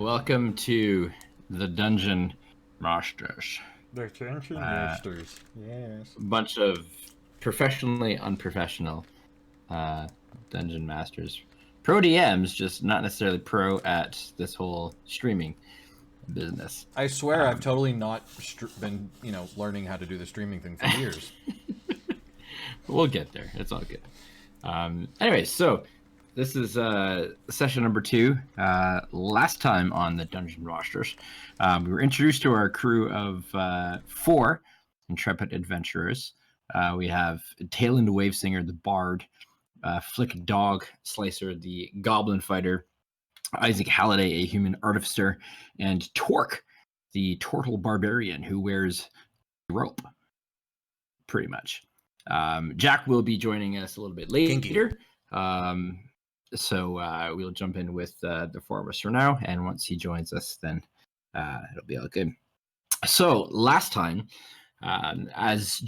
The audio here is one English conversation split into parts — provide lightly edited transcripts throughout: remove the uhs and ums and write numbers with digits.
Welcome to the Dungeon Mashters. The Dungeon Mashters, yes. A bunch of professionally unprofessional Dungeon Masters. Pro DMs, just not necessarily pro at this whole streaming business. I swear I've totally not been, learning how to do the streaming thing for years. We'll get there. It's all good. Anyway, so this is session number 2. Last time on the Dungeon Rosters, we were introduced to our crew of 4 intrepid adventurers. We have Tailend Wavesinger, the Bard, Flick Dog Slicer, the Goblin Fighter, Isaac Halliday, a human artificer, and Torque, the Turtle Barbarian, who wears a rope, pretty much. Jack will be joining us a little bit later. So we'll jump in with the 4 of us for now, and once he joins us, then it'll be all good. So last time, as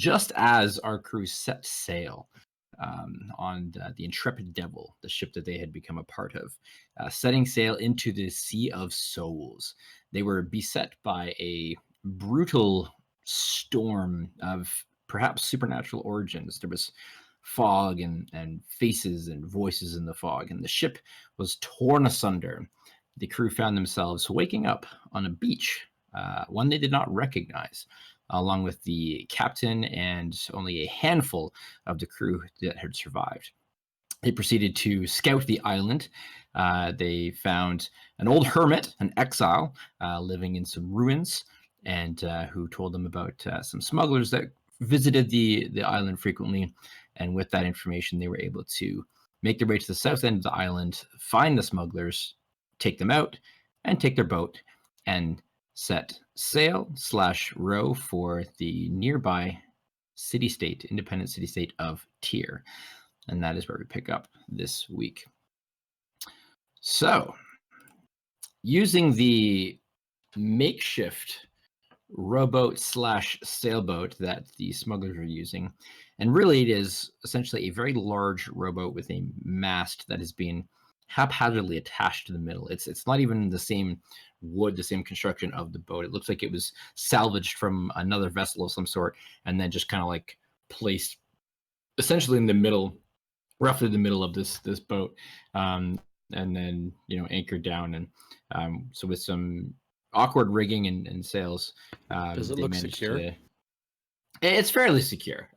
our crew set sail on the Intrepid Devil, the ship that they had become a part of, setting sail into the Sea of Souls, they were beset by a brutal storm of perhaps supernatural origins. There was fog and faces and voices in the fog, and the ship was torn asunder. The crew found themselves waking up on a beach, one they did not recognize, along with the captain and only a handful of the crew that had survived. They proceeded to scout the island. They found an old hermit, an exile, living in some ruins, and who told them about some smugglers that visited the island frequently. And with that information, they were able to make their way to the south end of the island, find the smugglers, take them out, and take their boat, and set sail / row for the nearby city-state, independent city-state of Tyr. And that is where we pick up this week. So, using the makeshift rowboat / sailboat that the smugglers are using, and really it is essentially a very large rowboat with a mast that has been haphazardly attached to the middle. It's not even the same wood, the same construction of the boat. It looks like it was salvaged from another vessel of some sort and then just kind of like placed essentially in the middle, roughly the middle of this boat, and then anchored down. And so with some awkward rigging and sails, does it look secure? It's fairly secure.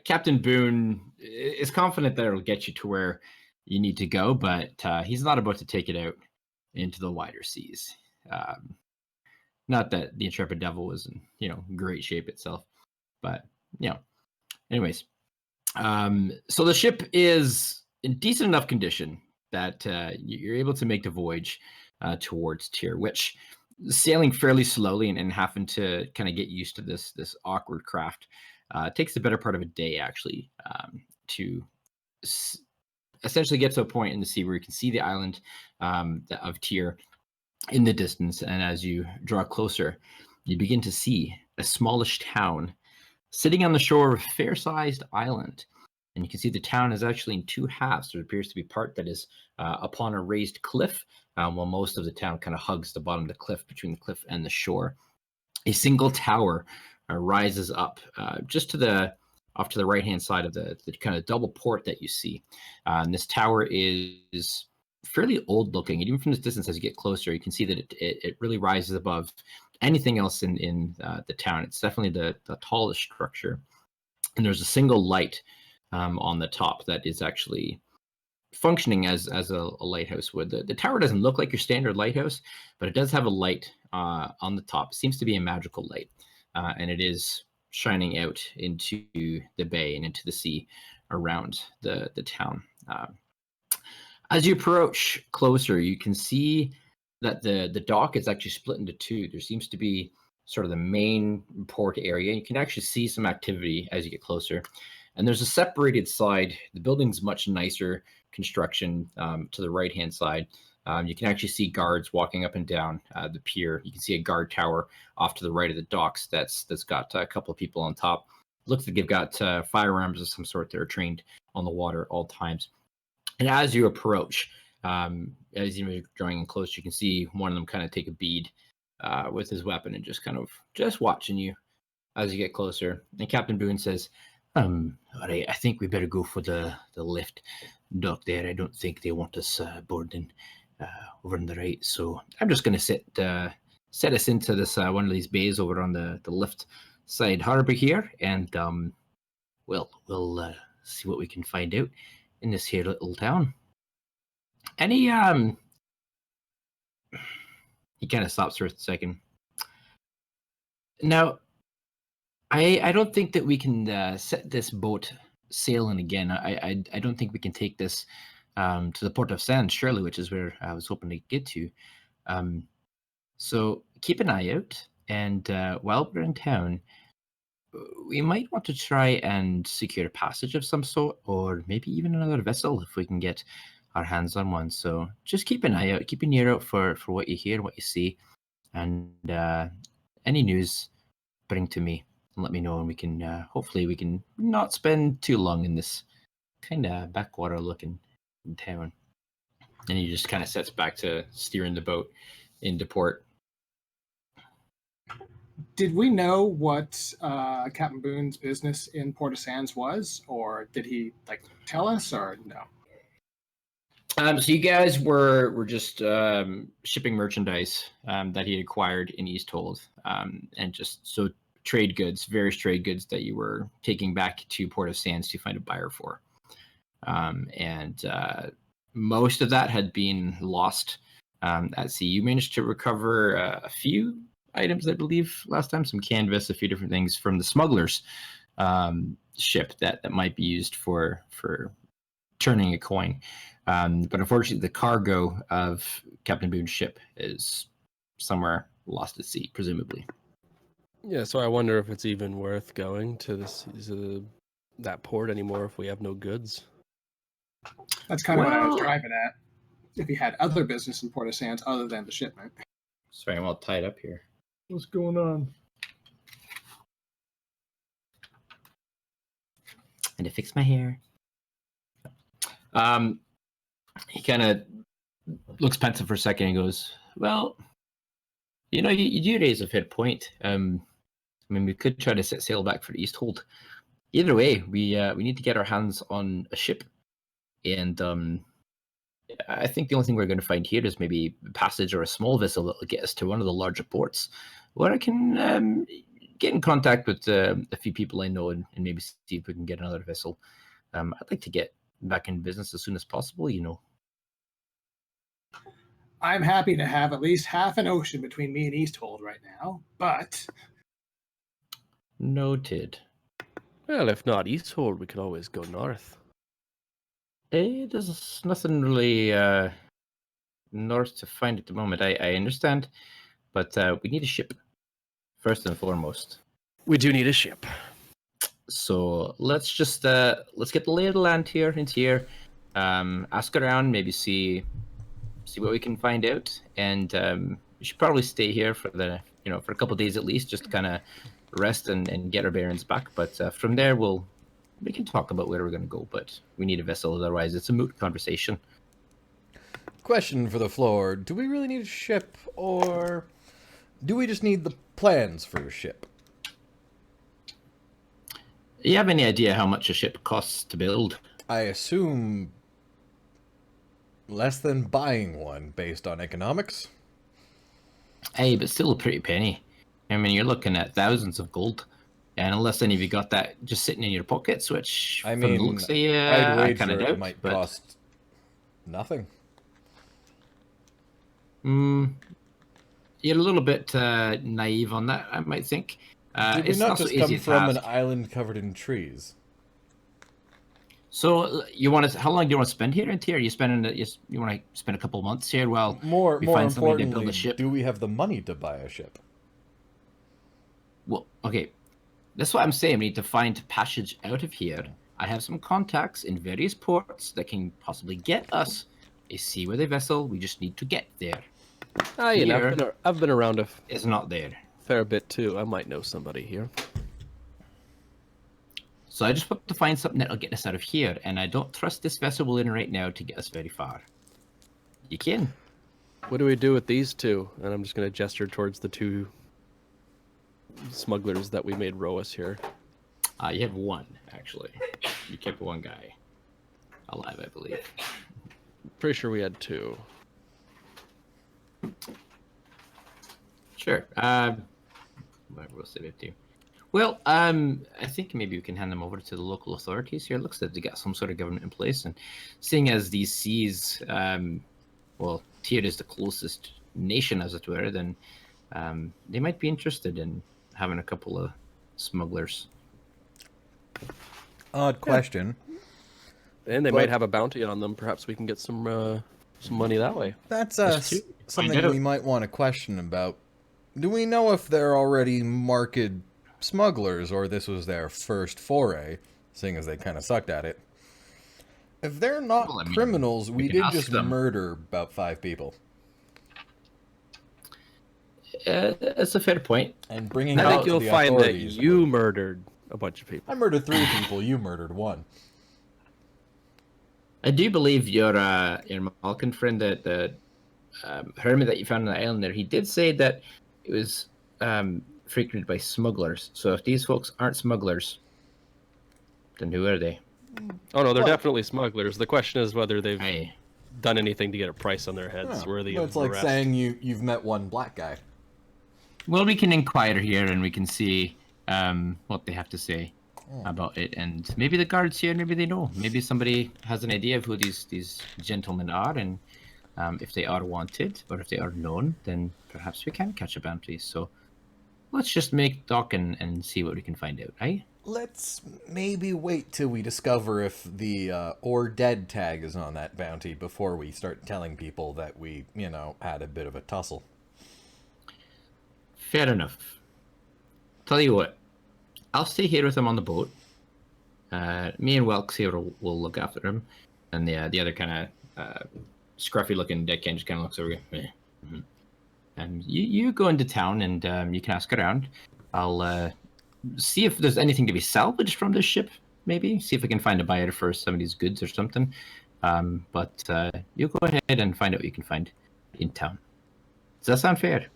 Captain Boone is confident that it'll get you to where you need to go, but he's not about to take it out into the wider seas. Not that the Intrepid Devil was in great shape itself, but anyways. So the ship is in decent enough condition that you're able to make the voyage towards Tyr, which sailing fairly slowly and having to kind of get used to this awkward craft takes the better part of a day actually to essentially get to a point in the sea where you can see the island of Tyr in the distance. And as you draw closer, you begin to see a smallish town sitting on the shore of a fair-sized island. And you can see the town is actually in 2 halves. There appears to be part that is upon a raised cliff, while most of the town kind of hugs the bottom of the cliff, between the cliff and the shore. A single tower rises up just off to the right-hand side of the kind of double port that you see. And this tower is fairly old-looking. And even from this distance, as you get closer, you can see that it really rises above anything else in the town. It's definitely the tallest structure. And there's a single light on the top that is actually functioning as a lighthouse would. The tower doesn't look like your standard lighthouse, but it does have a light on the top. It seems to be a magical light, and it is shining out into the bay and into the sea around the town. As you approach closer, you can see that the dock is actually split into 2. There seems to be sort of the main port area. You can actually see some activity as you get closer. And there's a separated side. The building's much nicer construction to the right-hand side. You can actually see guards walking up and down the pier. You can see a guard tower off to the right of the docks that's got a couple of people on top. Looks like they've got firearms of some sort that are trained on the water at all times. And as you approach, As you're drawing in close, you can see one of them kind of take a bead with his weapon and just watching you as you get closer. And Captain Boone says, all right, I think we better go for the lift dock there. I don't think they want us boarding over on the right. So I'm just going to set us into this one of these bays over on the left side harbor here, and we'll see what we can find out in this here little town. Any he kind of stops for a second. Now, I don't think that we can set this boat sailing again. I don't think we can take this to the port of Sands, surely, which is where I was hoping to get to. So keep an eye out, and while we're in town, we might want to try and secure a passage of some sort, or maybe even another vessel if we can get our hands on one. So just keep an eye out, keep an ear out for what you hear, what you see, and any news, bring to me and let me know, and we can hopefully we can not spend too long in this kind of backwater looking town. And he just kind of sets back to steering the boat into port. Did we know what Captain Boone's business in Port of Sands was, or did he tell us, or no? So you guys were just shipping merchandise that he had acquired in Easthold, and just so trade goods, various trade goods that you were taking back to Port of Sands to find a buyer for. And most of that had been lost at sea. You managed to recover a few items, I believe, last time, some canvas, a few different things from the smugglers' ship that might be used for turning a coin. But unfortunately, the cargo of Captain Boone's ship is somewhere lost at sea, presumably. Yeah, so I wonder if it's even worth going to that port anymore if we have no goods. That's kind of what I was driving at. If he had other business in Port of Sands other than the shipment. Sorry, I'm all tied up here. What's going on? And to fix my hair. He kind of looks pensive for a second and goes, well, you days have hit point. We could try to set sail back for Easthold. Either way, we need to get our hands on a ship. And I think the only thing we're going to find here is maybe a passage or a small vessel that will get us to one of the larger ports, where I can get in contact with a few people I know and maybe see if we can get another vessel. I'd like to get back in business as soon as possible, I'm happy to have at least half an ocean between me and Easthold right now, but... Noted. Well, if not Easthold, we could always go north. There's nothing really north to find at the moment. I understand, but we need a ship, first and foremost. We do need a ship. So let's just let's get the lay of the land here into here. Ask around, maybe see what we can find out, and we should probably stay here for for a couple of days at least, just to kind of rest and get our bearings back. But from there, we can talk about where we're going to go. But we need a vessel, otherwise it's a moot conversation. Question for the floor: do we really need a ship, or do we just need the plans for a ship? You have any idea how much a ship costs to build? I assume less than buying one based on economics. Hey, but still a pretty penny. You're looking at thousands of gold. And unless any of you got that just sitting in your pockets, which I from the mean, looks of I'd I kind of wager doubt. it might cost nothing. You're a little bit naive on that, I might think. Did we it's not so just easy come to from an ask. island covered in trees? So how long do you want to spend here in Tier? You want to spend a couple of months here while More find somebody to build importantly, a ship? do we have the money to buy a ship? Well, okay. That's what I'm saying. We need to find passage out of here. I have some contacts in various ports that can possibly get us a seaworthy vessel. We just need to get there. I've been around It's not there. fair bit too. I might know somebody here. So I just want to find something that'll get us out of here, and I don't trust this vessel we're in right now to get us very far. You can. What do we do with these two? And I'm just going to gesture towards the two smugglers that we made row us here. You have one, actually. You kept one guy alive, I believe. Pretty sure we had two. Sure. We'll save it too. Well, I think maybe we can hand them over to the local authorities here. It looks like they got some sort of government in place, and seeing as these seas, well, Tyr is the closest nation, as it were, then they might be interested in having a couple of smugglers. Odd question. And they might have a bounty on them. Perhaps we can get some money that way. That's true. something we might want to question about. Do we know if they're already marked smugglers, or this was their first foray, seeing as they kind of sucked at it? If they're not criminals, we did just murder about 5 people. That's a fair point. And bringing I it think out you'll to the find that authorities, you murdered a bunch of people. I murdered 3 people. You murdered 1. I do believe your Malkin friend, the hermit that you found on the island there, he did say that it was frequented by smugglers. So if these folks aren't smugglers, then who are they? Oh no, they're definitely smugglers. The question is whether they've done anything to get a price on their heads. Worthy of it's like arrest. saying you've met one black guy. Well, we can inquire here and we can see what they have to say about it. And maybe the guards here, maybe they know. Maybe somebody has an idea of who these gentlemen are, and if they are wanted or if they are known, then perhaps we can catch a bounty. So let's just make dock and see what we can find out, right? Let's maybe wait till we discover if the or dead tag is on that bounty before we start telling people that we, had a bit of a tussle. Fair enough. Tell you what, I'll stay here with them on the boat. Me and Welks here will look after him, and the other kind of scruffy-looking deckhand just kind of looks over. Mm-hmm. And you go into town and you can ask around. I'll see if there's anything to be salvaged from this ship. Maybe see if I can find a buyer for some of these goods or something. But you go ahead and find out what you can find in town. Does that sound fair?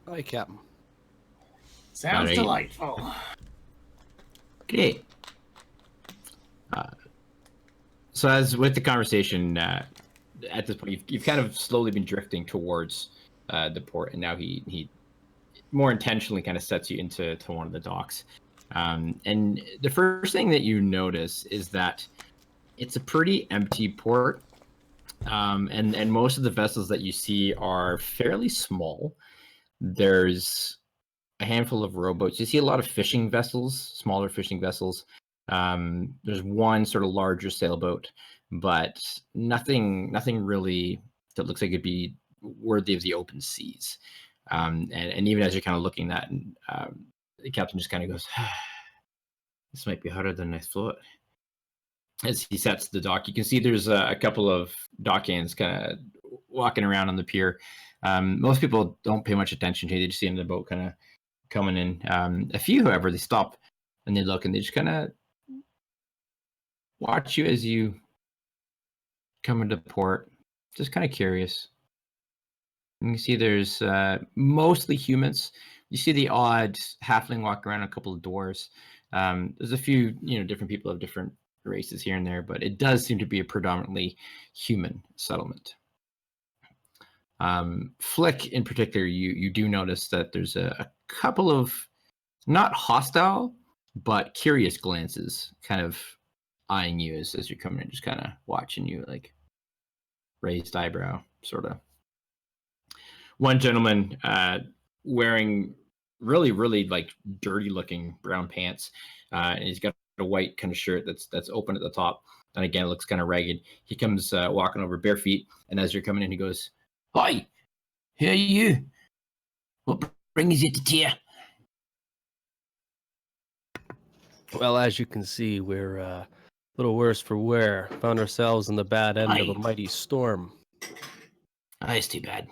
Hi, Captain. Sounds delightful. Great. So as with the conversation, at this point, you've kind of slowly been drifting towards the port, and now he more intentionally kind of sets you into one of the docks. And the first thing that you notice is that it's a pretty empty port, and most of the vessels that you see are fairly small. There's a handful of rowboats. You see a lot of fishing vessels, smaller fishing vessels. There's one sort of larger sailboat, but nothing really that looks like it'd be worthy of the open seas. And even as you're kind of looking at that, the captain just kind of goes, "This might be harder than I thought." As he sets the dock, you can see there's a couple of dockhands kind of walking around on the pier. Most people don't pay much attention to it. They just see in the boat kind of coming in. A few, however, they stop and they look and they just kind of watch you as you come into port. Just kind of curious. And you see there's mostly humans. You see the odd halfling walk around a couple of doors. There's a few, different people of different races here and there, but it does seem to be a predominantly human settlement. Flick in particular, you do notice that there's a couple of not hostile, but curious glances kind of eyeing you as you're coming in, just kind of watching you, like raised eyebrow, sort of. One gentleman wearing really, really like dirty looking brown pants, and he's got a white kind of shirt that's open at the top, and again it looks kind of ragged. He comes walking over bare feet, and as you're coming in, he goes, "Hi, who are you? What brings you to Tyr?" Well, as you can see, we're a little worse for wear. Found ourselves in the bad end of a mighty storm. It's too bad.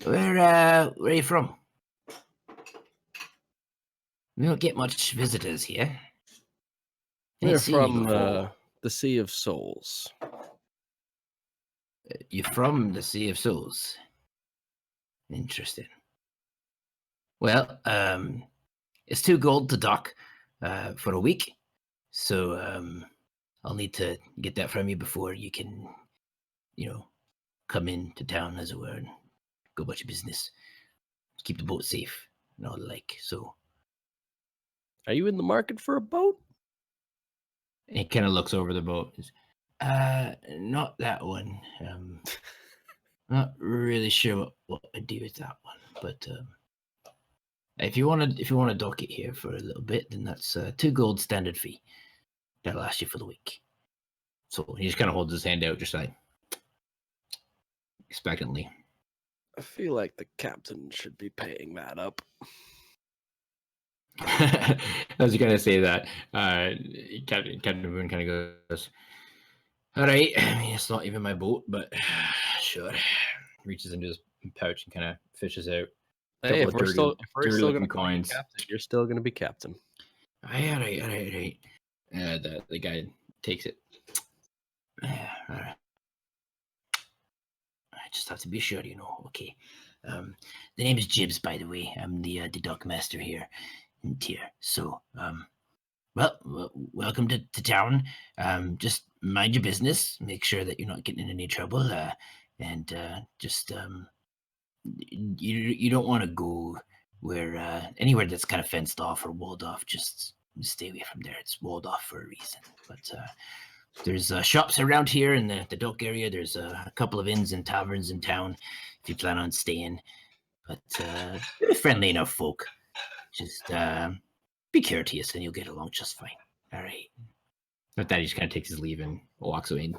Where are you from? We don't get much visitors here. We're from the Sea of Souls. you're from the Sea of Souls. Interesting. Well, it's 2 gold to dock for a week, so I'll need to get that from you before you can, come into town, as it were, and go about your business. Keep the boat safe and all the like. So, Are you in the market for a boat? and he kind of looks over the boat. Not that one. Not really sure what I do with that one, but if you want to dock it here for a little bit, then that's 2 gold standard fee. That'll last you for the week. So he just kind of holds his hand out, just like expectantly. I feel like the captain should be paying that up. As you kind of say that, Captain Boone kind of goes, "All right, I mean, it's not even my boat, but sure." Reaches into his pouch and kind of fishes out a Hey, couple of dirty still looking gonna coins. captain, you're still gonna be captain. All right. The guy takes it. All right. I just have to be sure, Okay. The name is Jibs, by the way. I'm the dock master here in Tyr. So, welcome to town. Just mind your business. Make sure that you're not getting in any trouble. And just you don't want to go where anywhere that's kind of fenced off or walled off. Just stay away from there. It's walled off for a reason. But there's shops around here in the dock area. There's a couple of inns and taverns in town if you plan on staying. But friendly enough folk. Just be courteous and you'll get along just fine. All right. With that, he just kind of takes his leave and walks away and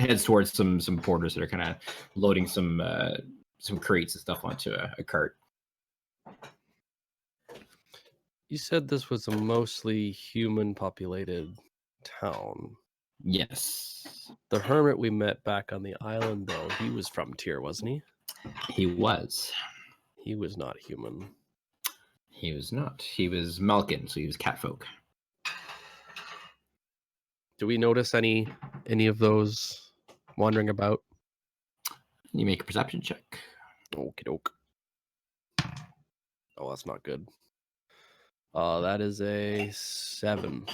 heads towards some porters that are kind of loading some crates and stuff onto a cart. You said this was a mostly human-populated town. Yes. The hermit we met back on the island, though, he was from Tyr, wasn't he? He was. He was not human. He was not. He was Malkin, so he was catfolk. Do we notice any of those wandering about? You make a perception check. Okie doke. Oh, that's not good. That is a 7.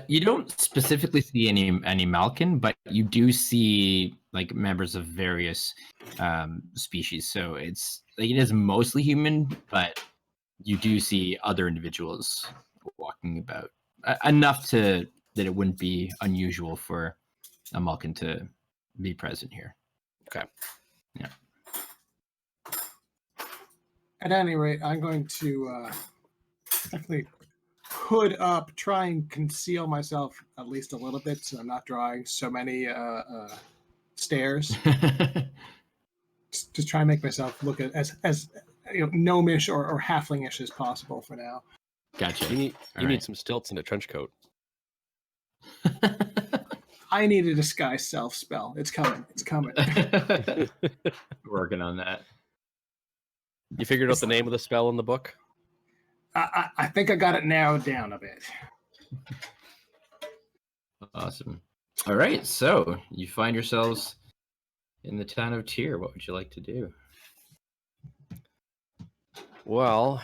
You don't specifically see any Malkin, but you do see like members of various species. So it's like it is mostly human, but you do see other individuals walking about enough that it wouldn't be unusual for a Malkin to be present here. Okay. Yeah. At any rate, I'm going to definitely hood up, try and conceal myself at least a little bit, so I'm not drawing so many stares. Just try and make myself look as gnomish or halflingish as possible for now. Gotcha. You need some stilts and a trench coat. I need a disguise self spell. It's coming. Working on that. You figured out the name of the spell in the book? I think I got it narrowed down a bit. Awesome. All right, so you find yourselves in the town of Tyr. What would you like to do? Well,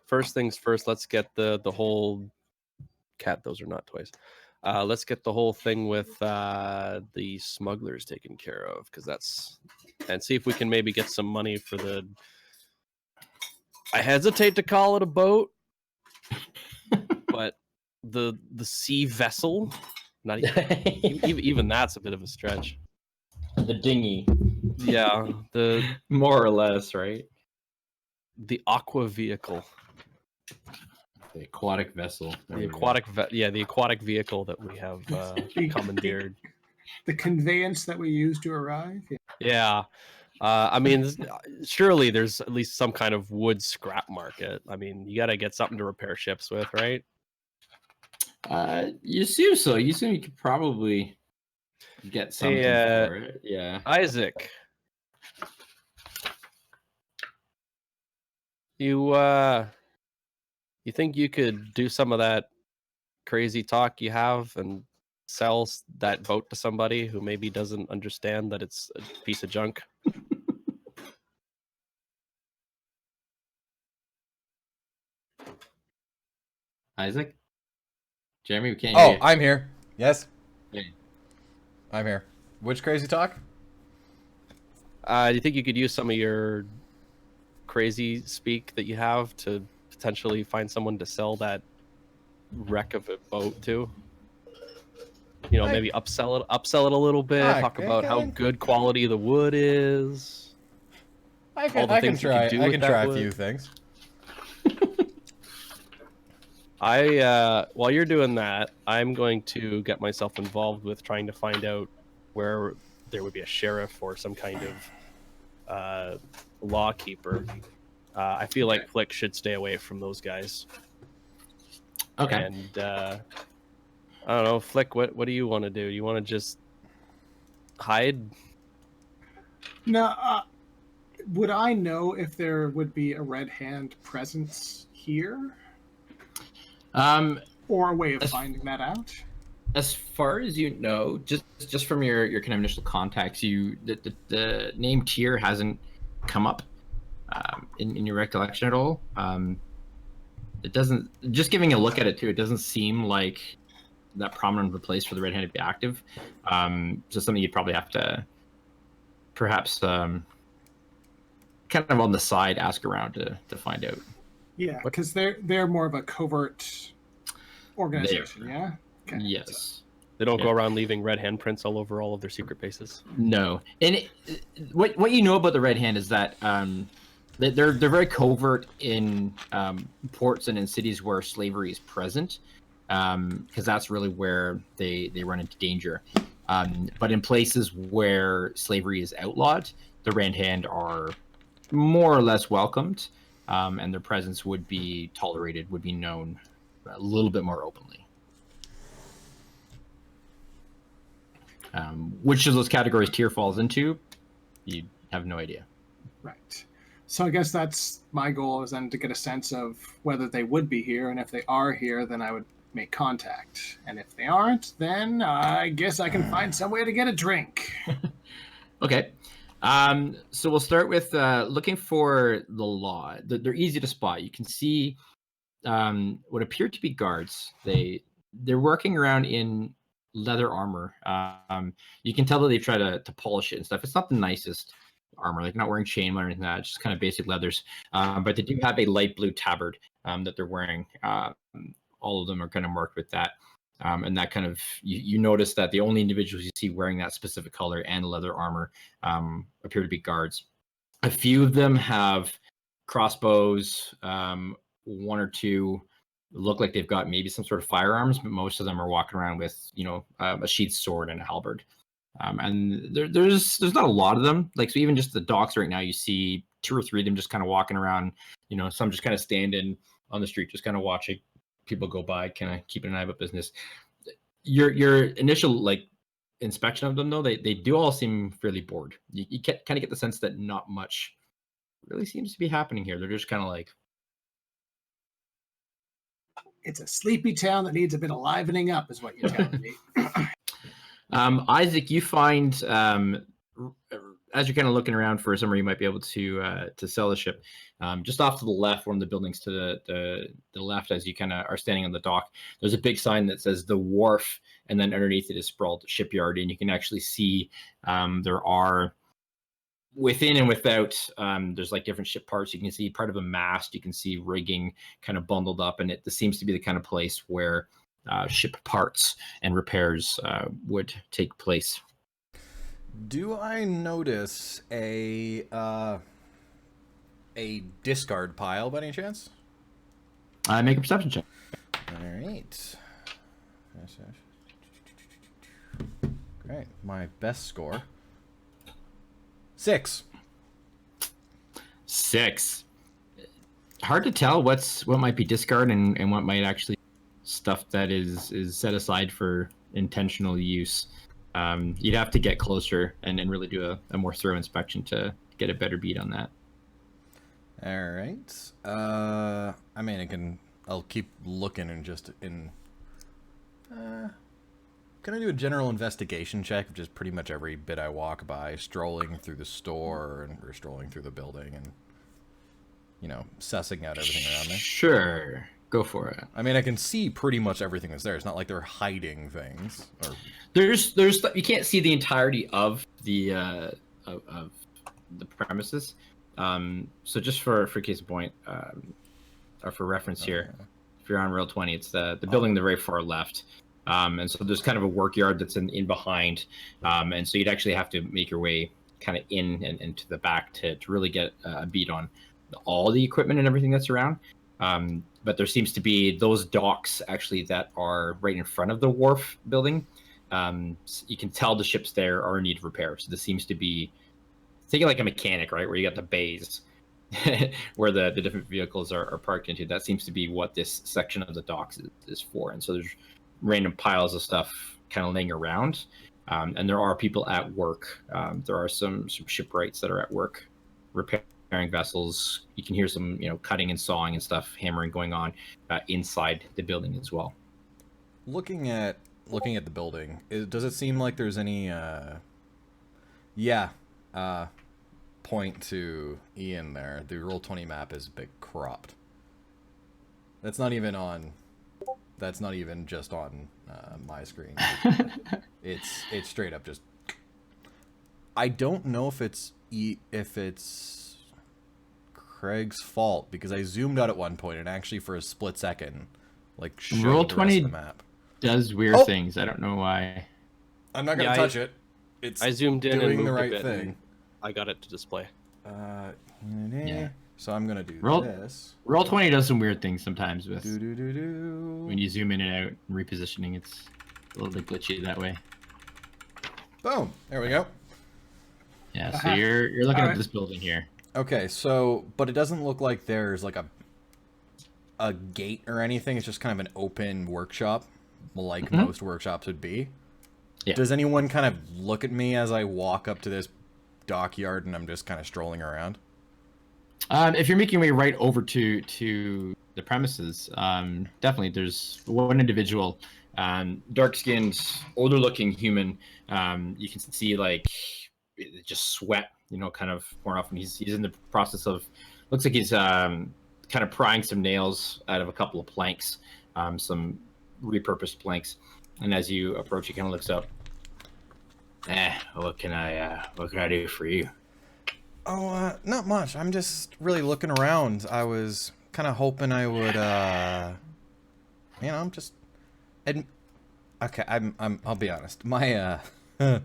first things first, let's get the whole cat. Those are not toys. Let's get the whole thing with the smugglers taken care of, and see if we can maybe get some money for the. I hesitate to call it a boat, but the sea vessel. Not even that's a bit of a stretch. The dinghy. Yeah, more or less, right? The aqua vehicle. The aquatic vessel. The aquatic vehicle that we have commandeered. The conveyance that we use to arrive. Yeah. I mean, surely there's at least some kind of wood scrap market. I mean, you got to get something to repair ships with, right? You assume so. You assume you could probably get something for it. Yeah. Isaac. You think you could do some of that crazy talk you have and sell that boat to somebody who maybe doesn't understand that it's a piece of junk? Isaac? Jeremy, we can't hear you. Oh, I'm here. Yes, Hey. I'm here. Which crazy talk? Do you think you could use some of your crazy speak that you have to potentially find someone to sell that wreck of a boat to? You know, maybe upsell it a little bit. Talk about how good quality the wood is. I can try a few things. While you're doing that, I'm going to get myself involved with trying to find out where there would be a sheriff or some kind of law keeper. I feel like Flick should stay away from those guys. Okay. And I don't know, Flick, what do you want to do? You want to just hide? No, would I know if there would be a red hand presence here? Or a way of finding that out? As far as you know, just from your kind of initial contacts, the name Tyr hasn't come up in your recollection at all. It doesn't. Just giving a look at it too, it doesn't seem like that prominent of a place for the Red Hand to be active. So something you'd probably have to perhaps kind of on the side ask around to find out. Yeah, because they're more of a covert organization. Yeah. Okay. Yes. They don't go around leaving red handprints all over all of their secret bases. No, and what you know about the Red Hand is that they're very covert in ports and in cities where slavery is present, because that's really where they run into danger. But in places where slavery is outlawed, the Red Hand are more or less welcomed, and their presence would be tolerated, would be known a little bit more openly. Which of those categories Tyr falls into, you have no idea. Right. So I guess that's my goal, is then to get a sense of whether they would be here, and if they are here, then I would make contact. And if they aren't, then I guess I can find some way to get a drink. Okay. So we'll start with looking for the law. They're easy to spot. You can see what appear to be guards. They're working around in leather armor. You can tell that they try to polish it and stuff. It's not the nicest armor, like not wearing chainmail or anything like that. It's just kind of basic leathers. But they do have a light blue tabard that they're wearing. All of them are kind of marked with that. And that kind of, you notice that the only individuals you see wearing that specific color and leather armor appear to be guards. A few of them have crossbows, one or two look like they've got maybe some sort of firearms, but most of them are walking around with, a sheathed sword and a halberd. And there's not a lot of them. Like, so even just the docks right now, you see 2 or 3 of them just kind of walking around, some just kind of standing on the street, just kind of watching people go by, kind of keeping an eye about business. Your initial inspection of them, though, they do all seem fairly bored. You kind of get the sense that not much really seems to be happening here. They're just kind of like, it's a sleepy town that needs a bit of livening up, is what you're telling me. Isaac, you find as you're kind of looking around for somewhere you might be able to sell the ship, just off to the left, one of the buildings to the left, as you kind of are standing on the dock, there's a big sign that says the wharf, and then underneath it is sprawled shipyard, and you can actually see there are within and without, there's like different ship parts. You can see part of a mast, you can see rigging kind of bundled up, and this seems to be the kind of place where ship parts and repairs would take place. Do I notice a discard pile by any chance? Make a perception check. All right. Great. My best score. 6. Hard to tell what might be discard and what might actually stuff that is set aside for intentional use. You'd have to get closer and really do a more thorough inspection to get a better beat on that. All right. I'll keep looking and just in. Can I do a general investigation check of just pretty much every bit I walk by, strolling through the store or strolling through the building and, you know, sussing out everything around me? Sure. Go for it. I mean, I can see pretty much everything that's there. It's not like they're hiding things. Or... There's you can't see the entirety of the of the premises. So just for case of point, or for reference here, if you're on Roll20, it's the building the very far left. And so there's kind of a work yard that's in behind. And so you'd actually have to make your way kind of in and to the back to really get a beat on all the equipment and everything that's around. But there seems to be those docks actually that are right in front of the wharf building. You can tell the ships there are in need of repair. So this seems to be thinking like a mechanic, right? Where you got the bays where the different vehicles are parked into. That seems to be what this section of the docks is for. And so there's random piles of stuff kind of laying around. And there are people at work. There are some shipwrights that are at work repairing vessels. You can hear some, cutting and sawing and stuff, hammering going on inside the building as well. Looking at the building, does it seem like there's any point to Ian there? The Roll20 map is a bit cropped. That's not even just on my screen. It's straight up just. I don't know if it's Craig's fault, because I zoomed out at one point and actually for a split second, like, showed the rest of the map. Does weird things. I don't know why. I'm not gonna touch it. I zoomed in doing and moved the right a bit thing. I got it to display. So I'm gonna do this. Roll20 does some weird things sometimes with Do. when you zoom in and out and repositioning. It's a little bit glitchy that way. Boom. There we go. Yeah. So you're looking at this building here. Okay. So, but it doesn't look like there's like a gate or anything. It's just kind of an open workshop, like most workshops would be. Yeah. Does anyone kind of look at me as I walk up to this dockyard and I'm just kind of strolling around? If you're making your way right over to the premises, definitely there's one individual, dark-skinned, older-looking human. You can see like just sweat, kind of pouring off, and he's in the process of. Looks like he's kind of prying some nails out of a couple of planks, some repurposed planks. And as you approach, he kind of looks up. What can I do for you? Oh, not much. I'm just really looking around. I was kind of hoping I would, okay, I'll be honest. My, well,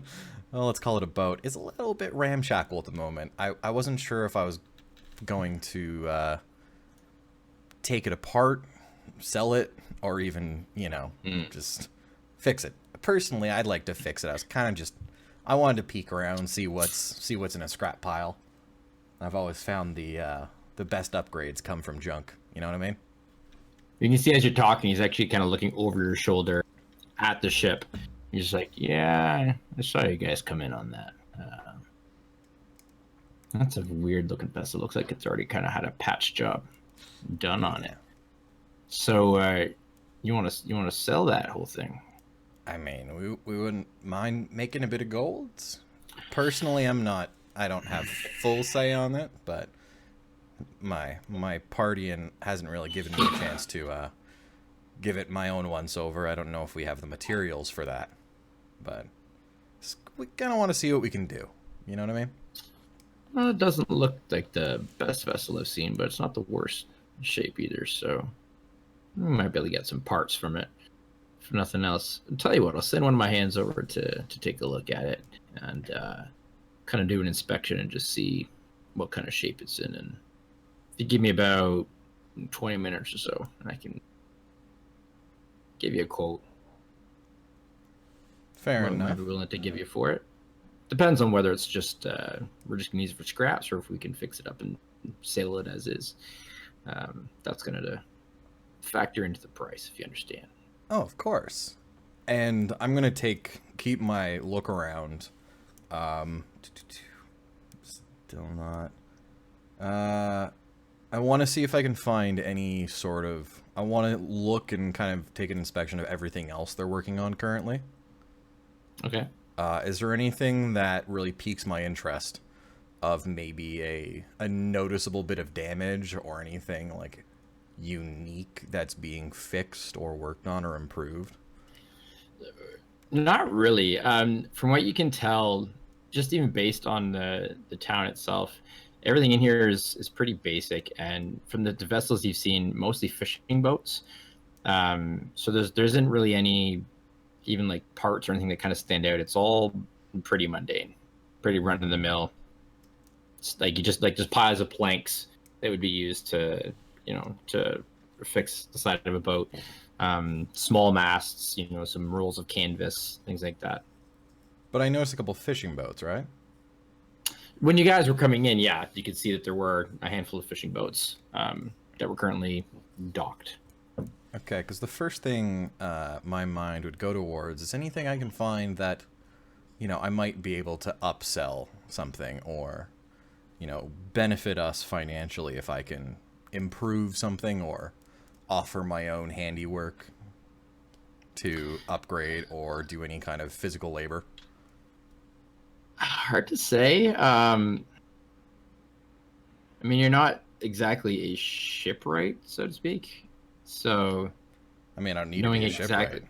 let's call it a boat, is a little bit ramshackle at the moment. I wasn't sure if I was going to, take it apart, sell it, or even, just fix it. Personally, I'd like to fix it. I was kind of just, I wanted to peek around, see what's in a scrap pile. I've always found the best upgrades come from junk. You know what I mean? You can see as you're talking, he's actually kind of looking over your shoulder at the ship. He's just like, yeah, I saw you guys come in on that. That's a weird looking vessel. Looks like it's already kind of had a patch job done on it. So you want to sell that whole thing? I mean, we wouldn't mind making a bit of gold. Personally, I don't have full say on it, but my party hasn't really given me a chance to give it my own once over. I don't know if we have the materials for that, but we kind of want to see what we can do. You know what I mean? Well, it doesn't look like the best vessel I've seen, but it's not the worst shape either, so we might be able to get some parts from it. If nothing else, I'll tell you what, I'll send one of my hands over to take a look at it and kind of do an inspection and just see what kind of shape it's in. And if you give me about 20 minutes or so, and I can give you a quote. Fair enough. I'd be willing to give you for it. Depends on whether it's just we're just gonna use it for scraps, or if we can fix it up and sell it as is. That's gonna factor into the price, if you understand. Oh, of course. And I'm gonna keep my look around. Still not. I want to see if I can find any sort of. I want to look and kind of take an inspection of everything else they're working on currently. Okay. Is there anything that really piques my interest of maybe a noticeable bit of damage or anything like unique that's being fixed or worked on or improved? Not really. From what you can tell, just even based on the town itself, everything in here is pretty basic. And from the vessels you've seen, mostly fishing boats. So there isn't really any even like parts or anything that kind of stand out. It's all pretty mundane, pretty run of the mill. It's like you just piles of planks that would be used to to fix the side of a boat. Small masts, some rolls of canvas, things like that. But I noticed a couple fishing boats, right? When you guys were coming in, yeah, you could see that there were a handful of fishing boats that were currently docked. Okay, because the first thing my mind would go towards is anything I can find that, I might be able to upsell something or, benefit us financially if I can improve something or offer my own handiwork to upgrade or do any kind of physical labor. Hard to say. I mean, you're not exactly a shipwright, so to speak. So, I mean, I don't need to be a shipwright.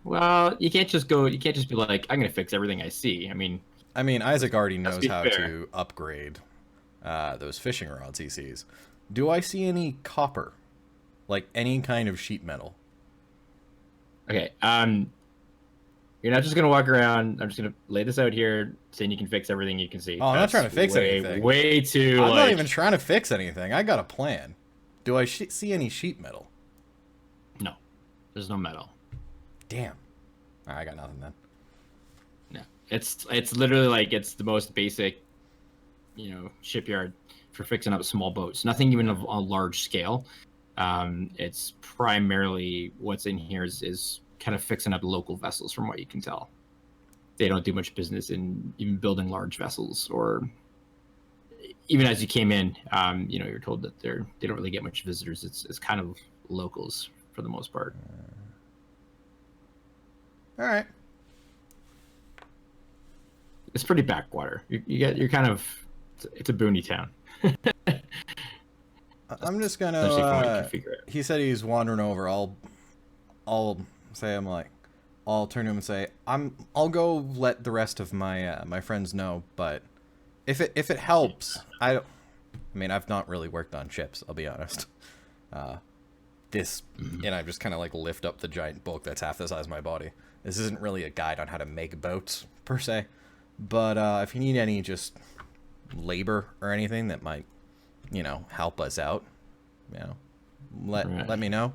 Well, you can't just be like, I'm going to fix everything I see. I mean, Isaac already knows how to upgrade those fishing rods he sees. Do I see any copper? Like any kind of sheet metal? Okay, you're not just going to walk around. I'm just going to lay this out here, saying you can fix everything you can see. Oh, I'm not trying to fix anything. Way too, I'm not even trying to fix anything. I got a plan. Do I see any sheet metal? No, there's no metal. Damn. All right, I got nothing then. No, it's literally like it's the most basic, shipyard for fixing up small boats. Nothing even of a large scale. It's primarily what's in here is kind of fixing up local vessels, from what you can tell. They don't do much business in even building large vessels, or even as you came in, you're told that they don't really get much visitors. It's kind of locals for the most part. All right. It's pretty backwater. You're kind of, it's a boony town. I'm just gonna. He said he's wandering over. I'll say I'll turn to him and say I'll go let the rest of my my friends know. But if it helps, I've not really worked on ships. I'll be honest. And I just kind of like lift up the giant book that's half the size of my body. This isn't really a guide on how to make boats per se, but if you need any just labor or anything that might, help us out, let me know.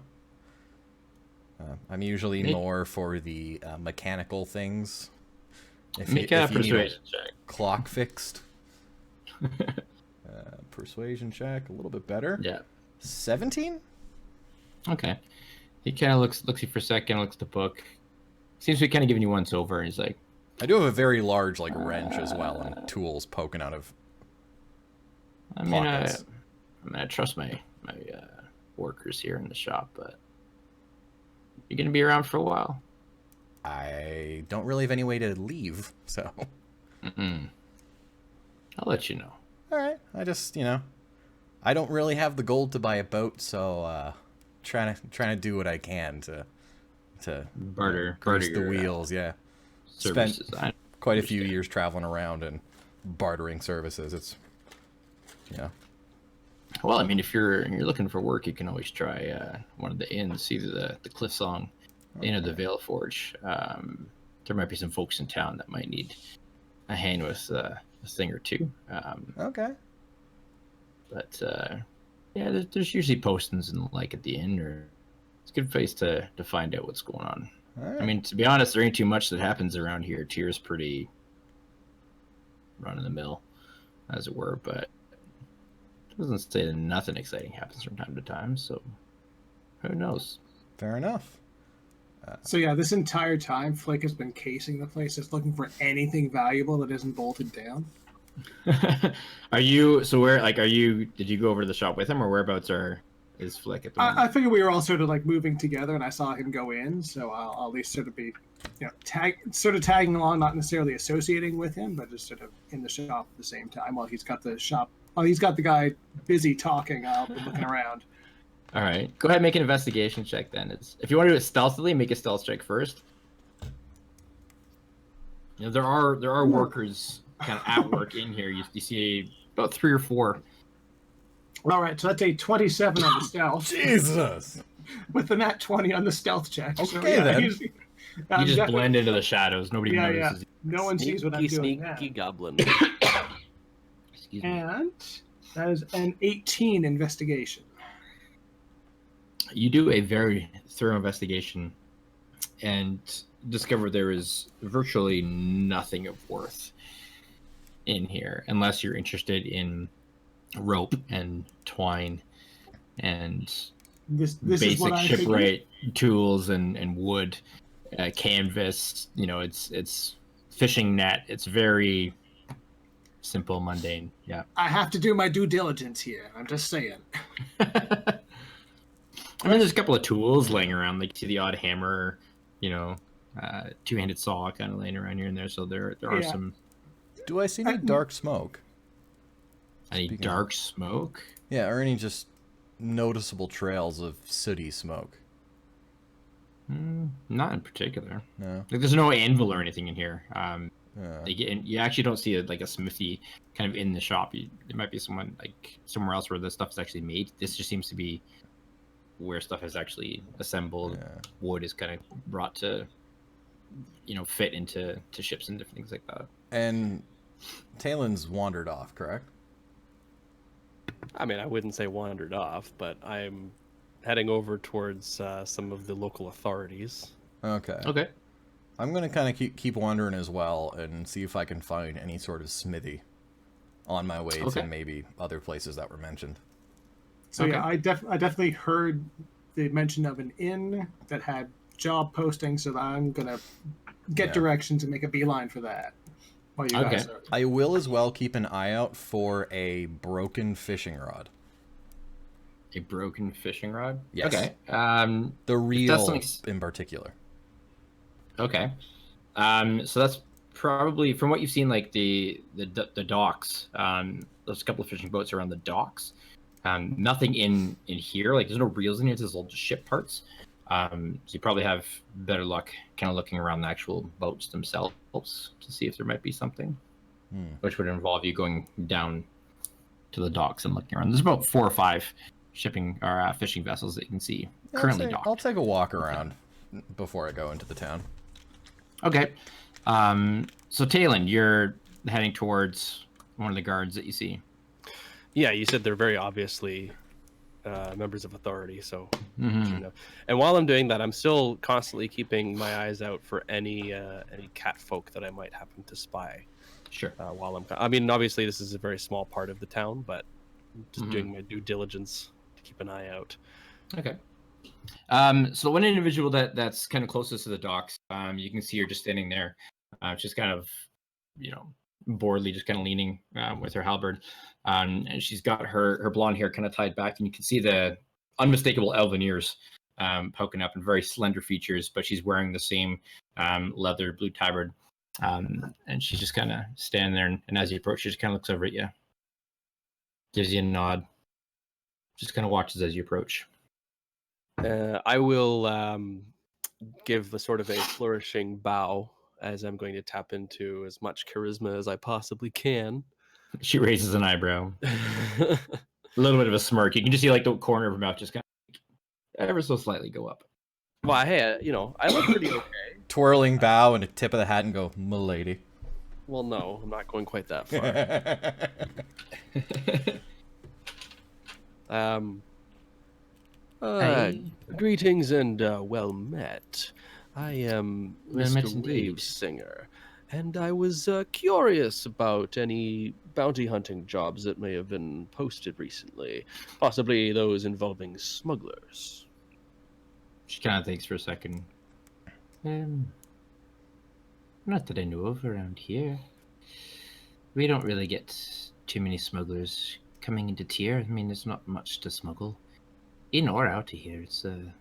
I'm usually more for the mechanical things. If you need a clock fixed, persuasion check a little bit better. Yeah, 17. Okay, he kind of looks you for a second, looks at the book. Seems to be kind of giving you once over. He's like, I do have a very large wrench as well and tools poking out of. I trust my workers here in the shop, but you're gonna be around for a while. I don't really have any way to leave, so. I'll let you know. All right. I just, I don't really have the gold to buy a boat, so trying to do what I can to barter the wheels. Yeah. Services. Spent quite a few years traveling around and bartering services. It's Well, I mean, if you're looking for work, you can always try one of the inns, either the Cliffsong Inn or the Vale Forge. There might be some folks in town that might need a hand with a thing or two. Okay. But yeah, there's usually postings and at the inn, or it's a good place to find out what's going on. Right. I mean, to be honest, there ain't too much that happens around here. Tyr's pretty run of the mill, as it were, but it doesn't say that nothing exciting happens from time to time, so who knows? Fair enough. So yeah, this entire time, Flick has been casing the place, just looking for anything valuable that isn't bolted down. Did you go over to the shop with him, or whereabouts are is Flick at the moment. I figured we were all sort of like moving together, and I saw him go in, so I'll at least sort of be, tagging along, not necessarily associating with him, but just sort of in the shop at the same time while he's got the shop. While he's got the guy busy talking, I'll be looking around. All right, go ahead and make an investigation check then. If you want to do it stealthily, make a stealth check first. There are workers kind of at work in here. You see about 3 or 4. All right, so that's a 27 on the stealth. Jesus. With the nat 20 on the stealth check. Okay, then. You just blend into the shadows. Nobody notices. No one sees what I'm doing now. Sneaky goblin. Excuse me. And that is an 18 investigation. You do a very thorough investigation and discover there is virtually nothing of worth in here, unless you're interested in rope and twine and This basic is what I shipwright tools and wood, canvas. It's fishing net. It's very simple, mundane. Yeah. I have to do my due diligence here. I'm just saying. I mean, there's a couple of tools laying around, like the odd hammer, two-handed saw kind of laying around here and there. So there are some. Do I see any dark smoke? Any dark smoke? Yeah, or any just noticeable trails of sooty smoke? Not in particular. No. Like, there's no anvil or anything in here. Yeah. You actually don't see a smithy kind of in the shop. There might be someone like somewhere else where the stuff is actually made. This just seems to be where stuff is actually assembled. Yeah. Wood is kind of brought to, fit into ships and different things like that. And Talon's wandered off, correct? I mean, I wouldn't say wandered off, but I'm heading over towards some of the local authorities. Okay. Okay. I'm going to kind of keep wandering as well and see if I can find any sort of smithy on my way to maybe other places that were mentioned. So yeah, I definitely heard the mention of an inn that had job postings, so that I'm going to get directions and make a beeline for that. While you guys are... I will as well keep an eye out for a broken fishing rod. A broken fishing rod? Yes. Okay. The reel in particular. Okay. So that's probably, from what you've seen, like the docks. There's a couple of fishing boats around the docks. Nothing in here. Like, there's no reels in here. There's all just ship parts. So you probably have better luck kind of looking around the actual boats themselves to see if there might be something, which would involve you going down to the docks and looking around. There's about 4 or 5 shipping or fishing vessels that you can see currently docked. I'll take a walk around before I go into the town. Okay. So Talon, you're heading towards one of the guards that you see. Yeah, you said they're very obviously members of authority, so Mm-hmm. And while I'm doing that, I'm still constantly keeping my eyes out for any cat folk that I might happen to spy. Sure. I mean, obviously this is a very small part of the town, but just doing my due diligence to keep an eye out. Okay. So one individual that's kind of closest to the docks, you can see her just standing there, just kind of, boredly, just kind of leaning with her halberd. And she's got her blonde hair kind of tied back, and you can see the unmistakable elven ears poking up and very slender features, but she's wearing the same leather blue tabard. And she's just kind of standing there, and as you approach, she just kind of looks over at you, gives you a nod, just kind of watches as you approach. I will give the sort of a flourishing bow as I'm going to tap into as much charisma as I possibly can. She raises an eyebrow. A little bit of a smirk. You can just see like the corner of her mouth just kind of ever so slightly go up. Well, hey, I look pretty okay. Twirling bow and a tip of the hat and go, "Milady." Well, no, I'm not going quite that far. Greetings and well met. I am Mr. Wave Singer, and I was curious about any bounty hunting jobs that may have been posted recently, possibly those involving smugglers. She kind of thinks for a second. Not that I know of around here. We don't really get too many smugglers coming into Tyr. I mean, there's not much to smuggle. in or out of here. It's a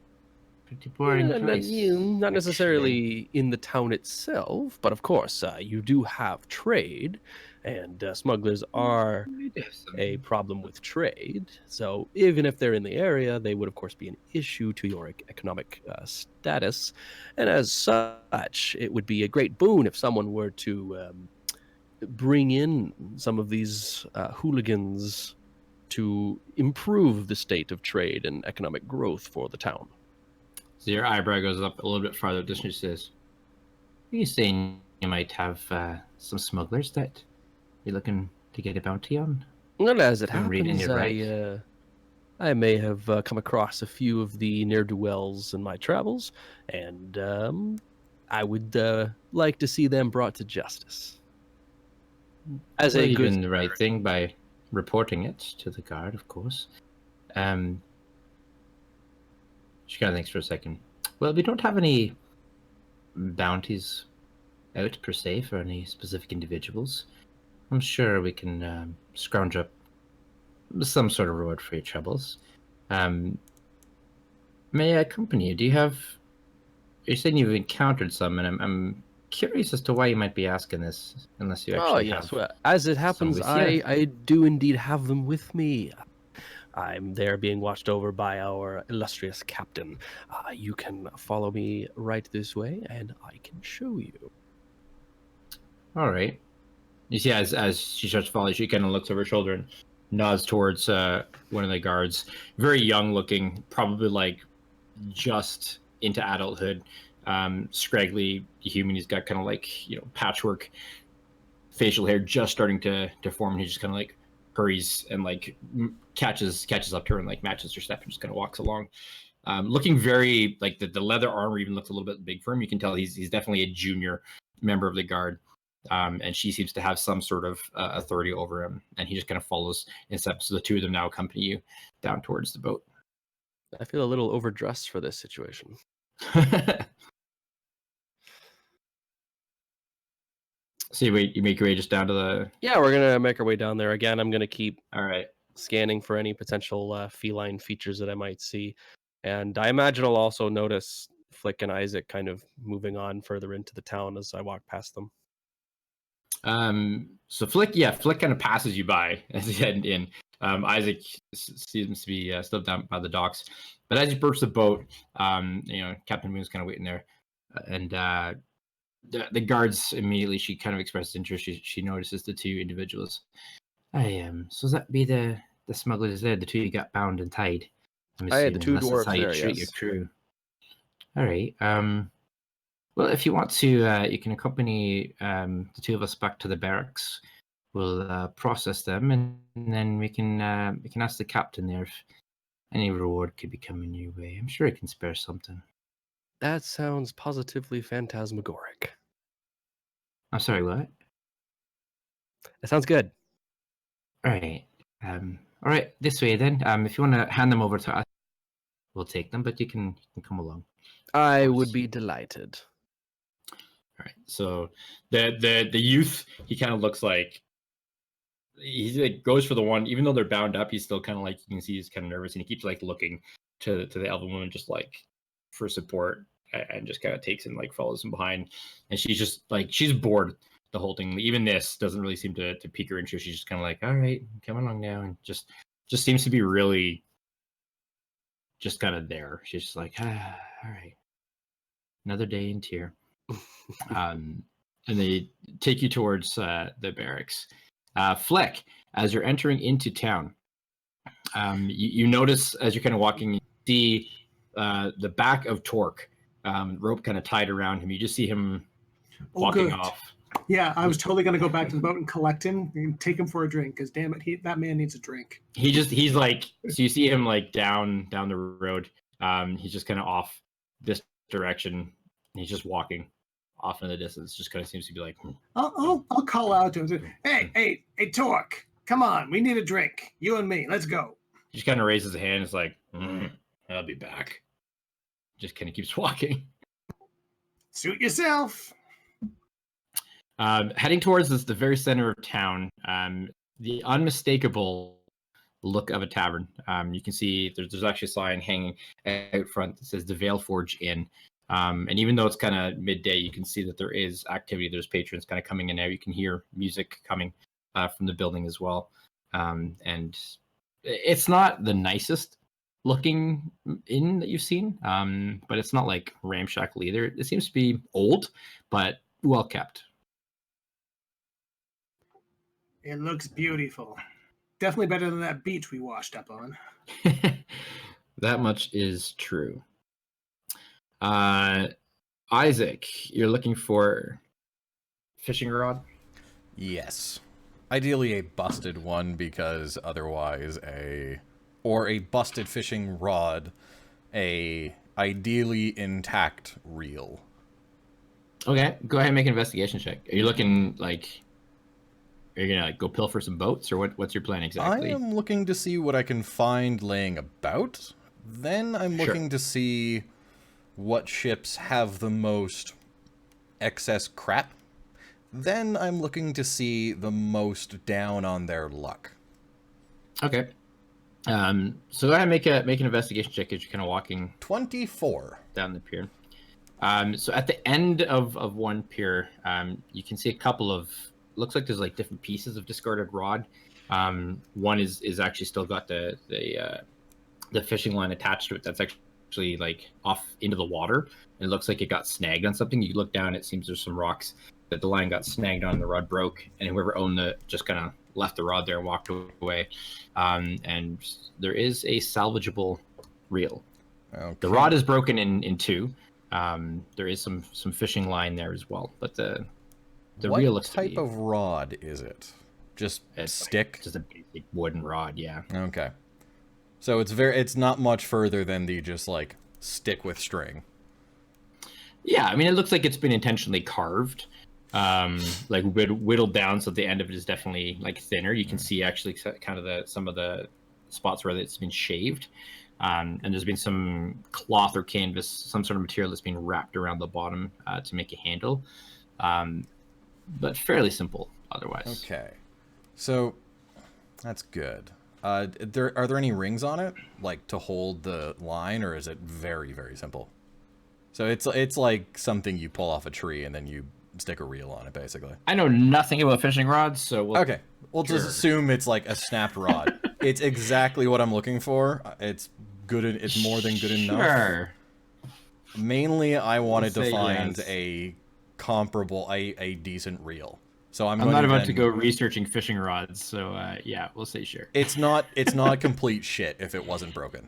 pretty boring place. Not actually. necessarily in the town itself, but of course, you do have trade, and smugglers are We do have some- a problem with trade. So even if they're in the area, they would, of course, be an issue to your economic status. And as such, it would be a great boon if someone were to bring in some of these hooligans to improve the state of trade and economic growth for the town. So your eyebrow goes up a little bit farther. This one says, "Are you saying you might have some smugglers that you're looking to get a bounty on?" Well, as it I'm reading happens, it right. I may have come across a few of the ne'er-do-wells in my travels, and I would like to see them brought to justice. As Well, a you're good doing the right thing by reporting it to the guard, of course. She kind of thinks for a second. Well, we don't have any bounties out per se for any specific individuals. I'm sure we can scrounge up some sort of reward for your troubles. May I accompany you? Do you have? You're saying you've encountered some, and I'm curious as to why you might be asking this, unless you Oh, actually yes. have. Well, as it happens, with you. I do indeed have them with me. I'm there being watched over by our illustrious captain. You can follow me right this way, and I can show you. All right. You see, as she starts to follow, she kind of looks over her shoulder and nods towards one of the guards. Very young looking, probably like just into adulthood. Scraggly human. He's got kind of like patchwork facial hair just starting to form. And he just kind of like hurries and like catches up to her and like matches her step and just kind of walks along. Looking very like the leather armor even looks a little bit big for him. You can tell he's definitely a junior member of the guard. And she seems to have some sort of authority over him, and he just kind of follows in steps. So the two of them now accompany you down towards the boat. I feel a little overdressed for this situation. So you make your way just down to the. Yeah, we're gonna make our way down there again. I'm gonna keep All right. scanning for any potential feline features that I might see, and I imagine I'll also notice Flick and Isaac kind of moving on further into the town as I walk past them. So Flick kind of passes you by as you head in. Isaac seems to be still down by the docks, but as you approach the boat, Captain Moon's kind of waiting there, and the guards immediately. She kind of expresses interest. She notices the two individuals. So that be the smugglers there, the two you got bound and tied. I'm I had the assuming, two unless that's dwarves how you there. treat Yes. your crew. All right. Well, if you want to, you can accompany the two of us back to the barracks. We'll process them, and then we can ask the captain there if any reward could be coming your way. I'm sure he can spare something. That sounds positively phantasmagoric. I'm sorry, what? That sounds good. All right. All right. This way then. If you want to hand them over to us, we'll take them. But you can come along. I would be delighted. All right. So the youth, he kind of looks like he like goes for the one, even though they're bound up, he's still kind of like, you can see he's kind of nervous, and he keeps like looking to the elven woman just like for support, and just kind of takes and like follows him behind. And she's just like, she's bored the whole thing. Even this doesn't really seem to pique her interest. She's just kind of like, all right, come along now, and just seems to be really just kind of there. She's just like, all right, another day in tier. And they take you towards the barracks. Fleck, as you're entering into town, you notice as you're kind of walking, you see the back of Torque, rope kind of tied around him. You just see him walking off. Yeah, I was totally gonna go back to the boat and collect him and take him for a drink. Because damn it, that man needs a drink. He's like, so you see him like down the road. He's just kind of off this direction. And he's just walking off in the distance. Just kind of seems to be like. I'll call out to him. Hey, Torque, come on, we need a drink. You and me, let's go. He just kind of raises his hand. It's like, I'll be back. Just kind of keeps walking. Suit yourself. Heading towards the very center of town, the unmistakable look of a tavern. You can see there's actually a sign hanging out front that says the Vale Forge Inn. And even though it's kind of midday, you can see that there is activity. There's patrons kind of coming in now. You can hear music coming from the building as well. And it's not the nicest looking inn that you've seen, but it's not like ramshackle either. It seems to be old, but well kept. It looks beautiful. Definitely better than that beach we washed up on. That much is true. Isaac, you're looking for fishing rod? Yes. Ideally a busted one, because otherwise or a busted fishing rod, a ideally intact reel. Okay, go ahead and make an investigation check. Are you looking like, are you gonna like go pilfer some boats, or what's your plan exactly? I am looking to see what I can find laying about. Then I'm looking to see what ships have the most excess crap. Then I'm looking to see the most down on their luck. Okay. So go ahead and make an investigation check as you're kind of walking 24 down the pier. So at the end of one pier, you can see a couple of, looks like there's like different pieces of discarded rod. One is actually still got the fishing line attached to it. That's actually like off into the water. And it looks like it got snagged on something. You look down, it seems there's some rocks that the line got snagged on, the rod broke, and whoever owned it just kind of left the rod there and walked away. And there is a salvageable reel. Okay. The rod is broken in two. There is some fishing line there as well, but the reel looks What type of rod is it? Just stick? Like, just a basic wooden rod, yeah. Okay. So it's not much further than the just like stick with string. Yeah, I mean, it looks like it's been intentionally carved, like whittled down, so the end of it is definitely like thinner. You can see actually kind of some of the spots where it's been shaved, and there's been some cloth or canvas, some sort of material that's been wrapped around the bottom to make a handle, but fairly simple otherwise. Okay, so that's good. Are there any rings on it, like to hold the line, or is it very, very simple? So it's like something you pull off a tree and then you stick a reel on it, basically. I know nothing about fishing rods, so we'll just assume it's like a snapped rod. It's exactly what I'm looking for. It's good. It's more than good enough. Sure. Mainly, I wanted to find yes. a comparable, a decent reel. So I'm not about to go researching fishing rods, so yeah, we'll say sure. It's not a complete shit if it wasn't broken.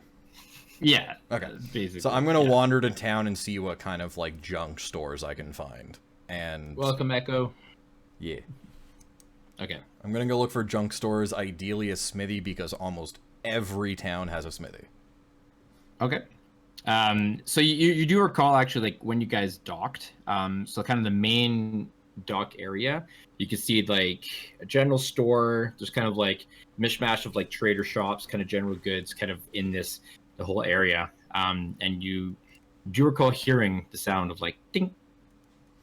Yeah. Okay. Basically. So I'm gonna wander to town and see what kind of like junk stores I can find. And welcome, Echo. Yeah. Okay. I'm gonna go look for junk stores, ideally a smithy, because almost every town has a smithy. Okay. So you do recall actually, like when you guys docked, so kind of the main dock area, you can see like a general store. There's kind of like mishmash of like trader shops, kind of general goods, kind of in the whole area. And you do recall hearing the sound of like ding,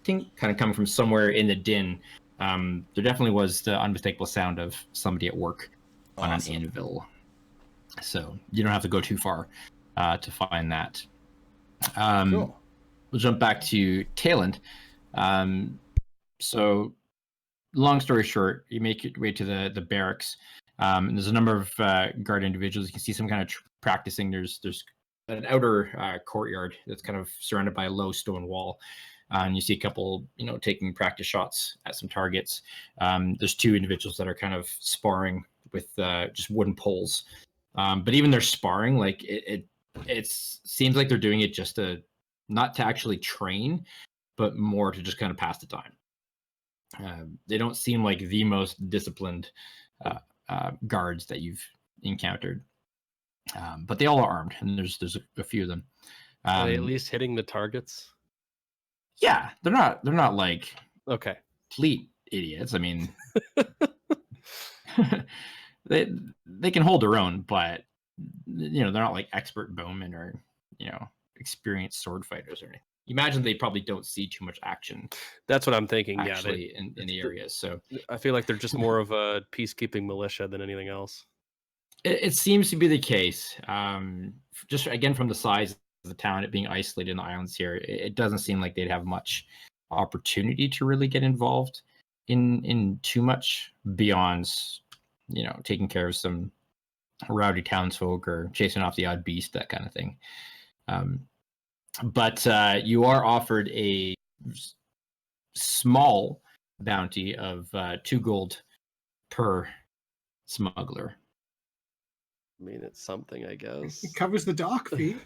ding, kind of coming from somewhere in the din. There definitely was the unmistakable sound of somebody at work on an anvil. So you don't have to go too far to find that. Cool. We'll jump back to Tayland. So long story short, you make your way to the barracks. And there's a number of guard individuals. You can see some kind of practicing. There's an outer courtyard that's kind of surrounded by a low stone wall. And you see a couple, taking practice shots at some targets. There's two individuals that are kind of sparring with just wooden poles. But even their sparring, like it seems like they're doing it just not to actually train, but more to just kind of pass the time. They don't seem like the most disciplined guards that you've encountered, but they all are armed, and there's a few of them. Are they at least hitting the targets? Yeah, they're not like okay, complete idiots. I mean, they can hold their own, but they're not like expert bowmen or experienced sword fighters or anything. You imagine they probably don't see too much action. That's what I'm thinking. Actually, in the areas. So I feel like they're just more of a peacekeeping militia than anything else. It seems to be the case. Just again from the size of the town, it being isolated in the islands here, it doesn't seem like they'd have much opportunity to really get involved in too much beyond, taking care of some rowdy townsfolk or chasing off the odd beast, that kind of thing. But you are offered a small bounty of 2 gold per smuggler. I mean, it's something, I guess. It covers the dock fee.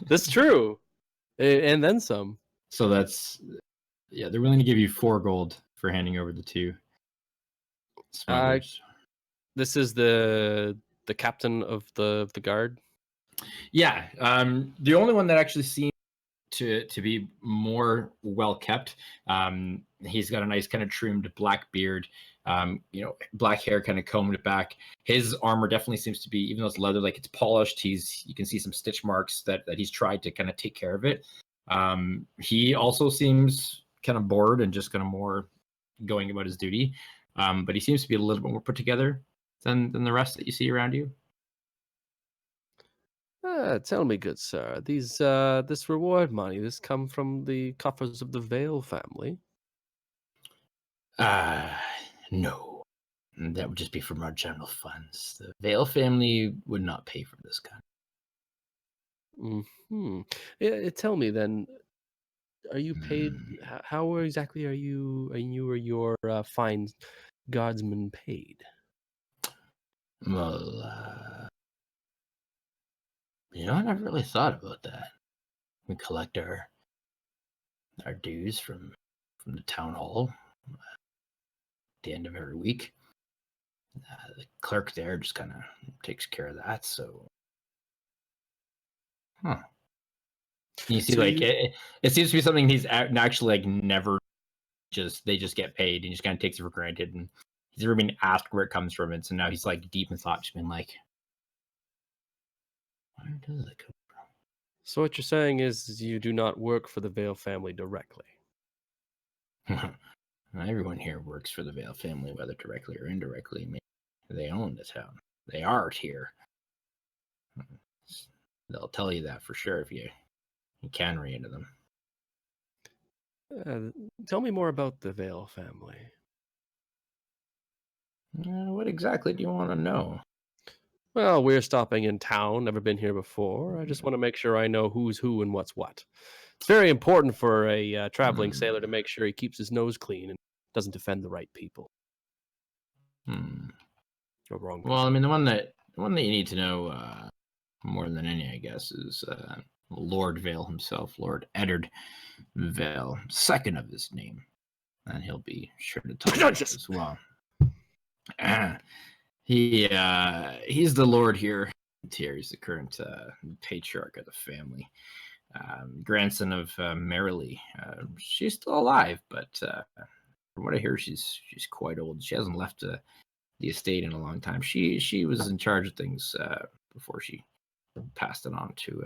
That's true, and then some. So that's they're willing to give you 4 gold for handing over the 2 smugglers. This is the captain of the guard. Yeah, the only one that actually seems to be more well kept. He's got a nice kind of trimmed black beard, black hair kind of combed back. His armor definitely seems to be, even though it's leather, like it's polished. You can see some stitch marks that he's tried to kind of take care of it. He also seems kind of bored and just kind of more going about his duty. But he seems to be a little bit more put together than the rest that you see around you. Tell me, good sir, this reward money, this come from the coffers of the Vale family? No. That would just be from our general funds. The Vale family would not pay for this kind. Tell me then, are you paid? How exactly are you or your fine guardsmen paid? Well, I never really thought about that. We collect our dues from the town hall at the end of every week. The clerk there just kind of takes care of that. So, you see, it seems to be something he's actually like never they just get paid, and he just kind of takes it for granted, and he's never been asked where it comes from, and so now he's like deep in thought, just been like, where does it come from? So what you're saying is you do not work for the Vale family directly. Everyone here works for the Vale family, whether directly or indirectly. Maybe they own the town. They are here. They'll tell you that for sure if you can read into them. Tell me more about the Vale family. What exactly do you want to know? Well, we're stopping in town. Never been here before. I just want to make sure I know who's who and what's what. It's very important for a traveling sailor to make sure he keeps his nose clean and doesn't offend the right people. Or wrong people. Well, I mean, the one that you need to know more than any, I guess, is Lord Vale himself, Lord Eddard Vale, second of his name, and he'll be sure to talk about it as well. He's the lord here. He's the current patriarch of the family, grandson of Merrily. She's still alive, but from what I hear, she's quite old. She hasn't left the estate in a long time. She was in charge of things before she passed it on to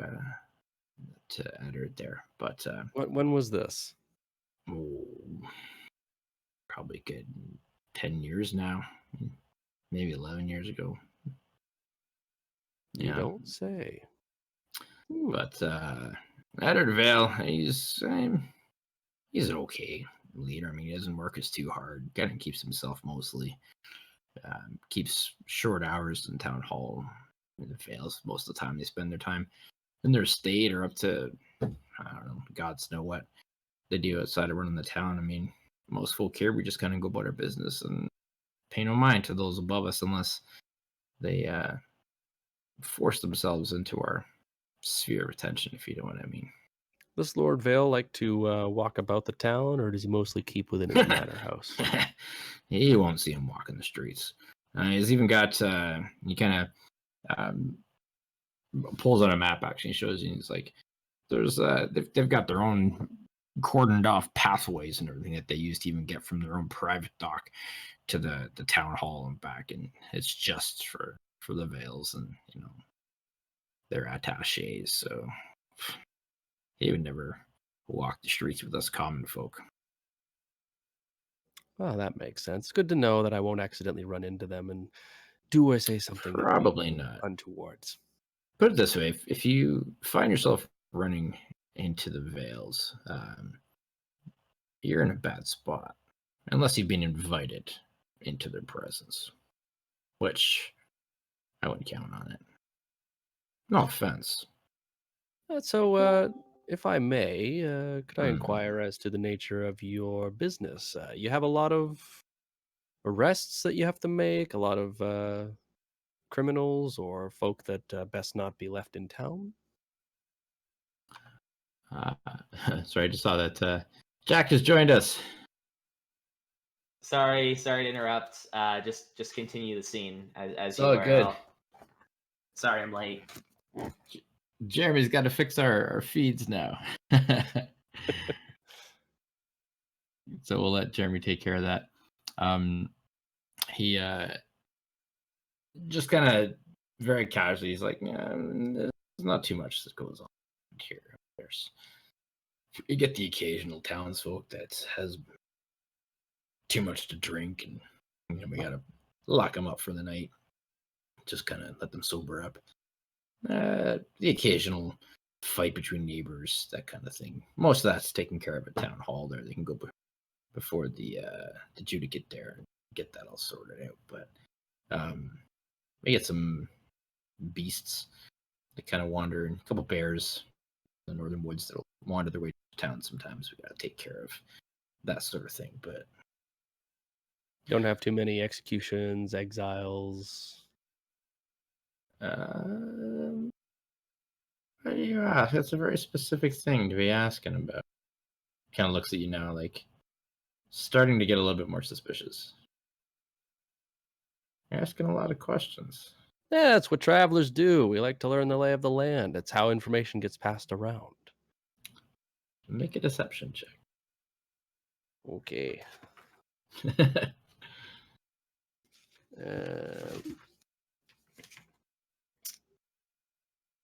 Eddard there. But when was this? Probably good 10 years now. Maybe 11 years ago. You don't say. But Eddard Vale, he's an okay leader. I mean, he doesn't work as too hard. Kind of keeps himself mostly. Keeps short hours in town hall. The Vales, most of the time they spend their time in their estate or up to, I don't know, gods know what they do outside of running the town. I mean, most folk here, we just kind of go about our business and pay no mind to those above us unless they force themselves into our sphere of attention, if you know what I mean. Does Lord Vale like to walk about the town, or does he mostly keep within his manor house? You won't see him walking the streets. He's even got, he kind of pulls out a map, actually, shows you, he's like, there's, they've got their own cordoned off pathways and everything that they use to even get from their own private dock to the town hall and back, and it's just for the Vales and their attaches. So he would never walk the streets with us common folk. Oh, that makes sense. Good to know that I won't accidentally run into them and do I say something that Probably may be not. untoward? Put it this way: if you find yourself running into the Vales, you're in a bad spot, unless you've been invited into their presence, which I wouldn't count on it. No offense. So, if I may, could I Hmm. inquire as to the nature of your business? You have a lot of arrests that you have to make, a lot of criminals or folk that best not be left in town? Sorry, I just saw that Jack has joined us. Sorry to interrupt. Just continue the scene as you Oh, were. good. Sorry, I'm late. Jeremy's got to fix our feeds now. So we'll let Jeremy take care of that. He just kind of very casually, he's like, yeah, there's not too much that goes on here. You get the occasional townsfolk that has too much to drink, and we gotta lock them up for the night. Just kind of let them sober up. The occasional fight between neighbors, that kind of thing. Most of that's taken care of at town hall. There, they can go before the judicate there and get that all sorted out. But we get some beasts that kind of wander, and a couple bears in the northern woods that'll wander their way to town. Sometimes we gotta take care of that sort of thing. But You don't have too many executions, exiles. Yeah, that's a very specific thing to be asking about. Kind of looks at you now, like starting to get a little bit more suspicious. You're asking a lot of questions. Yeah, that's what travelers do. We like to learn the lay of the land. It's how information gets passed around. Make a deception check. Okay.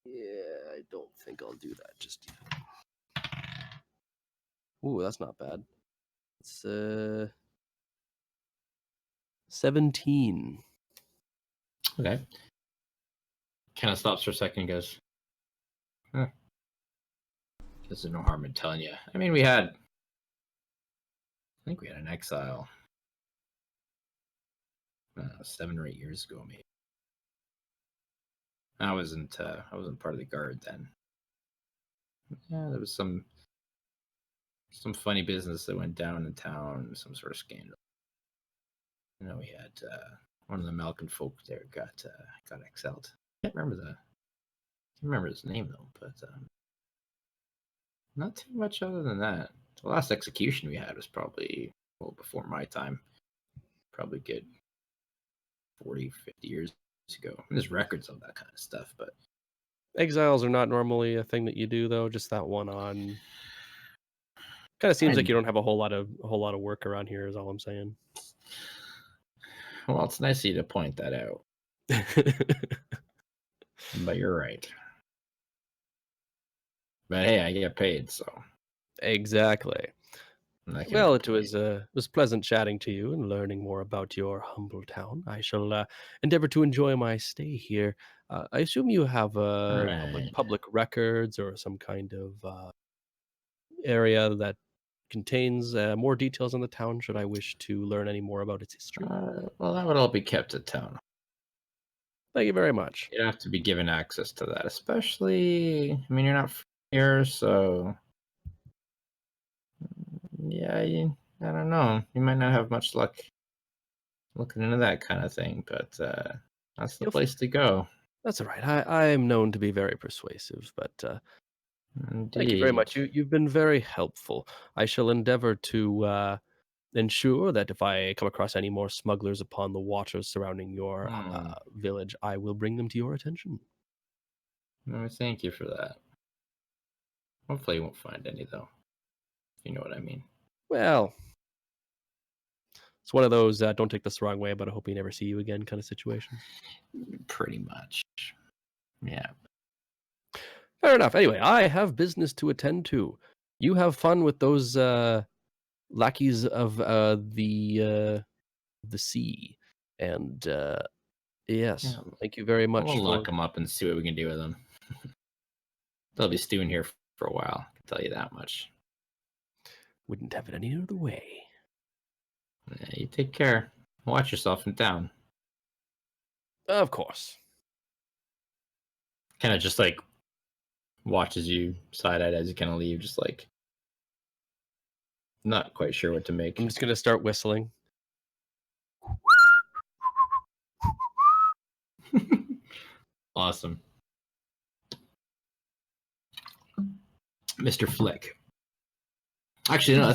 Yeah, I don't think I'll do that just yet. Ooh, that's not bad. It's 17. Okay. Kind of stops for a second and goes, huh. Guess there's no harm in telling you. I mean, I think we had an exile 7 or 8 years ago, maybe. I wasn't part of the guard then. Yeah, there was some funny business that went down in town, some sort of scandal. You know, we had one of the Malkin folk there got exiled. Can't remember his name though, but not too much other than that. The last execution we had was probably before my time, probably good 40, 50 years ago. And there's records of that kind of stuff, but Exiles are not normally a thing that you do, though. Just that one on. Kind of seems like you don't have a whole lot of work around here. Is all I'm saying. Well, it's nice of you to point that out. But you're right. But hey, I get paid, so Exactly. Well, it was pleasant chatting to you and learning more about your humble town. I shall endeavor to enjoy my stay here. I assume you have Right. public records or some kind of area that contains more details on the town. Should I wish to learn any more about its history? Well, that would all be kept at town. Thank you very much. You'd have to be given access to that, especially. I mean, you're not here, so yeah, I don't know. You might not have much luck looking into that kind of thing, but that's the place to go. That's all right. I am known to be very persuasive, but thank you very much. You've been very helpful. I shall endeavor to ensure that if I come across any more smugglers upon the waters surrounding your village, I will bring them to your attention. No, thank you for that. Hopefully you won't find any, though. You know what I mean. Well, it's one of those don't take this the wrong way, but I hope we never see you again kind of situations. Pretty much. Yeah. Fair enough. Anyway, I have business to attend to. You have fun with those lackeys of the sea, and Yes. Yeah. Thank you very much. We'll look them up and see what we can do with them. They'll be stewing here for a while. I can tell you that much. Wouldn't have it any other way. Yeah, you take care. Watch yourself in town. Of course. Kind of just like watches you side-eyed as you kind of leave, just like not quite sure what to make. I'm just gonna start whistling. Awesome. Mr. Flick. Actually, no,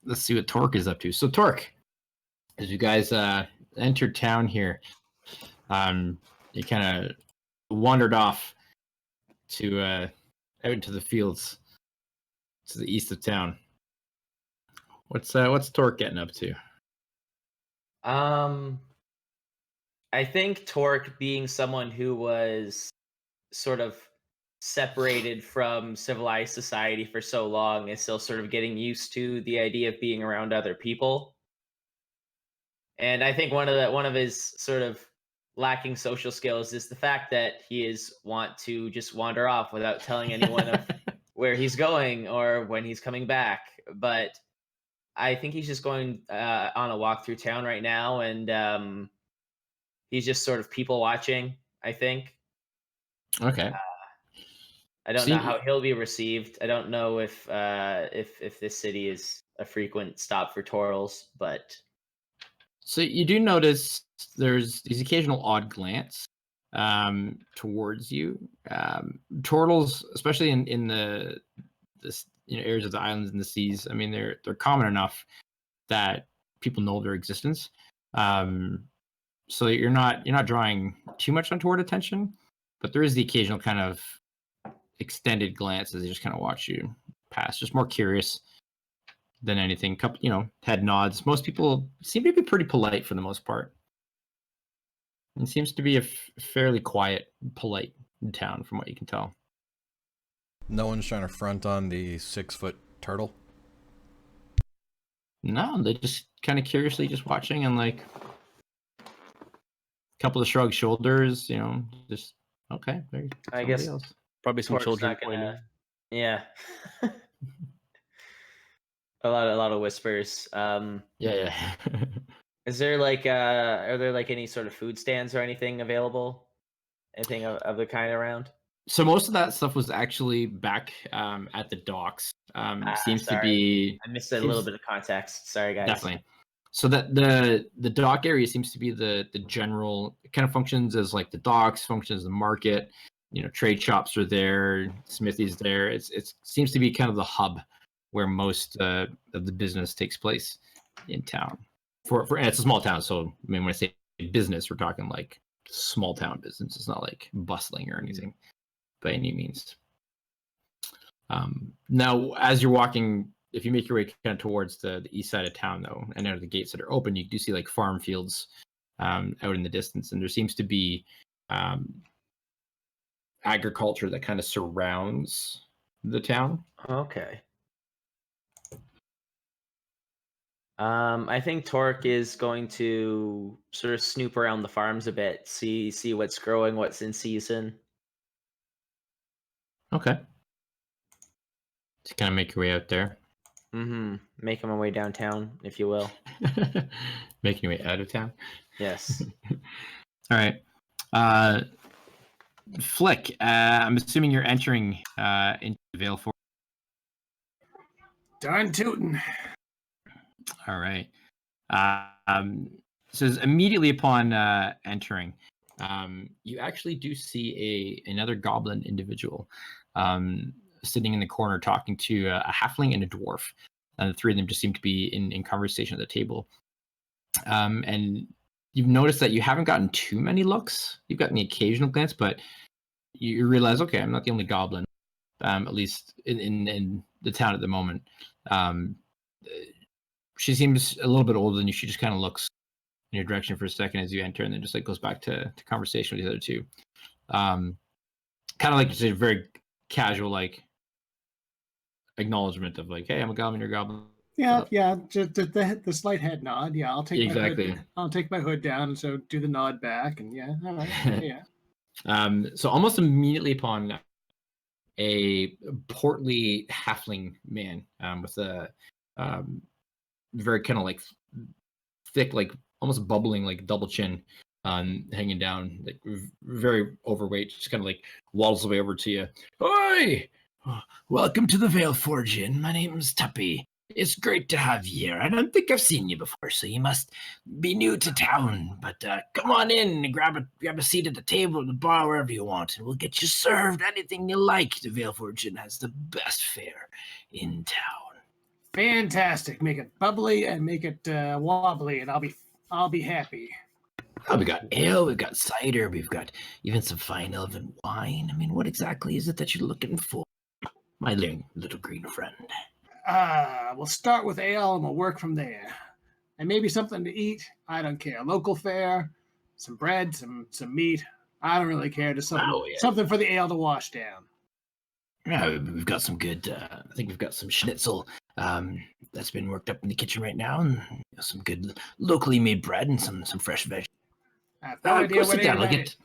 let's see what Torque is up to. So Torque, as you guys entered town here, you kind of wandered off to out into the fields to the east of town. What's Torque getting up to? I think Torque, being someone who was sort of separated from civilized society for so long, is still sort of getting used to the idea of being around other people. And I think one of his sort of lacking social skills is the fact that he is want to just wander off without telling anyone of where he's going or when he's coming back. But I think he's just going on a walk through town right now, and he's just sort of people watching, I think. Okay. I don't know how he'll be received. I don't know if this city is a frequent stop for Torals, but so you do notice there's these occasional odd glance towards you. Turtles, especially in the areas of the islands and the seas. I mean, they're common enough that people know their existence. So you're not drawing too much untoward attention, but there is the occasional kind of extended glance as they just kind of watch you pass, just more curious than anything. Couple, head nods. Most people seem to be pretty polite for the most part. It seems to be a fairly quiet, polite town, from what you can tell. No one's trying to front on the 6-foot turtle. No, they just kind of curiously just watching and like a couple of shrugged shoulders, just okay. I guess else. Probably some Torque's children not pointing. gonna. Yeah. a lot of whispers. Yeah. Is there are there like any sort of food stands or anything available? Anything of the kind around? So most of that stuff was actually back at the docks. Seems sorry. to be. I missed a little bit of context. Sorry, guys. Definitely. So that the dock area seems to be the general, it kind of functions as like the docks, functions as the market. Trade shops are there, smithies there. It seems to be kind of the hub where most of the business takes place in town. And it's a small town, so I mean when I say business, we're talking like small town business. It's not like bustling or anything by any means. Now, as you're walking, if you make your way kind of towards the east side of town, though, and out of the gates that are open, you do see like farm fields out in the distance, and there seems to be agriculture that kind of surrounds the town. Okay. I think Torque is going to sort of snoop around the farms a bit, see what's growing, what's in season. Okay. Just kind of make your way out there. Mm-hmm. Making my way downtown, if you will. Making your way out of town? Yes. All right. Flick, I'm assuming you're entering into Vale Forge. Darn tootin'. All right. So immediately upon entering, you actually do see another goblin individual sitting in the corner talking to a halfling and a dwarf. And the three of them just seem to be in conversation at the table. And you've noticed that you haven't gotten too many looks. You've gotten the occasional glance, but you realize, okay, I'm not the only goblin, at least in the town at the moment. She seems a little bit older than you. She just kind of looks in your direction for a second as you enter, and then just like goes back to conversation with the other two. Kind of like just a very casual like acknowledgement of like, hey, I'm a goblin, you're a goblin. Yeah, So- yeah. Just the slight head nod. Yeah, I'll take Exactly. my hood. I'll take my hood down, and so do the nod back, and yeah, all right, yeah. So almost immediately upon a portly halfling man with a very kind of like thick, like almost bubbling, like double chin, hanging down, like very overweight, just kind of like waddles away over to you. Hi, welcome to the Veil Forge Inn. My name's Tuppy. It's great to have you here. I don't think I've seen you before, so you must be new to town. But come on in and grab a seat at the table, at the bar, wherever you want, and we'll get you served anything you like. The Veil Forge Inn has the best fare in town. Fantastic. Make it bubbly and make it wobbly, and I'll be happy. Oh, we got ale, we've got cider, we've got even some fine elven wine. I mean, what exactly is it that you're looking for, my little green friend? We'll start with ale and we'll work from there. And maybe something to eat. I don't care. Local fare, some bread, some meat. I don't really care. Just something for the ale to wash down. Yeah, we've got some good. I think we've got some schnitzel that's been worked up in the kitchen right now, and some good locally made bread and some fresh veg. I have no idea Go what sit down. any of that is.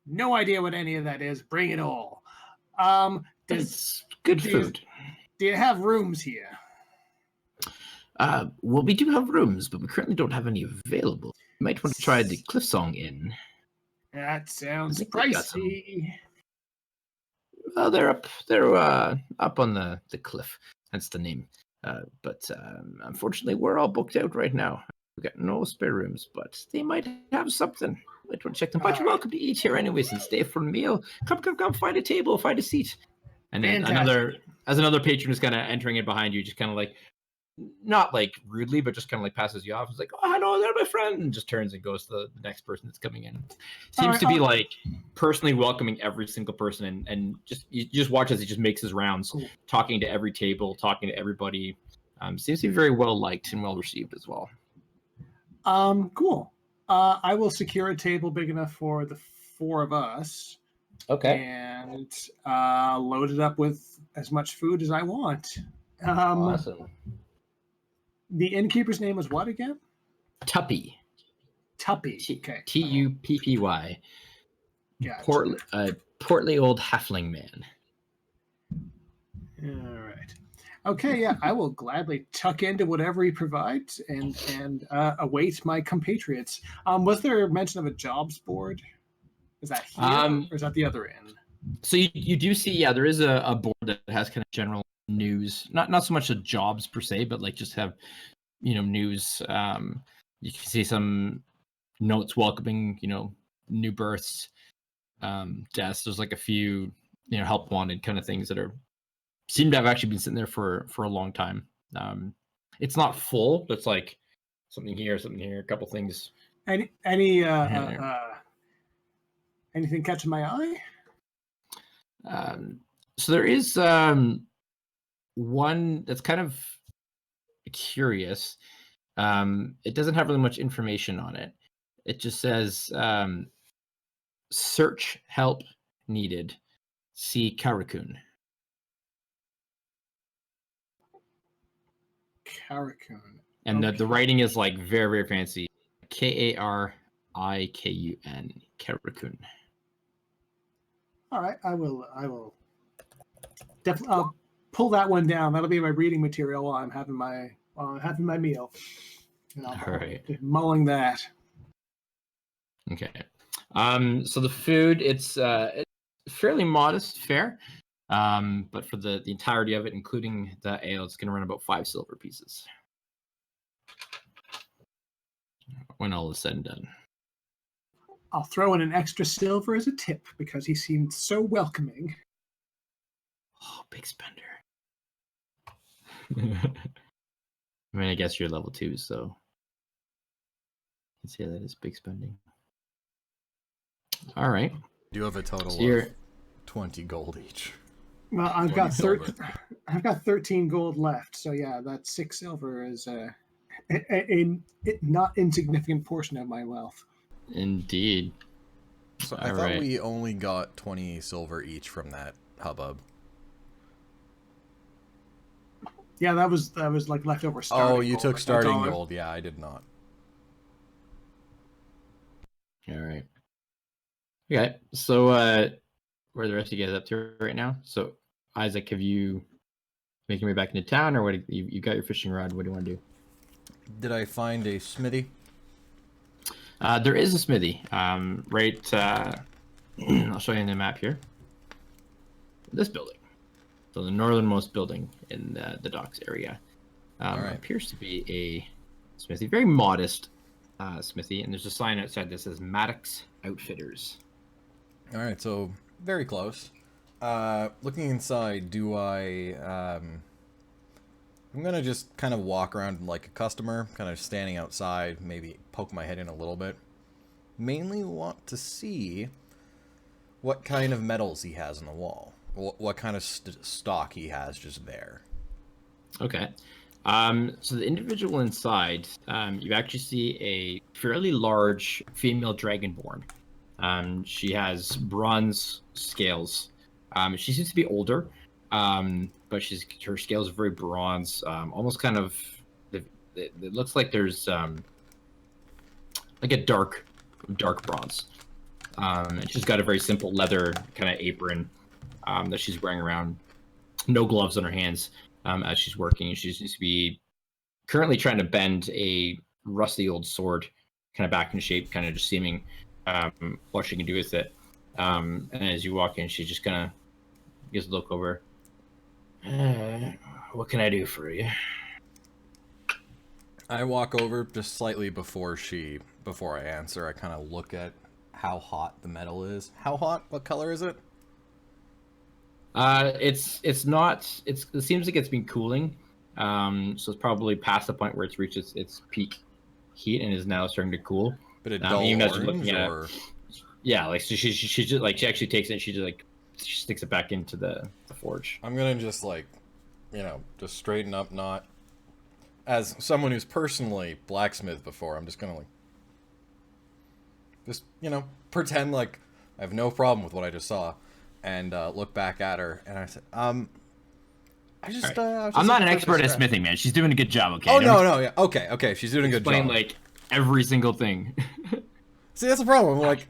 No idea what any of that is. Bring it all. It's good food. Do you have rooms here? Well, we do have rooms, but we currently don't have any available. You might want to try the Cliffsong Inn. That sounds I think they got pricey. Well, they're up on the cliff. That's the name. But unfortunately, we're all booked out right now. We've got no spare rooms, but they might have something. Might want to check them. But you're welcome to eat here anyways and stay for a meal. Come, find a table, find a seat. And then another patron is kind of entering in behind you, just kind of like, not like rudely, but just kind of like passes you off. It's like, oh, hello there, my friend, and just turns and goes to the next person that's coming in. Seems to be like personally welcoming every single person, and you just watch as he just makes his rounds, talking to every table, talking to everybody. Seems to be very well liked and well received as well. Cool. I will secure a table big enough for the four of us. Okay. And load it up with as much food as I want. Awesome. The innkeeper's name was what again? Tuppy. Tuppy. Okay. Tuppy. Gotcha. Portly old halfling man. All right. Okay, yeah, I will gladly tuck into whatever he provides and await my compatriots. Was there mention of a jobs board? Is that here or is that the other end? So you do see, yeah, there is a board that has kind of general news, not so much the jobs per se, but like just have, news. You can see some notes welcoming, new births, deaths. There's like a few, help wanted kind of things that seem to have actually been sitting there for a long time. It's not full, but it's like something here, a couple things. Anything catching my eye? So there is one that's kind of curious. It doesn't have really much information on it. It just says search help needed. See Karakun. Karakun. And the writing is like very, very fancy. Karikun. Karakun. All right, I will definitely pull that one down. That'll be my reading material while I'm having my meal. And I'll be mulling that. Okay. So the food, it's fairly modest fare. But for the entirety of it, including the ale, it's going to run about 5 silver pieces when all is said and done. I'll throw in an extra silver as a tip because he seemed so welcoming. Oh, big spender. I mean, I guess you're level 2, so you can say that is big spending. All right. You have a total of 20 gold each. Well, I've got 13 gold left, so yeah, that 6 silver is a not insignificant portion of my wealth. Indeed. So I thought we only got 20 silver each from that hubbub. Yeah, that was like leftover starting Oh, you gold. took Like, that's starting all gold. Yeah, I did not. All right. Okay. So where are the rest of you guys up to right now? So Isaac, have you making your way back into town, or what? You got your fishing rod? What do you want to do? Did I find a smithy? There is a smithy. Right. I'll show you in the map here. This building. So the northernmost building in the docks area. Alright. Appears to be a smithy, very modest smithy, and there's a sign outside that says Maddox Outfitters. All right, so very close. Looking inside, do I? I'm gonna just kind of walk around like a customer, kind of standing outside, maybe poke my head in a little bit. Mainly want to see what kind of metals he has on the wall. What kind of stock he has just there. Okay. So the individual inside, you actually see a fairly large female dragonborn. She has bronze scales. She seems to be older, but her scales are very bronze, almost kind of. It looks like there's like a dark bronze. And she's got a very simple leather kind of apron that she's wearing around. No gloves on her hands as she's working. She seems to be currently trying to bend a rusty old sword kind of back into shape, kind of just seeming what she can do with it. And as you walk in, she just kind of gives a look over. What can I do for you? I walk over just slightly before I answer. I kind of look at how hot the metal is. How hot? What color is it? It's not. It seems like it's been cooling. So it's probably past the point where it's reached its peak heat and is now starting to cool. But a dull even as orange, you're looking at or it, yeah, like so she just like she actually takes it and she sticks it back into the forge. I'm gonna just like, just straighten up. Not as someone who's personally blacksmithed before. I'm just gonna like, pretend like I have no problem with what I just saw, and look back at her, and I said, I'm not an expert at smithing, man. She's doing a good job. Okay. Oh no, yeah, okay. She's doing a good job. Explain like every single thing. See, that's the problem. I'm like,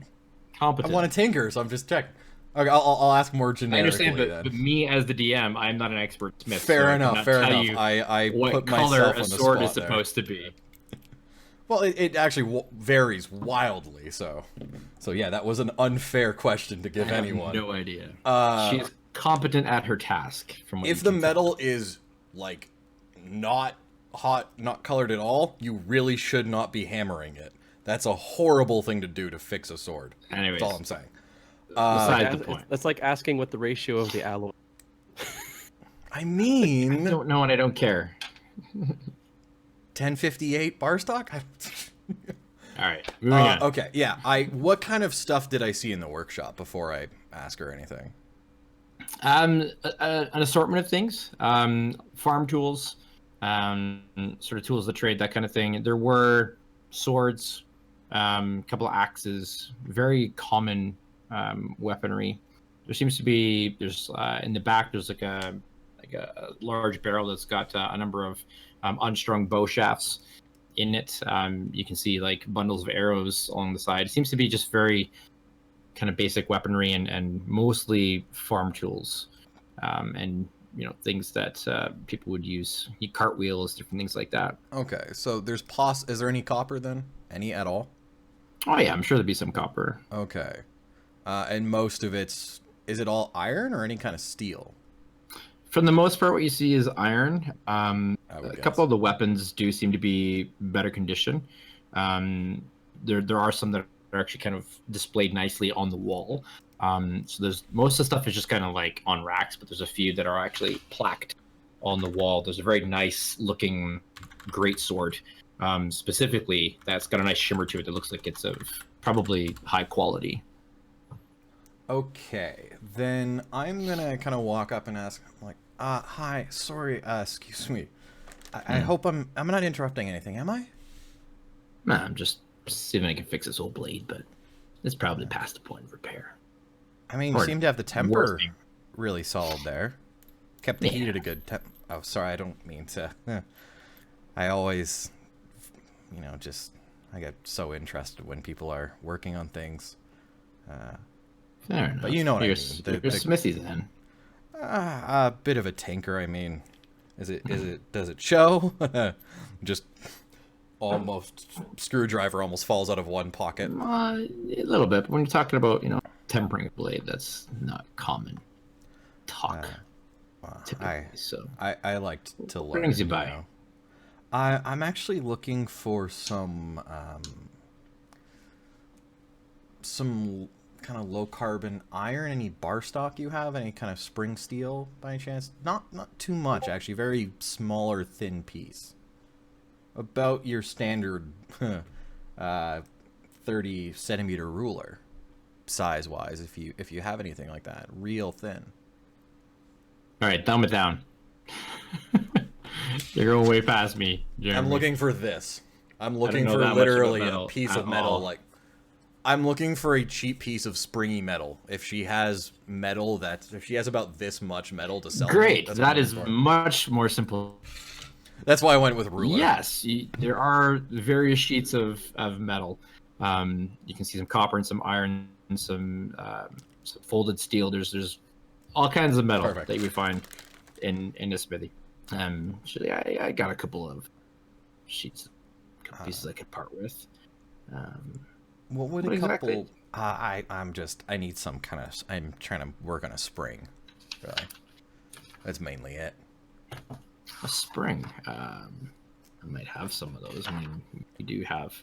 competent. I want to tinker, so I'm just checking. Okay, I'll ask more generically. I understand, but me as the DM, I'm not an expert smith. Fair so enough. I what put color myself a on the sword spot is supposed to be. Well, it actually varies wildly. So yeah, that was an unfair question to give anyone. No idea. She's competent at her task. From what if the metal is like not hot, not colored at all, you really should not be hammering it. That's a horrible thing to do to fix a sword. Anyways, that's all I'm saying. Besides the point. That's like asking what the ratio of the alloy. I mean, I don't know and I don't care. 1058 bar stock. All right, moving on. Okay, yeah. What kind of stuff did I see in the workshop before I ask her anything? An assortment of things. Farm tools, sort of tools of the trade, that kind of thing. There were swords, a couple of axes, very common weaponry. There seems to be in the back there's like a large barrel that's got a number of unstrung bow shafts in it. You can see like bundles of arrows along the side. It seems to be just very kind of basic weaponry and mostly farm tools, and things that people would use, cartwheels, different things like that. Okay, so there's is there any copper then? Any at all? Oh yeah, I'm sure there'd be some copper. Okay, and most of is it all iron or any kind of steel? For the most part, what you see is iron. A couple of the weapons do seem to be better condition. There are some that are actually kind of displayed nicely on the wall. So there's most of the stuff is just kind of like on racks, but there's a few that are actually plaqued on the wall. There's a very nice looking great sword, specifically that's got a nice shimmer to it that looks like it's of probably high quality. Okay, then I'm gonna kind of walk up and ask, like, hi, sorry, excuse me. I hope I'm not interrupting anything, am I? Nah, I'm just seeing if I can fix this old blade, but it's probably past the point of repair. I mean, you seem to have the temper really solid there. Kept the heat at a good temp. Oh, sorry, I don't mean to. I always, I get so interested when people are working on things. Fair enough. But you know what I mean. You're Smithy then. A bit of a tinker. I mean, does it show? Just almost screwdriver almost falls out of one pocket. A little bit, but when you're talking about tempering a blade, that's not common talk. I liked to learn. What brings you by? I'm actually looking for some kind of low carbon iron. Any bar stock you have? Any kind of spring steel by any chance? Not too much actually. Very smaller, thin piece. About your standard 30 centimeter ruler, size wise. If you have anything like that, real thin. All right, thumb it down. You're going way past me, Jeremy. I'm looking for this. I'm looking for literally a piece of metal. All. I'm looking for a cheap piece of springy metal. If she has metal if she has about this much metal to sell. Great, that is much more simple. That's why I went with ruler. Yes, there are various sheets of metal. You can see some copper and some iron and some folded steel. There's all kinds of metal that you find in a smithy. Actually, I got a couple of sheets, pieces I could part with. What would a couple? Exactly? I need some kind of. I'm trying to work on a spring. Really, that's mainly it. A spring. I might have some of those. I mean, we do have.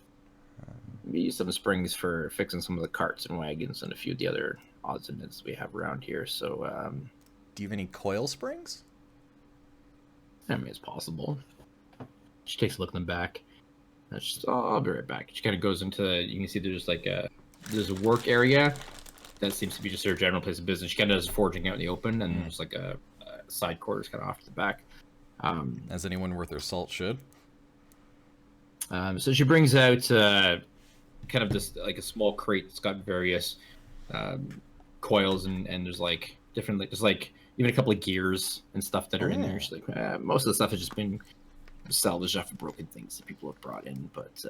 We use some springs for fixing some of the carts and wagons and a few of the other odds and ends we have around here. So, do you have any coil springs? I mean, it's possible. She takes a look in the back. I'll be right back. She kind of goes into. You can see there's a work area that seems to be just her general place of business. She kind of does forging out in the open, and there's like a side quarters kind of off to the back. As anyone worth their salt should. So she brings out kind of this like a small crate that's got various coils and there's like different there's like even a couple of gears and stuff that are in there. She's like most of the stuff has just been salvaged off of broken things that people have brought in, but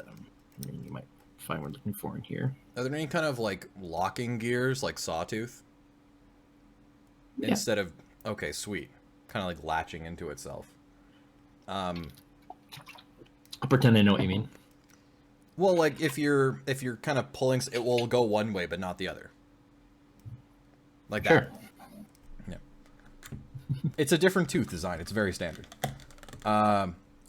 you might find what we're looking for in here. Are there any kind of like locking gears like sawtooth? Yeah. Instead of okay, sweet, kind of like latching into itself. I'll pretend I know what you mean. Well, like if you're kind of pulling, it will go one way but not the other. Like that. Sure. Yeah. It's a different tooth design. It's very standard.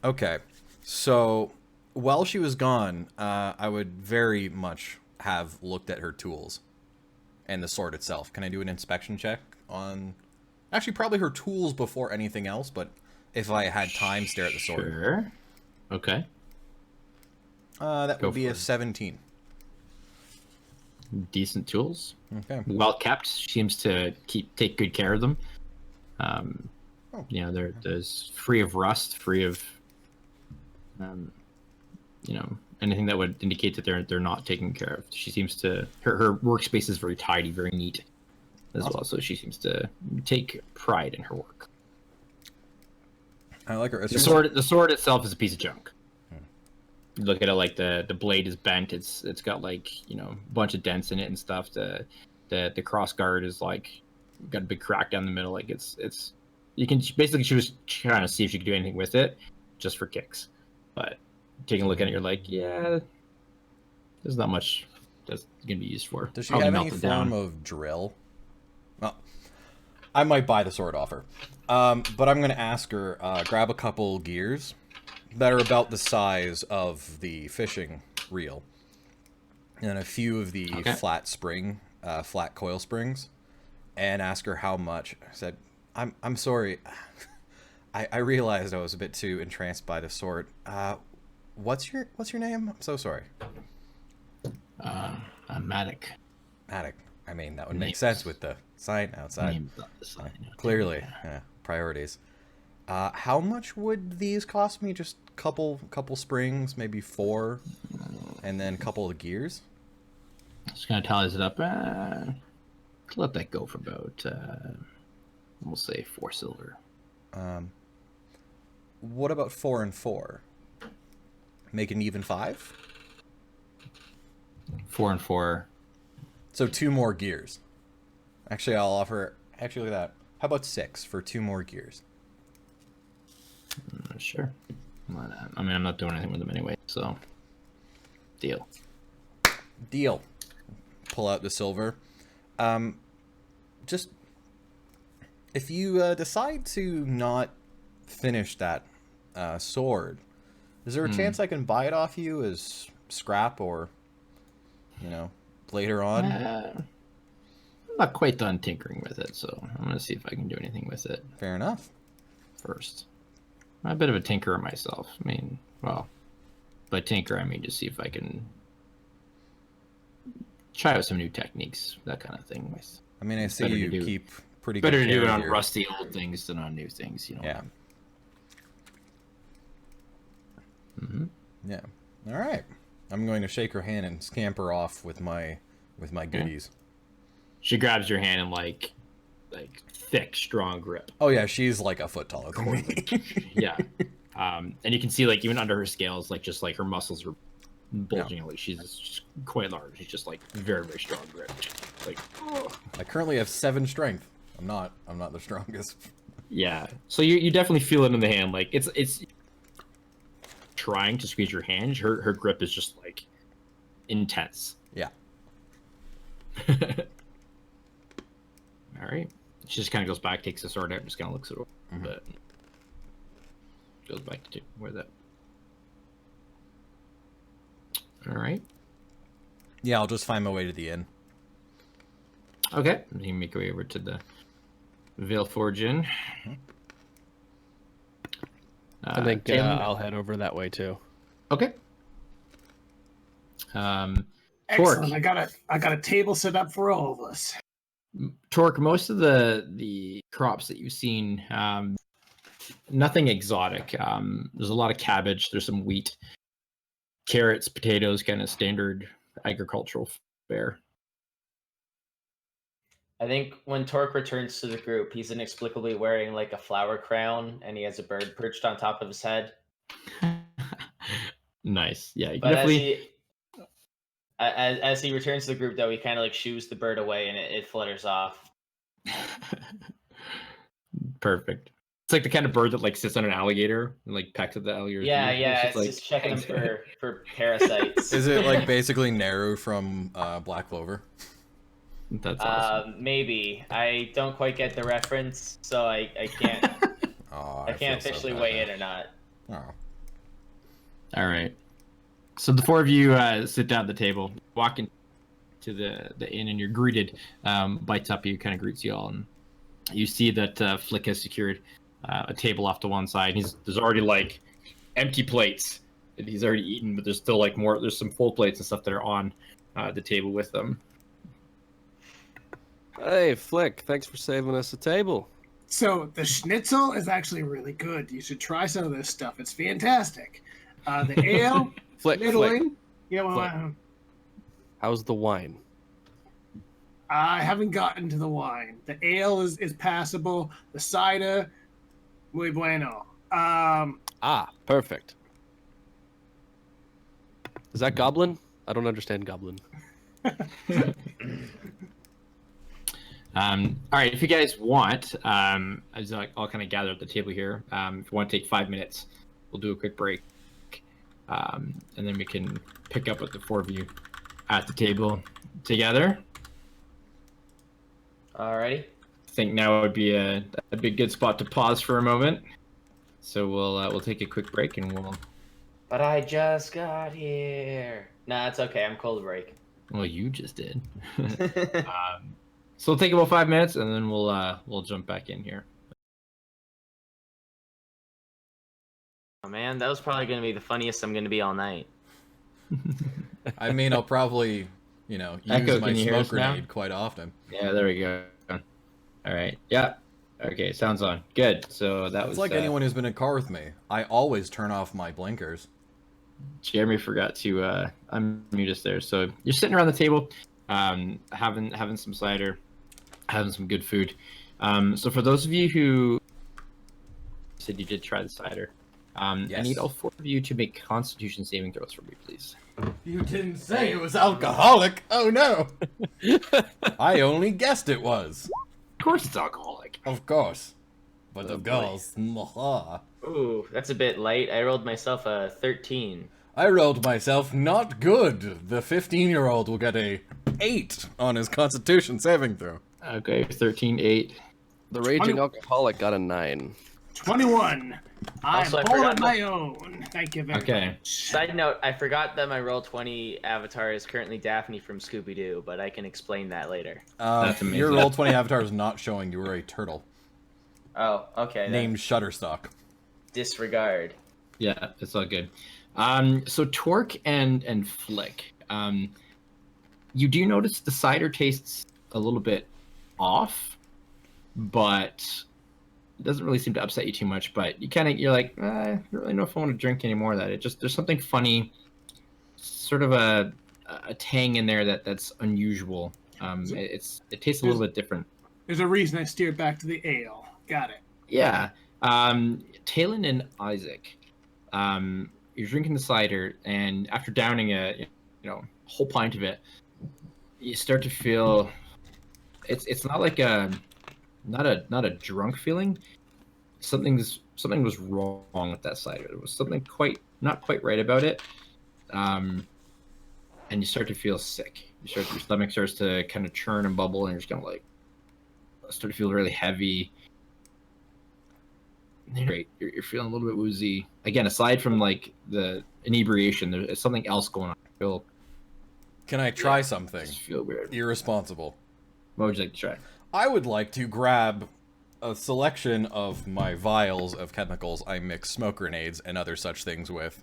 Okay. So while she was gone, I would very much have looked at her tools and the sword itself. Can I do an inspection check on? Actually, probably her tools before anything else, but if I had time, stare at the sword. Sure. Okay. That would be a 17. Decent tools. Okay. Well kept. She seems to take good care of them. There's free of rust, free of anything that would indicate that they're not taken care of. She seems to her workspace is very tidy, very neat as well. So she seems to take pride in her work. I like her. The sword itself is a piece of junk. You look at it like the blade is bent. It's got like a bunch of dents in it and stuff. The cross guard is like got a big crack down the middle. Like it's you can basically she was trying to see if she could do anything with it, just for kicks. But taking a look at it, you're like, yeah, there's not much that's gonna be used for. Does she have any form of drill? Well, I might buy the sword off her, but I'm gonna ask her grab a couple gears that are about the size of the fishing reel, and a few of the flat coil springs, and ask her how much. I said, I'm sorry, I realized I was a bit too entranced by the sword. What's your name? I'm so sorry. Matic. Matic. I mean, that would make sense with the sign outside. Clearly, priorities. How much would these cost me? Just couple springs, maybe 4, and then a couple of gears. Just kind of tallies it up. Let that go for about, we'll say 4 silver. what about 4 and 4? Make an even 5? 4 and 4. So 2 more gears. Actually, I'll offer... Actually, look at that. How about 6 for 2 more gears? Sure. I mean, I'm not doing anything with them anyway, so... Deal. Deal. Pull out the silver. Just... If you decide to not finish that sword, is there a chance I can buy it off you as scrap or, you know, later on? I'm not quite done tinkering with it, so I'm going to see if I can do anything with it. Fair enough. First. I'm a bit of a tinkerer myself. I mean, well, by tinker, I mean just see if I can try out some new techniques, that kind of thing. I mean, I see you keep pretty good better to do it on here. rusty old things than on new things, you know. Yeah. Mm-hmm. Yeah. All right. I'm going to shake her hand and scamper off with my goodies. She grabs your hand and like thick, strong grip. Oh yeah, she's like a foot taller than me. Yeah. And you can see like even under her scales, like just like her muscles are bulging. Yeah. Like she's just quite large. She's just like very, very strong grip. Like I currently have 7 strength. I'm not the strongest. Yeah. So you definitely feel it in the hand. Like it's trying to squeeze your hand. Her grip is just like intense. Yeah. All right. She just kind of goes back, takes the sword out, just kind of looks at it, but goes back to where that. All right. Yeah, I'll just find my way to the inn. Okay. You can make your way over to the Vale Forge Inn. I think I'll head over that way too. Okay. Excellent. Torque. I got a table set up for all of us. Torque, most of the crops that you've seen, nothing exotic. There's a lot of cabbage. There's some wheat, carrots, potatoes, kind of standard agricultural fare. I think when Torque returns to the group, he's inexplicably wearing like a flower crown, and he has a bird perched on top of his head. Nice. Yeah. But as he returns to the group, though, he kind of like shoos the bird away, and it flutters off. Perfect. It's like the kind of bird that like sits on an alligator and like pecks at the alligator. Yeah, it's like... just checking them for parasites. Is it like basically Naru from Black Clover? That's awesome. Maybe. I don't quite get the reference, so I can't. I can't officially weigh in or not. Oh. All right. So the 4 of you sit down at the table, walk into the inn, and you're greeted by Tuppy, who kind of greets you all. And you see that Flick has secured a table off to one side. There's already like empty plates that he's already eaten, but there's still like more. There's some full plates and stuff that are on the table with them. Hey, Flick, thanks for saving us a table. So the schnitzel is actually really good. You should try some of this stuff. It's fantastic. The ale, middling. Yeah, well, how's the wine? I haven't gotten to the wine. The ale is passable. The cider, muy bueno. Perfect. Is that Goblin? I don't understand Goblin. All right, if you guys want, as I'll kind of gather at the table here. If you want to take 5 minutes, we'll do a quick break, and then we can pick up with the 4 of you at the table together. Alrighty. I think now would be a good spot to pause for a moment. So we'll take a quick break and we'll. But I just got here. Nah, it's okay. I'm cold break. Well, you just did. So we'll take about 5 minutes, and then we'll jump back in here. Oh man, that was probably going to be the funniest I'm going to be all night. I mean, I'll probably, use Echo, my smoke grenade now? quite often. Yeah, there we go. All right. Yeah. Okay, sounds on. Good. So that was like anyone who's been in a car with me. I always turn off my blinkers. Jeremy forgot to unmute us there. So you're sitting around the table, having some cider, having some good food. So for those of you who said you did try the cider, I need all 4 of you to make Constitution saving throws for me, please. You didn't say it was alcoholic. Oh no. I only guessed it was. Of course it's alcoholic. Of course. But Oh, of course. Ooh, that's a bit light. I rolled myself a 13. I rolled myself not good. The 15-year-old will get a 8 on his Constitution saving throw. Okay, 13, 8. The raging alcoholic got a 9. 21. I'm Also, I holding forgot my own. Thank you very much. Side note, I forgot that my Roll20 avatar is currently Daphne from Scooby-Doo, but I can explain that later. That's amazing. Your Roll20 avatar is not showing you were a turtle. Oh, okay. Named Shutterstock. Disregard. Yeah, it's all good. So Torque and Flick, you do notice the cider tastes a little bit off, but it doesn't really seem to upset you too much. But you're like, I don't really know if I want to drink any more of that. There's something funny, sort of a tang in there that's unusual. It tastes a little bit different. There's a reason I steered back to the ale. Got it. Yeah. Talon and Isaac, you're drinking the cider, and after downing a whole pint of it, you start to feel it's not like not a drunk feeling. Something was wrong with that cider. There was something not quite right about it. And you start to feel sick. Your stomach starts to kind of churn and bubble, and you're just kind of like start to feel really heavy. Great, you're feeling a little bit woozy. Again, aside from like the inebriation, there's something else going on. Can I try something? I feel weird. Irresponsible. What would you like to try? I would like to grab a selection of my vials of chemicals I mix smoke grenades and other such things with.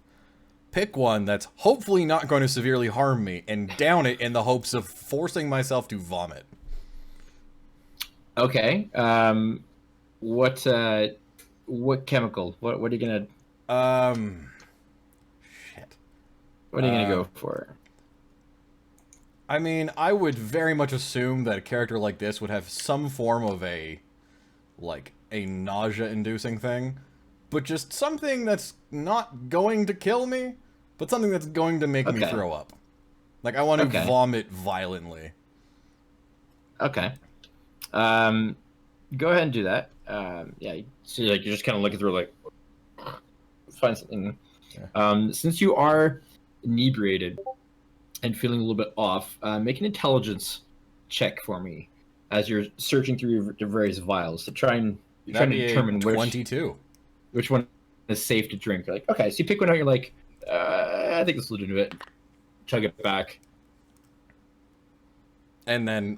Pick one that's hopefully not going to severely harm me and down it in the hopes of forcing myself to vomit. Okay. What chemical? What are you gonna? Shit. What are you gonna go for? I mean, I would very much assume that a character like this would have some form of a nausea-inducing thing, but just something that's not going to kill me, but something that's going to make me throw up. Like, I want to vomit violently. Okay. Go ahead and do that. Yeah. So you're just kind of looking through, like, find something. Yeah. Since you are inebriated and feeling a little bit off, make an intelligence check for me as you're searching through your various vials to try and determine 22. which one is safe to drink. You're like, okay, so you pick one out. You're like, I think it's legitimate. Chug it back, and then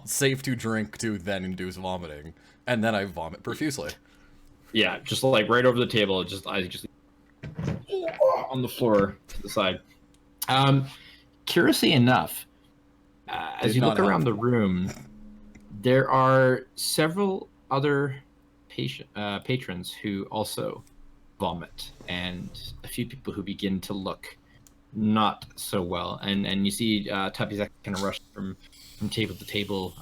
safe to drink to then induce vomiting, and then I vomit profusely. Yeah, just like right over the table. I just on the floor to the side. Curiously enough, as you look around the room, there are several other patrons who also vomit, and a few people who begin to look not so well. And you see Tuppy's kind of rush from table to table.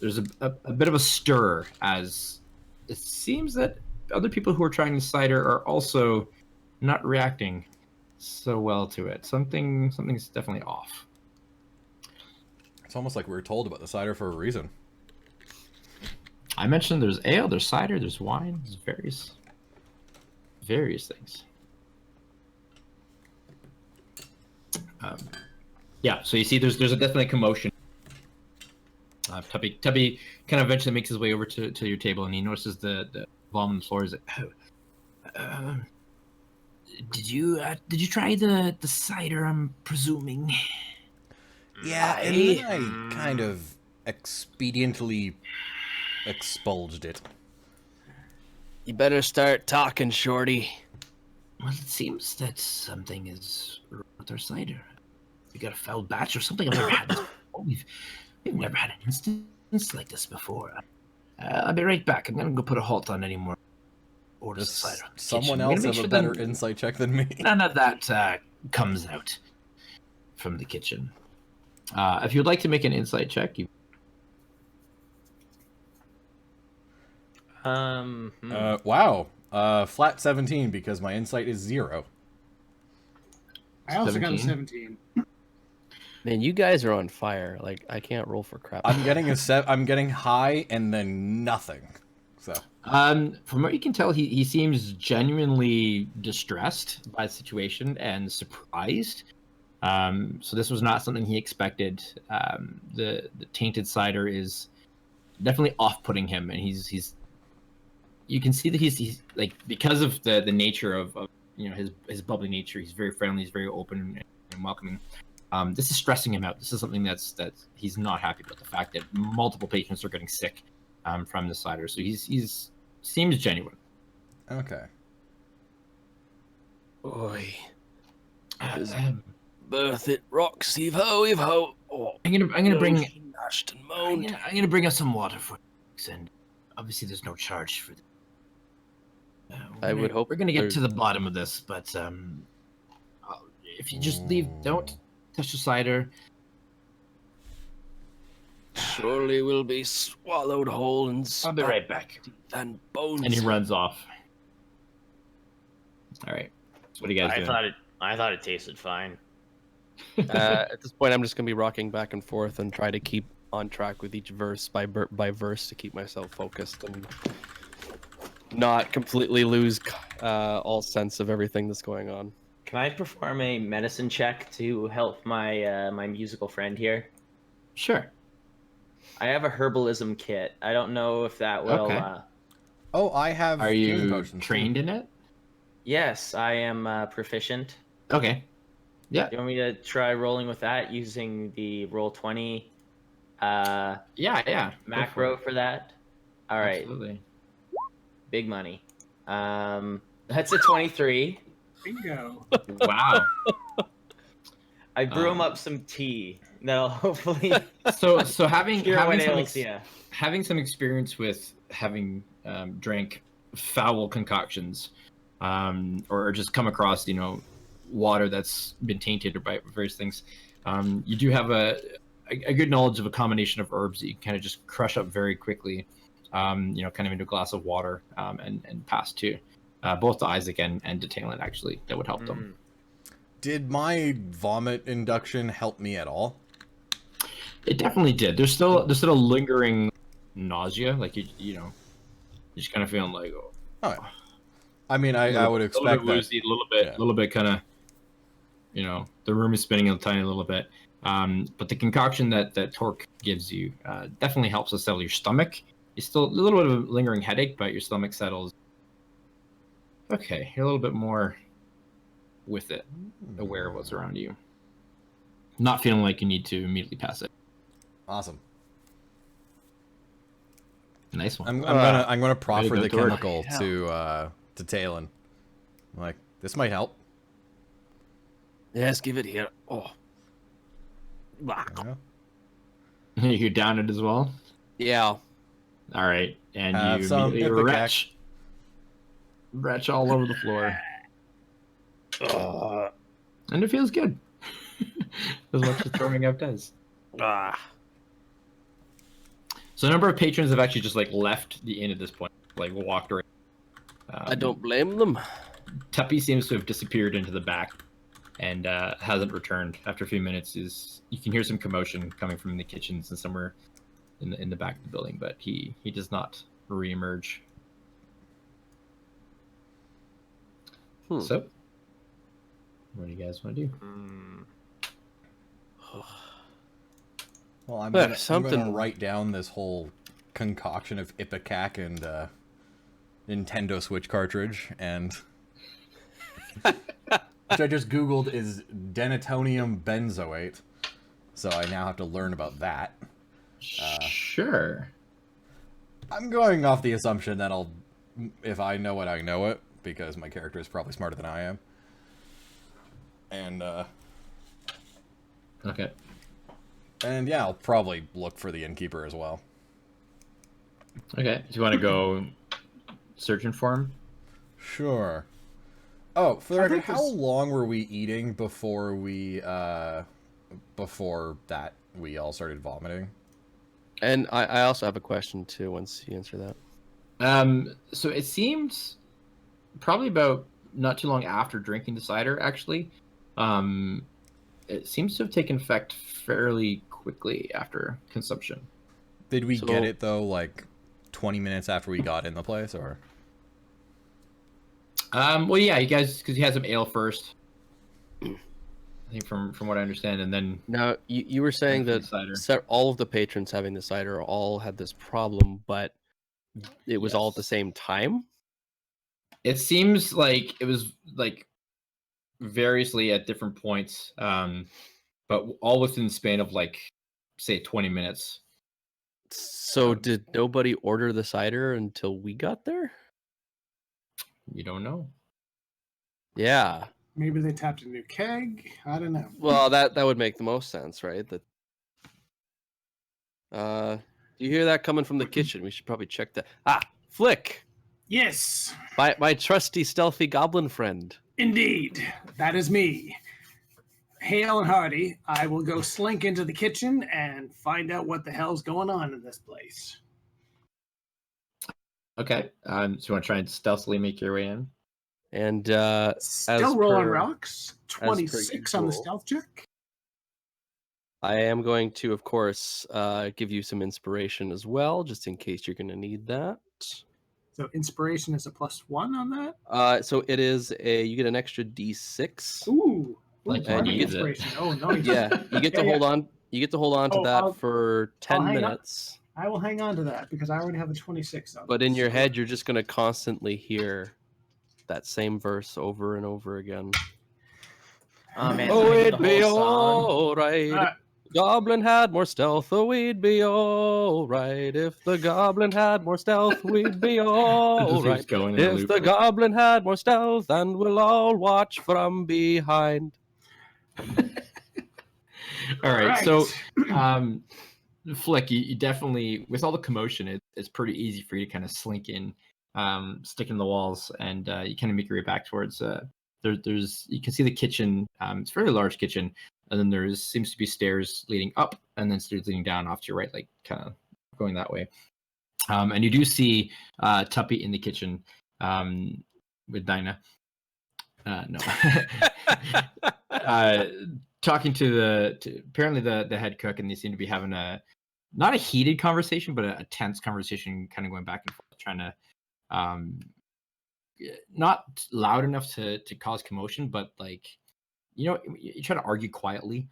There's a bit of a stir, as it seems that other people who are trying the cider are also not reacting so well to it. Something's definitely off. It's almost like we were told about the cider for a reason. I mentioned there's ale, there's cider, there's wine, there's various things. Yeah, so you see there's definitely a commotion. Tubby kind of eventually makes his way over to your table, and he notices the vomit on the floor. He's like, did you try the cider, I'm presuming? Yeah, and then I kind of expediently expunged it. You better start talking, Shorty. Well, it seems that something is wrong with our cider. We got a foul batch or something. I've never had this before. We've never had an instance like this before. I'll be right back. I'm gonna go put a halt on any more orders of cider. Someone else have a better insight check than me. None of that comes out from the kitchen. If you'd like to make an insight check, you. Wow. Flat 17 because my insight is 0. I also got a 17. 17. Man, you guys are on fire. Like, I can't roll for crap. I'm getting I'm getting high and then nothing. So. From what you can tell, he seems genuinely distressed by the situation and surprised. So this was not something he expected. The tainted cider is definitely off-putting him, and he's you can see that he's like, because of the nature of his bubbly nature, he's very friendly, he's very open and welcoming. This is stressing him out. This is something that he's not happy about, the fact that multiple patrons are getting sick from the cider. So he's seems genuine. Okay. Oi. Birth it rocks, heave ho. Oh, I'm gonna bring gnashed and moaned. I'm gonna bring us some water for you, and obviously there's no charge for this. I would hope we're gonna get to the bottom of this, but if you just leave, don't touch the cider. Surely will be swallowed whole and I'll be right back. And bones. And he runs off. All right. So what do you guys doing? I thought it tasted fine. At this point, I'm just gonna be rocking back and forth and try to keep on track with each verse by verse to keep myself focused and not completely lose all sense of everything that's going on. Can I perform a medicine check to help my my musical friend here? Sure. I have a herbalism kit. I don't know if that will. Okay. Oh, I have. Are healing you potions, trained too. in it? Yes, I am proficient. Okay. Yeah. Do you want me to try rolling with that using the Roll20 Yeah. macro for that? All right. Absolutely. Big money. That's a 23. Bingo. Wow. I brew him up some tea that'll hopefully So having cure what ails you. having some experience with having drank foul concoctions, or just come across water that's been tainted by various things, you do have a good knowledge of a combination of herbs that you can kind of just crush up very quickly, kind of into a glass of water, and pass to both to Isaac and to Talon. Actually, that would help them. Did my vomit induction help me at all? It definitely did. There's still a lingering nausea, like you're just kind of feeling like, Oh, I mean, I would expect a little bit kind of, the room is spinning a tiny little bit. But the concoction that Torque gives you definitely helps to settle your stomach. It's still a little bit of a lingering headache, but your stomach settles. Okay, you're a little bit more with it, aware of what's around you. Not feeling like you need to immediately pass it. Awesome. Nice one. I'm gonna proffer the Torque. chemical to Talon. Like, this might help. Yes, give it here. Oh. Yeah. You down it as well? Yeah. All right, and Have you some immediately retch all over the floor. And it feels good. As much as throwing up does. So a number of patrons have actually just left the inn at this point, walked around. I don't blame them. Tuppy seems to have disappeared into the back and hasn't returned. After a few minutes, you can hear some commotion coming from the kitchens and somewhere in the back of the building, but he does not reemerge. So, what do you guys want to do? Well, I'm Yeah, gonna write down this whole concoction of Ipecac and Nintendo Switch cartridge, and which I just googled is denatonium benzoate, so I now have to learn about that. Sure. I'm going off the assumption that if I know it, I know it, because my character is probably smarter than I am. And Okay. And yeah, I'll probably look for the innkeeper as well. Okay. Do you want to go searching for him? Sure. Oh, for the record, think how long were we eating before we before that we all started vomiting? And I also have a question too once you answer that. So it seems probably about not too long after drinking the cider, actually. It seems to have taken effect fairly quickly after consumption. Did we get it, though, like 20 minutes after we got in the place, or? Well, yeah, you guys, because you had some ale first. I think from what I understand, and then... Now, you were saying that all of the patrons having the cider all had this problem, but it was all at the same time? It seems like it was, like, variously at different points, but all within the span of, like, say, 20 minutes. So did nobody order the cider until we got there? You don't know. Yeah. Maybe they tapped a new keg. I don't know. Well, that would make the most sense, right? That. Do you hear that coming from the kitchen? We should probably check that. Ah, Flick. Yes. My trusty, stealthy goblin friend. Indeed, that is me. Hail and hearty. I will go slink into the kitchen and find out what the hell's going on in this place. Okay. So you want to try and stealthily make your way in? And still rolling rocks. 26 on the stealth check. I am going to, of course, give you some inspiration as well, just in case you're going to need that. So inspiration is a +1 on that. So it is you get an extra D6. Ooh, like inspiration. Oh, nice. Yeah, you get to hold on. You get to hold on to that for 10 minutes. I will hang on to that because I already have a 26 on. But in your head, you're just going to constantly hear that same verse over and over again. Oh man! Oh, it'd be all right. Goblin had more stealth, oh, we'd be all right. If the goblin had more stealth, we'd be all right. If the goblin had more stealth, and we'll all watch from behind. All right. So, Flick, you definitely, with all the commotion, it's pretty easy for you to kind of slink in, stick in the walls, and you kind of make your way back towards. There's you can see the kitchen. It's a very large kitchen. And then there seems to be stairs leading up, and then stairs leading down off to your right, like kind of going that way. And you do see Tuppy in the kitchen with Dinah. No, talking to apparently the head cook, and they seem to be having not a heated conversation, but a tense conversation, kind of going back and forth, trying to not loud enough to cause commotion, but like. You know, you try to argue quietly.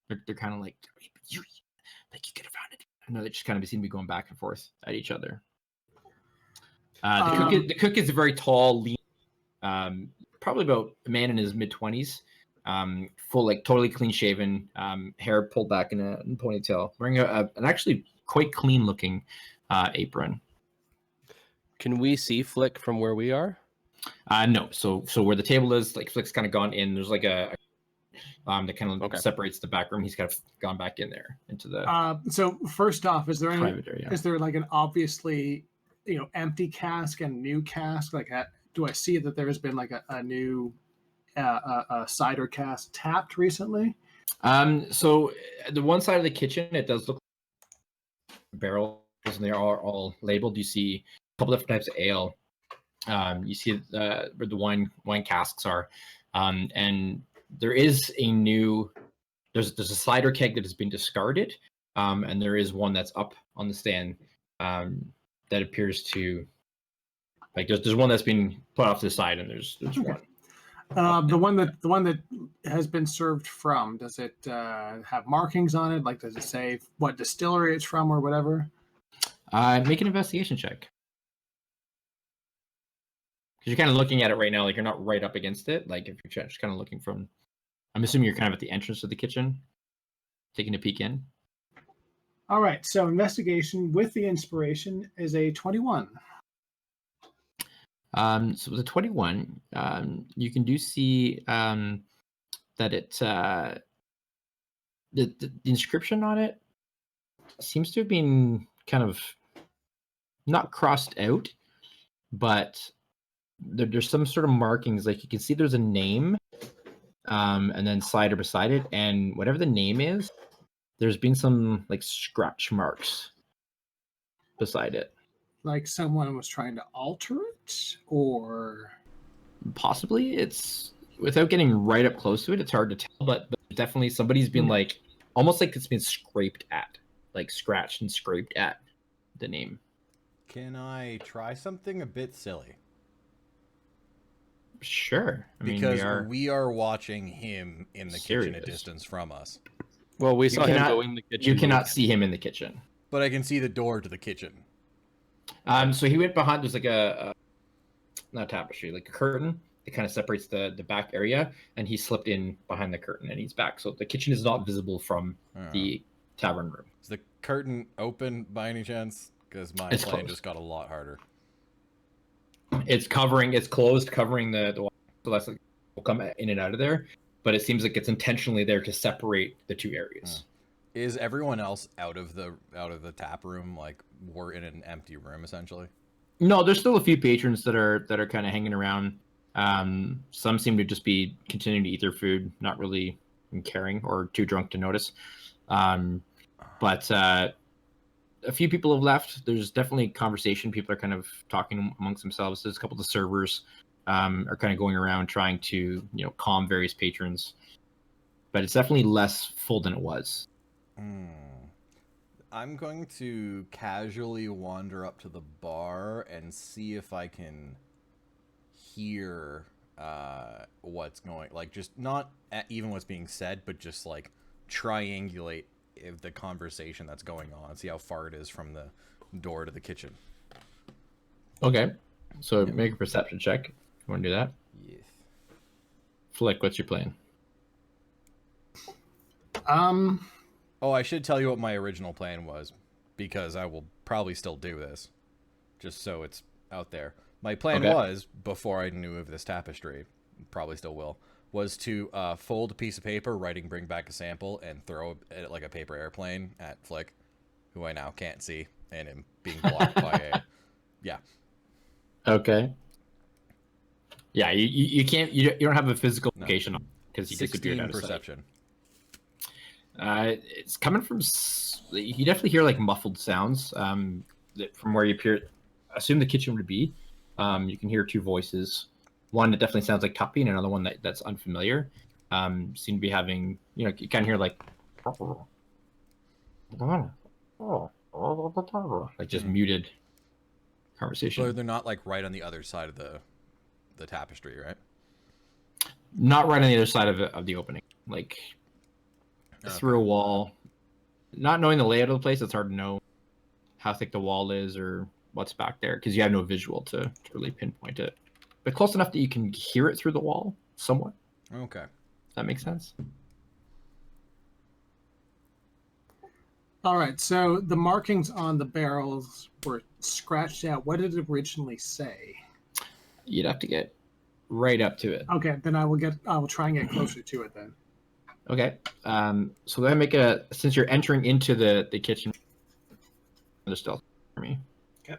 They're kind of like, you could have found it. I know they just kind of seem to be going back and forth at each other. The cook is a very tall, lean, probably about a man in his mid-20s, full, like totally clean shaven, hair pulled back in a ponytail, wearing an actually quite clean looking apron. Can we see Flick from where we are? No. So where the table is, like Flick's kind of gone in. There's like a that kind of separates the back room. He's kind of gone back in there into the. So first off, is there is there like an obviously empty cask and new cask? Like, do I see that there has been like a new cider cask tapped recently? So the one side of the kitchen, it does look like barrels, and they are all labeled. You see a couple different types of ale. You see where the wine casks are, and there is there's a cider keg that has been discarded, and there is one that's up on the stand that appears to like there's one that's been put off to the side, and there's one. The one that has been served from, does it have markings on it? Like, does it say what distillery it's from or whatever? Make an investigation check. Because you're kind of looking at it right now, like you're not right up against it. Like if you're just kind of looking from, I'm assuming you're kind of at the entrance of the kitchen, taking a peek in. All right. So investigation with the inspiration is a 21. So with a 21, you can see that it the inscription on it seems to have been kind of not crossed out, but there's some sort of markings. Like you can see there's a name, and then cider beside it, and whatever the name is, there's been some like scratch marks beside it. Like someone was trying to alter it, or Possibly. It's without getting right up close to it, it's hard to tell, but definitely somebody's been like almost like it's been scraped at, like scratched and scraped at the name. Can I try something a bit silly? Sure. Because we are watching him in the kitchen a distance from us. Well, we saw him go in the kitchen. You cannot see him in the kitchen. But I can see the door to the kitchen. So he went behind, there's like a not tapestry, like a curtain that kind of separates the back area, and he slipped in behind the curtain and he's back. So the kitchen is not visible from the tavern room. Is the curtain open by any chance? Because my plan just got a lot harder. It's closed, covering the wall, so that's like will come in and out of there. But it seems like it's intentionally there to separate the two areas. Is everyone else out of the tap room? Like we're in an empty room essentially. No, there's still a few patrons that are kind of hanging around. Some seem to just be continuing to eat their food, not really caring or too drunk to notice. But a few people have left. There's definitely conversation. People are kind of talking amongst themselves. There's a couple of the servers are kind of going around trying to calm various patrons. But it's definitely less full than it was. I'm going to casually wander up to the bar and see if I can hear what's going, like just not even what's being said, but just like triangulate the conversation that's going on, see how far it is from the door to the kitchen. Okay, so make a perception check. You want to do that? Yes. Flick, what's your plan? Oh, I should tell you what my original plan was, because I will probably still do this, just so it's out there. My plan was, before I knew of this tapestry, probably still will, was to fold a piece of paper, writing "bring back a sample," and throw it like a paper airplane at Flick, who I now can't see, and am being blocked by a... Yeah. Okay. Yeah, you can't, you don't have a physical location because he disappeared out of perception. It's coming from, you definitely hear like muffled sounds from where you appear. Assume the kitchen would be. You can hear two voices. One that definitely sounds like Tuppy, and another one that's unfamiliar. Seem to be having, you kind of hear like just muted conversation. So they're not like right on the other side of the tapestry, right? Not right on the other side of the opening, like through a wall. Not knowing the layout of the place, it's hard to know how thick the wall is or what's back there because you have no visual to really pinpoint it. But close enough that you can hear it through the wall somewhat. Okay. That makes sense. All right, so the markings on the barrels were scratched out. What did it originally say? You'd have to get right up to it. Okay, then I will try and get closer to it then. Okay. So go ahead and make since you're entering into the kitchen, the stealth for me. Okay.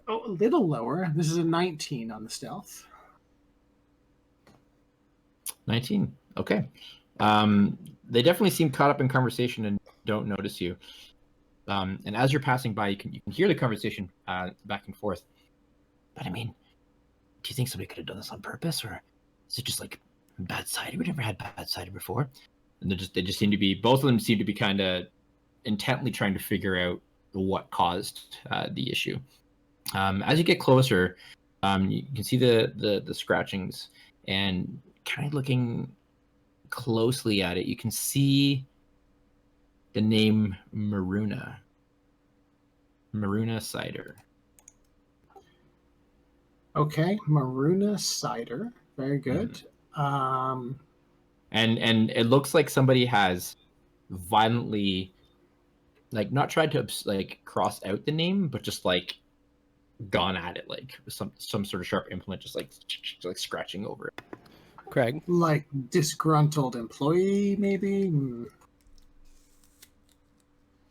Oh, a little lower. This is a 19 on the stealth. 19. Okay. They definitely seem caught up in conversation and don't notice you. And as you're passing by, you can hear the conversation back and forth. But I mean, do you think somebody could have done this on purpose, or is it just like bad cider? We never had bad cider before. And they just seem to be, both of them seem to be kind of intently trying to figure out what caused the issue. As you get closer, you can see the scratchings, and kind of looking closely at it, you can see the name Maruna Cider. Okay, Maruna Cider. Very good. And it looks like somebody has violently, like, not tried to like cross out the name, but just like gone at it, like with some sort of sharp implement, just like scratching over it. Craig, like disgruntled employee, maybe.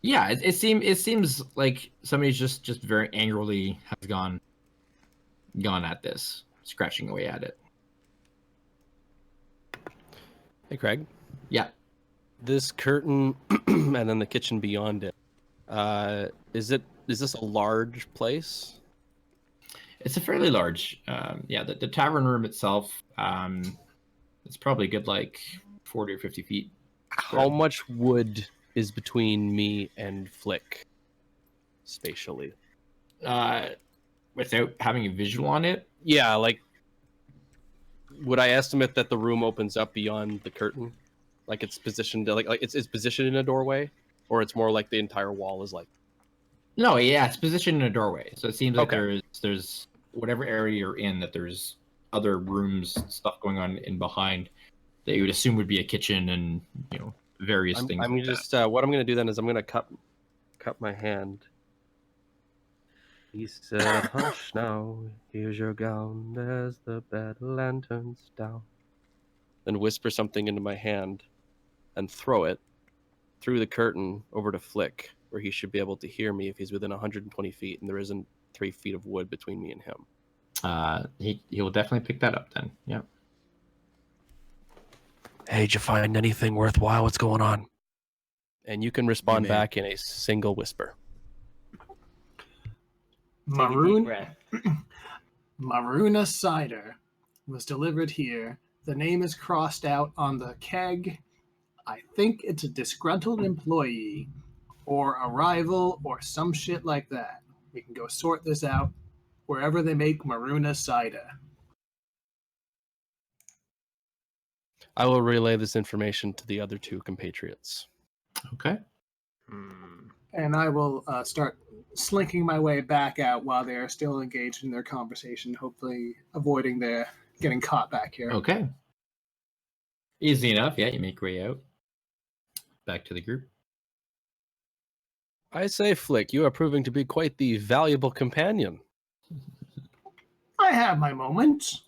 Yeah, it seems like somebody's just very angrily has gone at this, scratching away at it. Hey, Craig. Yeah. This curtain and then the kitchen beyond it. Is this a large place? It's a fairly large. Yeah, the tavern room itself. It's probably a good like 40 or 50 feet. How much wood is between me and Flick spatially? Without having a visual on it. Yeah, like, would I estimate that the room opens up beyond the curtain? Like it's positioned like it's positioned in a doorway, or it's more like the entire wall is like. No, yeah, it's positioned in a doorway, so it seems like Okay. there's whatever area you're in that there's other rooms, stuff going on in behind that you would assume would be a kitchen and various things. I'm like just what I'm gonna do then is I'm gonna cut my hand. He said, "Hush now, here's your gown as the bed lanterns down." Then whisper something into my hand, and throw it through the curtain over to Flick, where he should be able to hear me if he's within 120 feet and there isn't 3 feet of wood between me and him. He will definitely pick that up then. Yeah. Hey, did you find anything worthwhile? What's going on? And you can respond back in a single whisper. Maruna cider was delivered here. The name is crossed out on the keg. I think it's a disgruntled employee or a rival or some shit like that. We can go sort this out wherever they make Maruna cider. I will relay this information to the other 2 compatriots. Okay. And I will start slinking my way back out while they are still engaged in their conversation, hopefully avoiding their getting caught back here. Okay. Easy enough. Yeah, you make your way out. Back to the group. I say, Flick, you are proving to be quite the valuable companion. I have my moments.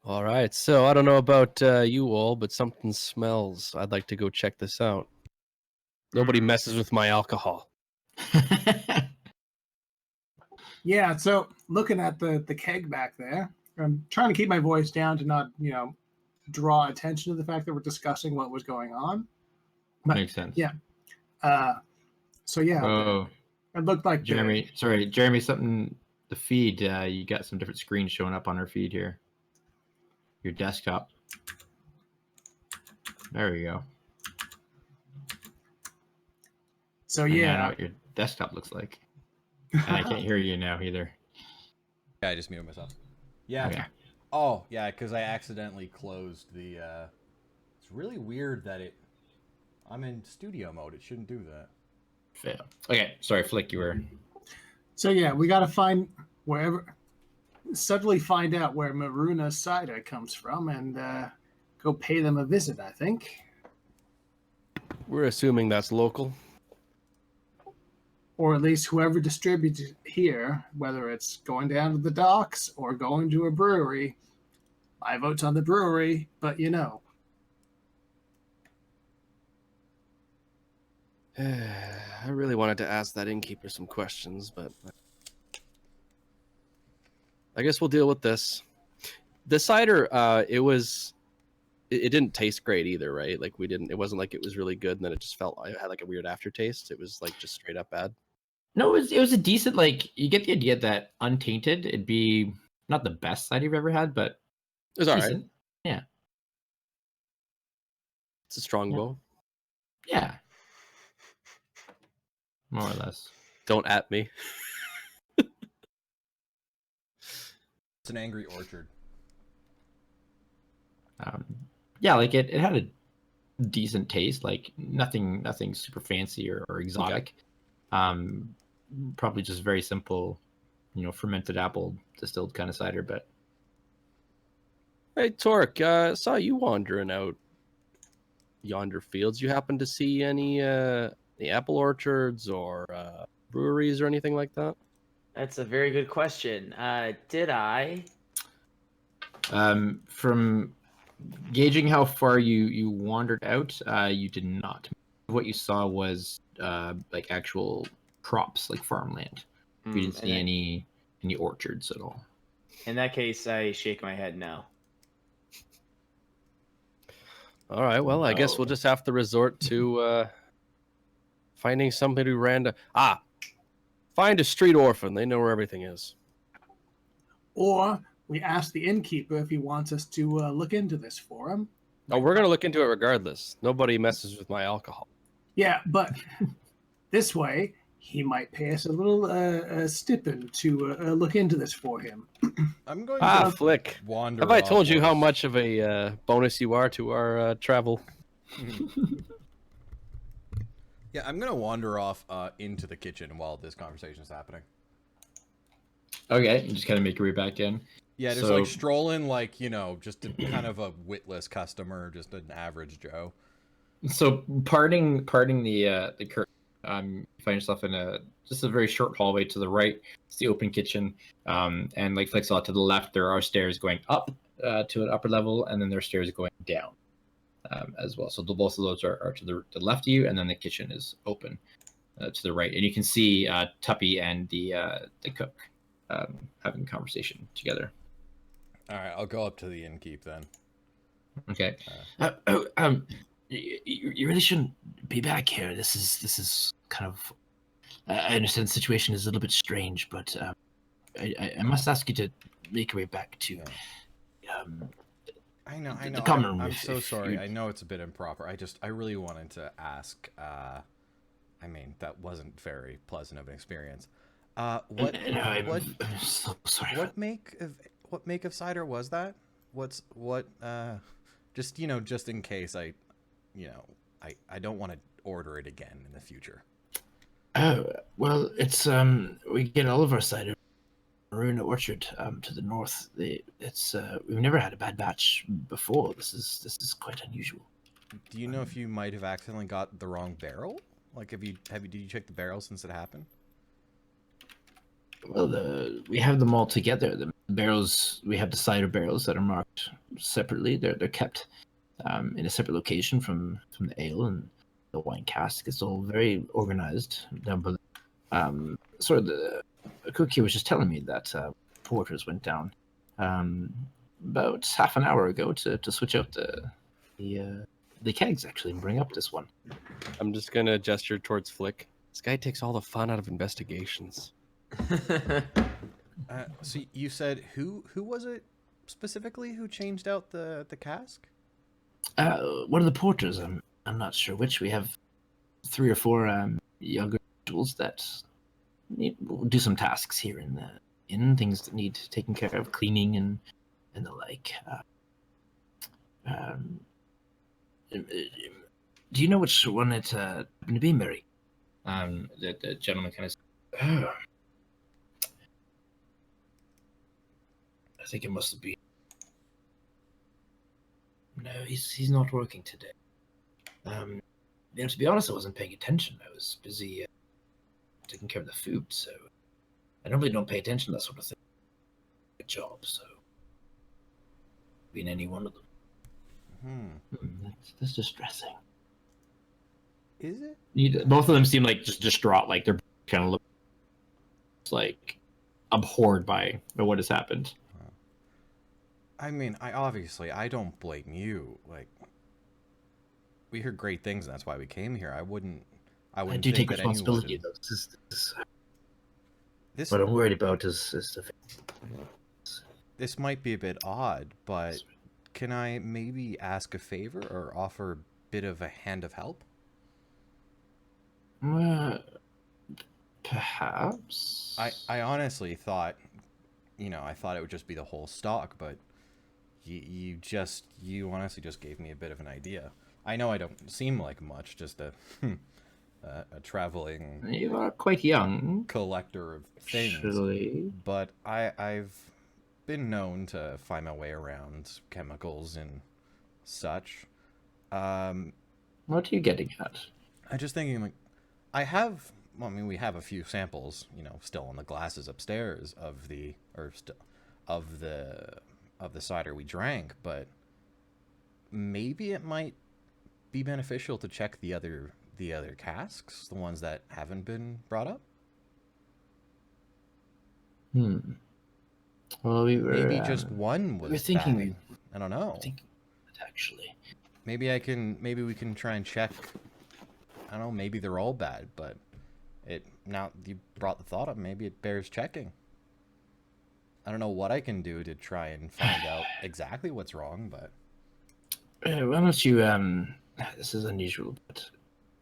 All right, so I don't know about you all, but something smells. I'd like to go check this out. Nobody messes with my alcohol. Yeah, so looking at the keg back there, I'm trying to keep my voice down to not, draw attention to the fact that we're discussing what was going on. But, Makes sense. Yeah. So yeah, Oh, it looked like Jeremy. Something. The feed. You got some different screens showing up on our feed here. Your desktop. There we go. So And yeah, I know what your desktop looks like. And I can't hear you now either. Yeah, I just muted myself. Yeah. Okay. Oh, yeah, because I accidentally closed the. It's really weird that I'm in studio mode. It shouldn't do that. Fail. Okay, sorry, Flick. You were. So yeah, we got to suddenly find out where Maruna cider comes from and go pay them a visit. I think. We're assuming that's local. Or at least whoever distributes it here, whether it's going down to the docks or going to a brewery. My vote's on the brewery, but I really wanted to ask that innkeeper some questions, but I guess we'll deal with this. The cider, it didn't taste great either, right? Like it wasn't like it was really good and then it just it had like a weird aftertaste. It was like just straight up bad. No, it was a decent, like, you get the idea that untainted, it'd be not the best cider you've ever had, but it was all decent. right. Yeah. It's a strongbow. Yeah. More or less. Don't at me. It's an angry orchard. Yeah, like it had a decent taste, like nothing super fancy or exotic. Okay. Probably just very simple, fermented apple distilled kind of cider. But hey, Torque, saw you wandering out yonder fields. You happen to see any the apple orchards or breweries or anything like that? That's a very good question. Did I? From gauging how far you wandered out, you did not. What you saw was like actual crops, like farmland. You didn't see any orchards at all. In that case, I shake my head no. All right, well, I guess we'll just have to resort to finding somebody random. Find a street orphan. They know where everything is. Or we ask the innkeeper if he wants us to look into this for him. Oh, we're gonna look into it regardless. Nobody messes with my alcohol. Yeah, but this way he might pay us a little stipend to look into this for him. I'm going to Flick. wander. Have I told you how offwards. much of a bonus you are to our travel? Yeah, I'm gonna wander off into the kitchen while this conversation is happening. Okay, you just kind of make your way back in. Yeah, just So- like strolling, like, you know, just a, kind of a witless customer, just an average Joe. So parting the curtain, you find yourself in just a very short hallway to the right. It's the open kitchen, and like Flick saw to the left, there are stairs going up to an upper level, and then there are stairs going down as well. So both of those are to the left of you, and then the kitchen is open to the right, and you can see Tuppy and the cook having a conversation together. All right, I'll go up to the innkeep then. Okay. You really shouldn't be back here. This is kind of. I understand the situation is a little bit strange, but I must ask you to make your way back to. I know. The common room, I'm if so sorry. you- I know it's a bit improper. I really wanted to ask. I mean, that wasn't very pleasant of an experience. What I'm so sorry. what make of cider was that? Just, you know, just in case I don't want to order it again in the future. Oh well, it's we get all of our cider from Maruna Orchard to the north. It's we've never had a bad batch before. This is quite unusual. Do you know if you might have accidentally got the wrong barrel? Like, did you check the barrel since it happened? Well, we have them all together. The barrels, we have the cider barrels that are marked separately. They're kept in a separate location from the ale and the wine cask. It's all very organized down below. Sort of the cook here was just telling me that porters went down about half an hour ago to switch out the kegs actually and bring up this one. I'm just gonna gesture towards Flick. This guy takes all the fun out of investigations. So you said who was it specifically who changed out the cask? One of the porters. I'm not sure which. We have 3 or 4 younger individuals that will do some tasks here in things that need taken care of, cleaning and the like. Do you know which one it happened to be, Mary? The gentleman kind of said, oh, I think it must be. No, he's not working today. To be honest, I wasn't paying attention. I was busy taking care of the food, so I normally don't pay attention to that sort of thing. Good job, so being any one of them. That's distressing. Is it? Both of them seem like just distraught, like they're kind of like abhorred by what has happened. I mean, I don't blame you. Like, we heard great things, and that's why we came here. I wouldn't I do think take that responsibility, anyone though. This What I'm worried about is the. this might be a bit odd, but can I maybe ask a favor or offer a bit of a hand of help? Perhaps. I honestly thought, I thought it would just be the whole stock, but you honestly just gave me a bit of an idea. I know I don't seem like much, just a traveling. You are quite young. Collector of things, Actually. but I've been known to find my way around chemicals and such. What are you getting at? I'm just thinking, like, we have a few samples, still in the glasses upstairs of the cider we drank, but maybe it might be beneficial to check the other casks, the ones that haven't been brought up. Well, we were Maybe just one was we were thinking. bad. I don't know. Actually. Maybe we can try and check. I don't know. Maybe they're all bad, but Now you brought the thought up, maybe it bears checking. I don't know what I can do to try and find out exactly what's wrong, but why don't you this is unusual, but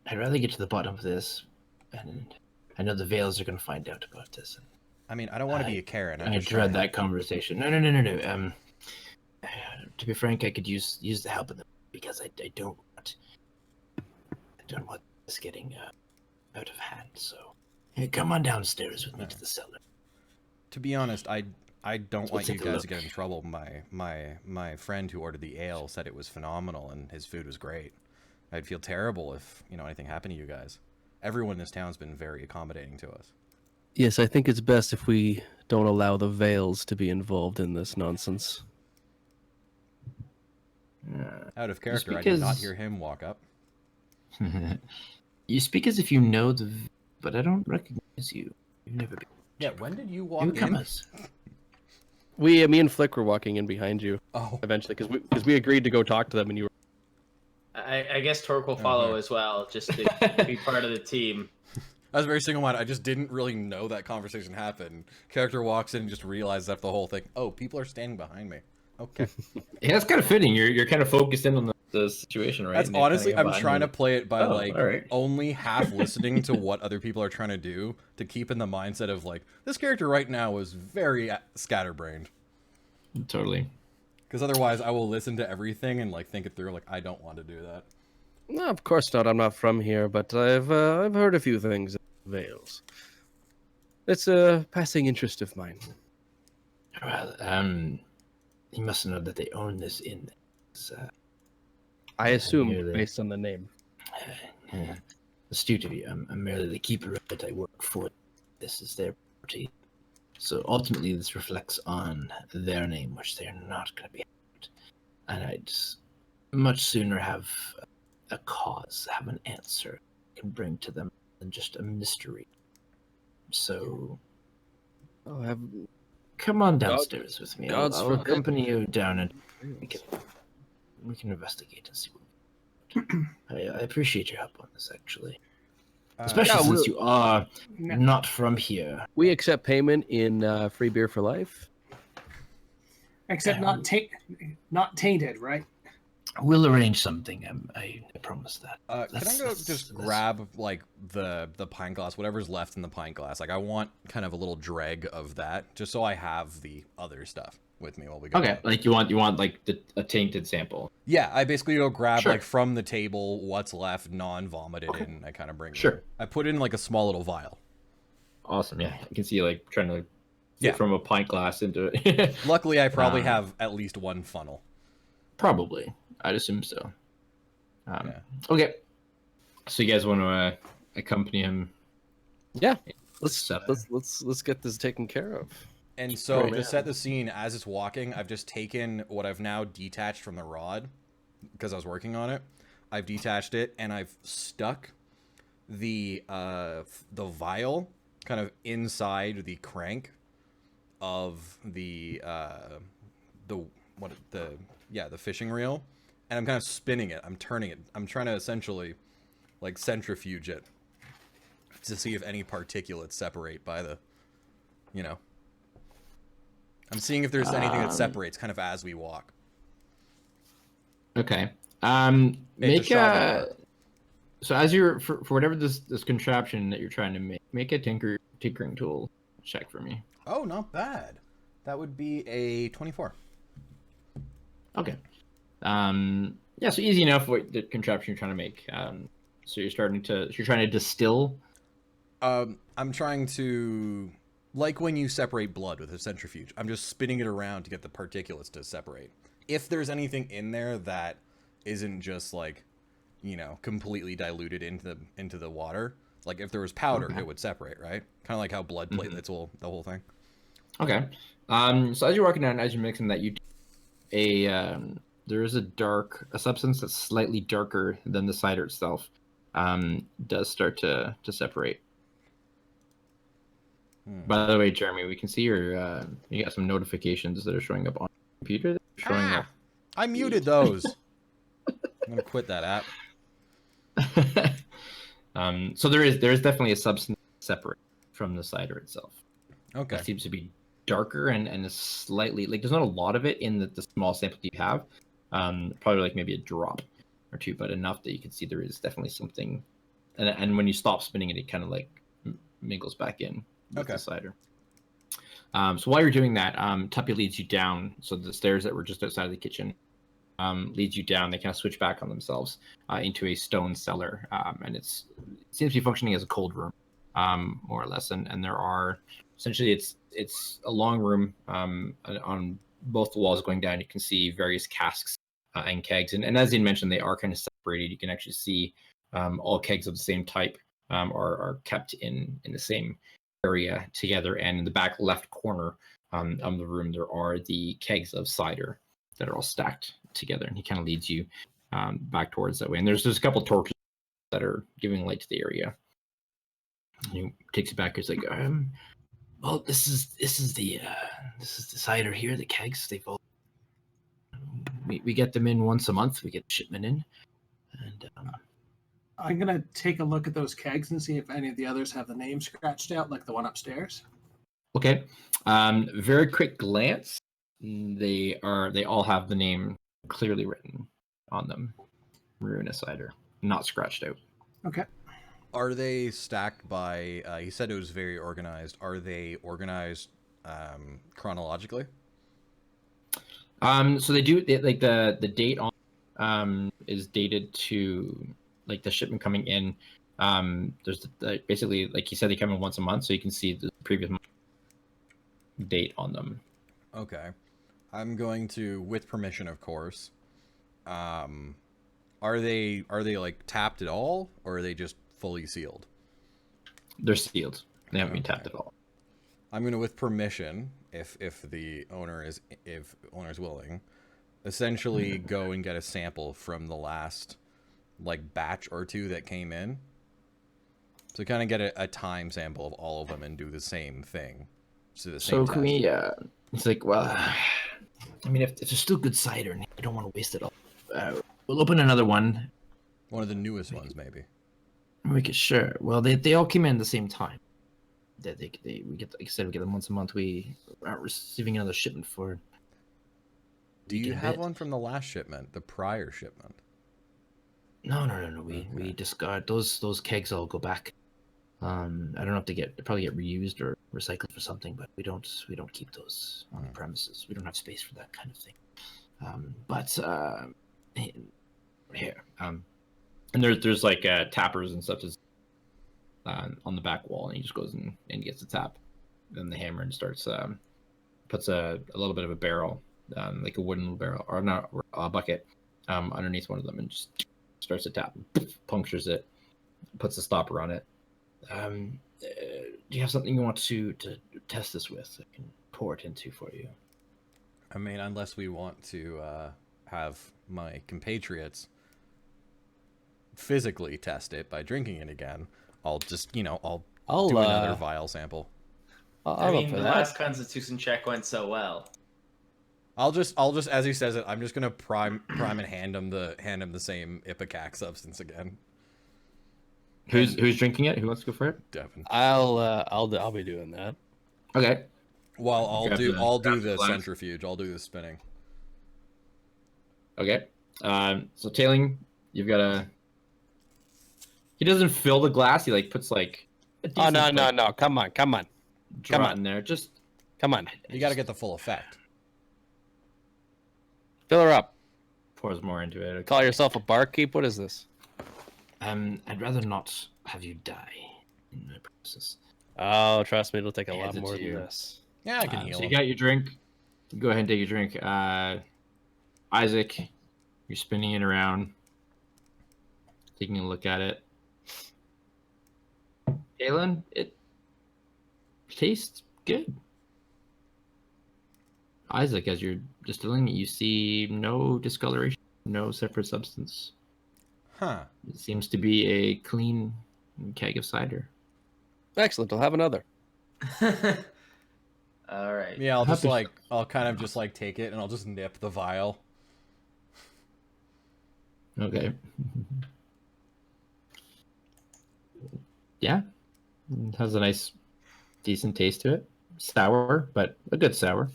I'd rather get to the bottom of this, and I know the Veils are going to find out about this. I mean, I don't want to be a Karen. I dread that conversation. No. To be frank, I could use the help of them because I don't want this getting out of hand. So, hey, come on downstairs with me to the cellar. To be honest, I don't want you guys to get in trouble. My friend who ordered the ale said it was phenomenal and his food was great. I'd feel terrible if anything happened to you guys. Everyone in this town's been very accommodating to us. Yes, I think it's best if we don't allow the Veils to be involved in this nonsense. Out of character, I did not hear him walk up. You speak as if you know but I don't recognize you. You've never been. Yeah, when did you walk in? Newcomers. Me and Flick were walking in behind you. Oh, eventually, because we agreed to go talk to them, and you were. I guess Torque will follow as well, just to be part of the team. I was very single-minded. I just didn't really know that conversation happened. Character walks in and just realizes after the whole thing, oh, people are standing behind me. Okay. Yeah, that's kind of fitting. You're kind of focused in on the situation, right? That's honestly, I'm trying to play it by right. only half listening to what other people are trying to do to keep in the mindset of like, this character right now is very scatterbrained. Totally. Because otherwise I will listen to everything and like think it through. Like, I don't want to do that. No, of course not. I'm not from here, but I've heard a few things. Veils. It's a passing interest of mine. Well, you must know that they own this inn. I assume based on the name. Astute of you. I'm merely the keeper of it. I work for it. This is their property. So ultimately, this reflects on their name, which they're not going to be out. And I'd much sooner have a cause, have an answer I can bring to them than just a mystery. So, come on downstairs with me. I'll accompany you down, and we can investigate and see what I appreciate your help on this, actually. Especially since you are not from here. We accept payment in free beer for life. Except not tainted, right? We'll arrange something. I promise that. Can I go just grab like the pint glass, whatever's left in the pint glass? Like, I want kind of a little dreg of that, just so I have the other stuff with me while we go. Okay, like you want like a tainted sample. Yeah, I basically go grab like from the table what's left, non-vomited, and I kind of bring it. Sure. I put it in like a small little vial. Awesome. Yeah, I can see you like trying to get from a pint glass into it. Luckily, I probably have at least one funnel. Probably. I'd assume so. Okay. So you guys want to accompany him? Yeah. Let's get this taken care of. And so to set the scene, as it's walking, I've just taken what I've now detached from the rod because I was working on it. I've detached it and I've stuck the vial kind of inside the crank of the fishing reel. And I'm kind of spinning it. I'm turning it. I'm trying to essentially, like, centrifuge it to see if any particulates separate by the, I'm seeing if there's anything that separates kind of as we walk. Okay. Make a... So as you're, for whatever this contraption that you're trying to make a tinkering tool check for me. Oh, not bad. That would be a 24. Okay. Yeah, so easy enough what the contraption you're trying to make. So you're trying to distill. I'm trying to, like when you separate blood with a centrifuge, I'm just spinning it around to get the particulates to separate. If there's anything in there that isn't just like, completely diluted into the water, like if there was powder, it would separate, right? Kind of like how blood platelets will, the whole thing. Okay. So as you're walking down, as you're mixing that, there is a substance that's slightly darker than the cider itself. Does start to separate. By the way, Jeremy, we can see you got some notifications that are showing up on your computer. Showing up. I muted those. I'm gonna quit that app. So there is definitely a substance separate from the cider itself. Okay. It seems to be darker and is slightly like there's not a lot of it in the small sample you have. Probably like maybe a drop or two, but enough that you can see there is definitely something. And when you stop spinning it, it kind of like mingles back in with the cider. So while you're doing that, Tuppy leads you down. So the stairs that were just outside of the kitchen leads you down. They kind of switch back on themselves into a stone cellar, and it seems to be functioning as a cold room, more or less. And there are essentially it's a long room on both the walls going down. You can see various casks and kegs, and as you mentioned, they are kind of separated. You can actually see all kegs of the same type are kept in the same area together. And in the back left corner of the room, there are the kegs of cider that are all stacked together, and he kind of leads you back towards that way. And there's a couple of torches that are giving light to the area. And he takes you back. He's like, well, this is the cider here, the kegs. They've all we get them in once a month. We get shipment in, and I'm gonna take a look at those kegs and see if any of the others have the name scratched out, like the one upstairs. Okay. Very quick glance. They all have the name clearly written on them. Ruinous cider, not scratched out. Okay. Are they stacked by? You said it was very organized. Are they organized chronologically? So they do like the date on is dated to like the shipment coming in. There's basically like you said they come in once a month, so you can see the previous month date on them. Okay, I'm going to, with permission, of course. Are they like tapped at all, or are they just fully sealed? They're sealed. They haven't been tapped at all. I'm going to, with permission, if the owner is willing, essentially go and get a sample from the last like batch or two that came in. So kind of get a time sample of all of them and do the same thing. So can we? It's like, well, I mean, if there's still good cider and we don't want to waste it all, we'll open another one. One of the newest ones, maybe. We could sure. Well, they all came in at the same time. We get, like I said, we get them once a month. We aren't receiving another shipment for. Do you have one from the last shipment, the prior shipment? No. We discard those kegs. All go back. I don't know if they probably get reused or recycled for something, but we don't keep those on the premises. We don't have space for that kind of thing. But here, and there's like tappers and stuff on the back wall, and he just goes and gets the tap, then the hammer, and starts puts a little bit of a barrel, like a wooden barrel or not a bucket, underneath one of them, and just starts to tap, punctures it, puts a stopper on it. Do you have something you want to test this with? I can pour it into for you. I mean, unless we want to have my compatriots physically test it by drinking it again, I'll just, I'll do another vial sample. I mean, the last Constitution check went so well. I'll just, as he says it, I'm just gonna prime and hand him the same ipecac substance again. Who's drinking it? Who wants to go for it? Devin. I'll be doing that. Okay. Well, I'll do the centrifuge. I'll do the spinning. Okay. So tailing, you've got he doesn't fill the glass. He like puts like. Oh no! Come on! Draw it in there. Just come on. You got to get the full effect. Fill her up. Pours more into it. Okay. Call yourself a barkeep? What is this? I'd rather not have you die in the process. Oh, trust me, it'll take a lot more than this. Yeah, I can heal. So you got your drink. Go ahead and take your drink. Isaac, you're spinning it around, taking a look at it. Galen, it tastes good. Isaac, as you're distilling it, you see no discoloration, no separate substance. Huh. It seems to be a clean keg of cider. Excellent. I'll have another. All right. Yeah, I'll kind of just like take it and I'll just nip the vial. Okay. Yeah. It has a nice, decent taste to it. Sour, but a good sour.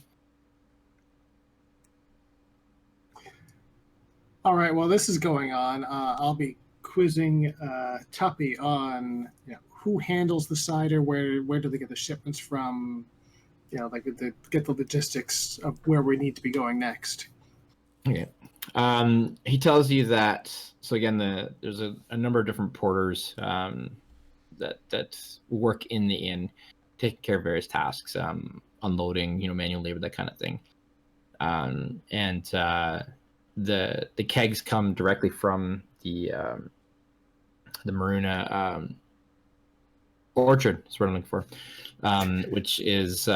All right, while this is going on, I'll be quizzing Tuppy on who handles the cider, where do they get the shipments from, like get the logistics of where we need to be going next. Okay. He tells you that. So again, there's a number of different porters that work in the inn, taking care of various tasks, unloading, manual labor, that kind of thing. And the kegs come directly from the Maruna orchard. That's what I'm looking for, which is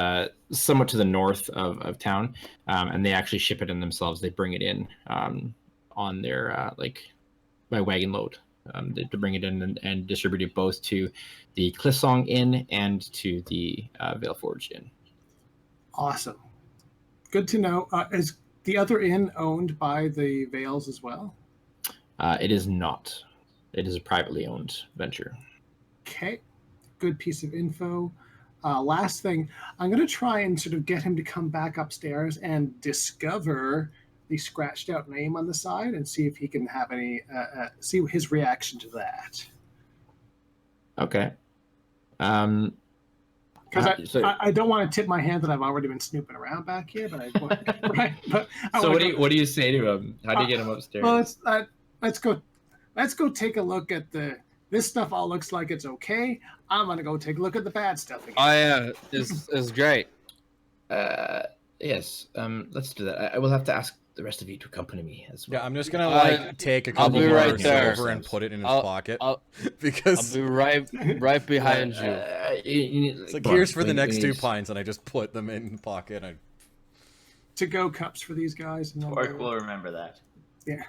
somewhat to the north of town, and they actually ship it in themselves. They bring it in on their by wagon load. To bring it in and distribute it both to the Cliffsong Inn and to the Vale Forge Inn. Awesome. Good to know. Is the other inn owned by the Vales as well? It is not. It is a privately owned venture. Okay. Good piece of info. Last thing, I'm going to try and sort of get him to come back upstairs and discover the scratched out name on the side and see if he can have see his reaction to that. Okay. Because I don't want to tip my hand that I've already been snooping around back here, but right. But so what do you say to him? How do you get him upstairs? Well, let's go take a look at this stuff. All looks like it's okay. I'm gonna go take a look at the bad stuff again. Oh yeah, it's great. Yes. Let's do that. I will have to ask the rest of you to accompany me as well. Yeah, I'm just gonna take a couple more silver and put it in his pocket because I'll be right behind you. It's like here's for the next 2 pints, and I just put them in the pocket. To-go cups for these guys. Torque will remember that. Yeah.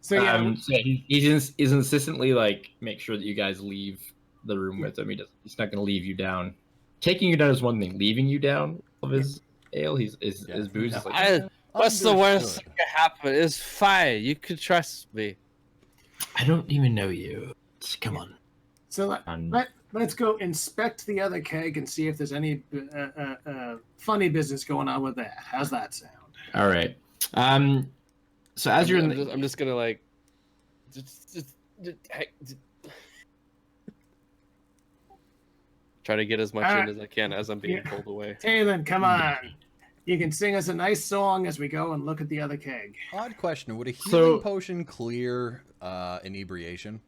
So he's insistently make sure that you guys leave the room with him. He's not going to leave you down. Taking you down is one thing. Leaving you down of his ale, his booze is what's the worst that could happen? It's fine. You can trust me. I don't even know you. Come on. So let's go inspect the other keg and see if there's any funny business going on with that. How's that sound? All right. So as you're I'm just gonna try to get as much in as I can as I'm being pulled away. Talon, come on. You can sing us a nice song as we go and look at the other keg. Odd question. Would a healing potion clear inebriation?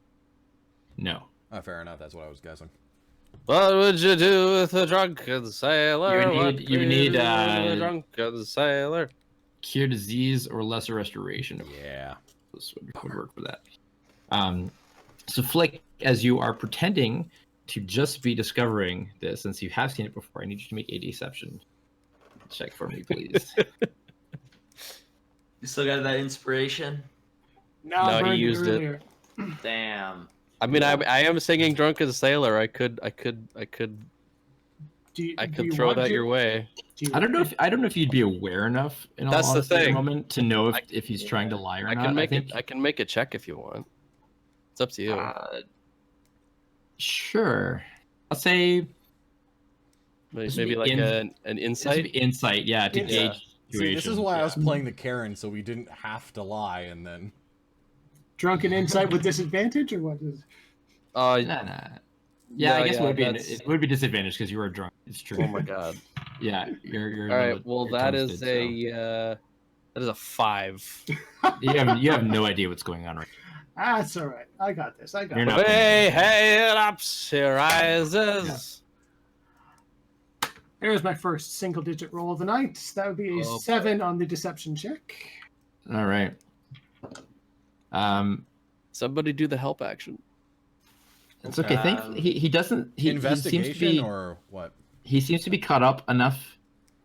No. Oh, fair enough. That's what I was guessing. What would you do with a drunken sailor? You need a drunken sailor. Cure disease or lesser restoration. Yeah. This would work for that. So Flick, as you are pretending to just be discovering this, since you have seen it before, I need you to make a deception check for me, please. You still got that inspiration? No, he used it. Damn. I mean, I am singing "Drunken Sailor." I could throw that your way. I don't know if you'd be aware enough in all honesty at the moment to know if he's trying to lie or not. I can make a check if you want. It's up to you. Sure. I'll say maybe like an insight. Insight, yeah, to gauge. See, this is why I was playing the Karen, so we didn't have to lie, and then drunken insight with disadvantage, or what is? Nah. Yeah, I guess it would be disadvantage because you were drunk. It's true. Oh my god. Yeah, you're. All right. Well, that is a 5. You have no idea what's going on right now. That's all right. I got this. Hey, it up, she rises. Yeah. There's my first single-digit roll of the night. That would be a 7 on the deception check. All right. Somebody do the help action. It's okay. He doesn't. Investigation he seems to be, or what? He seems to be caught up enough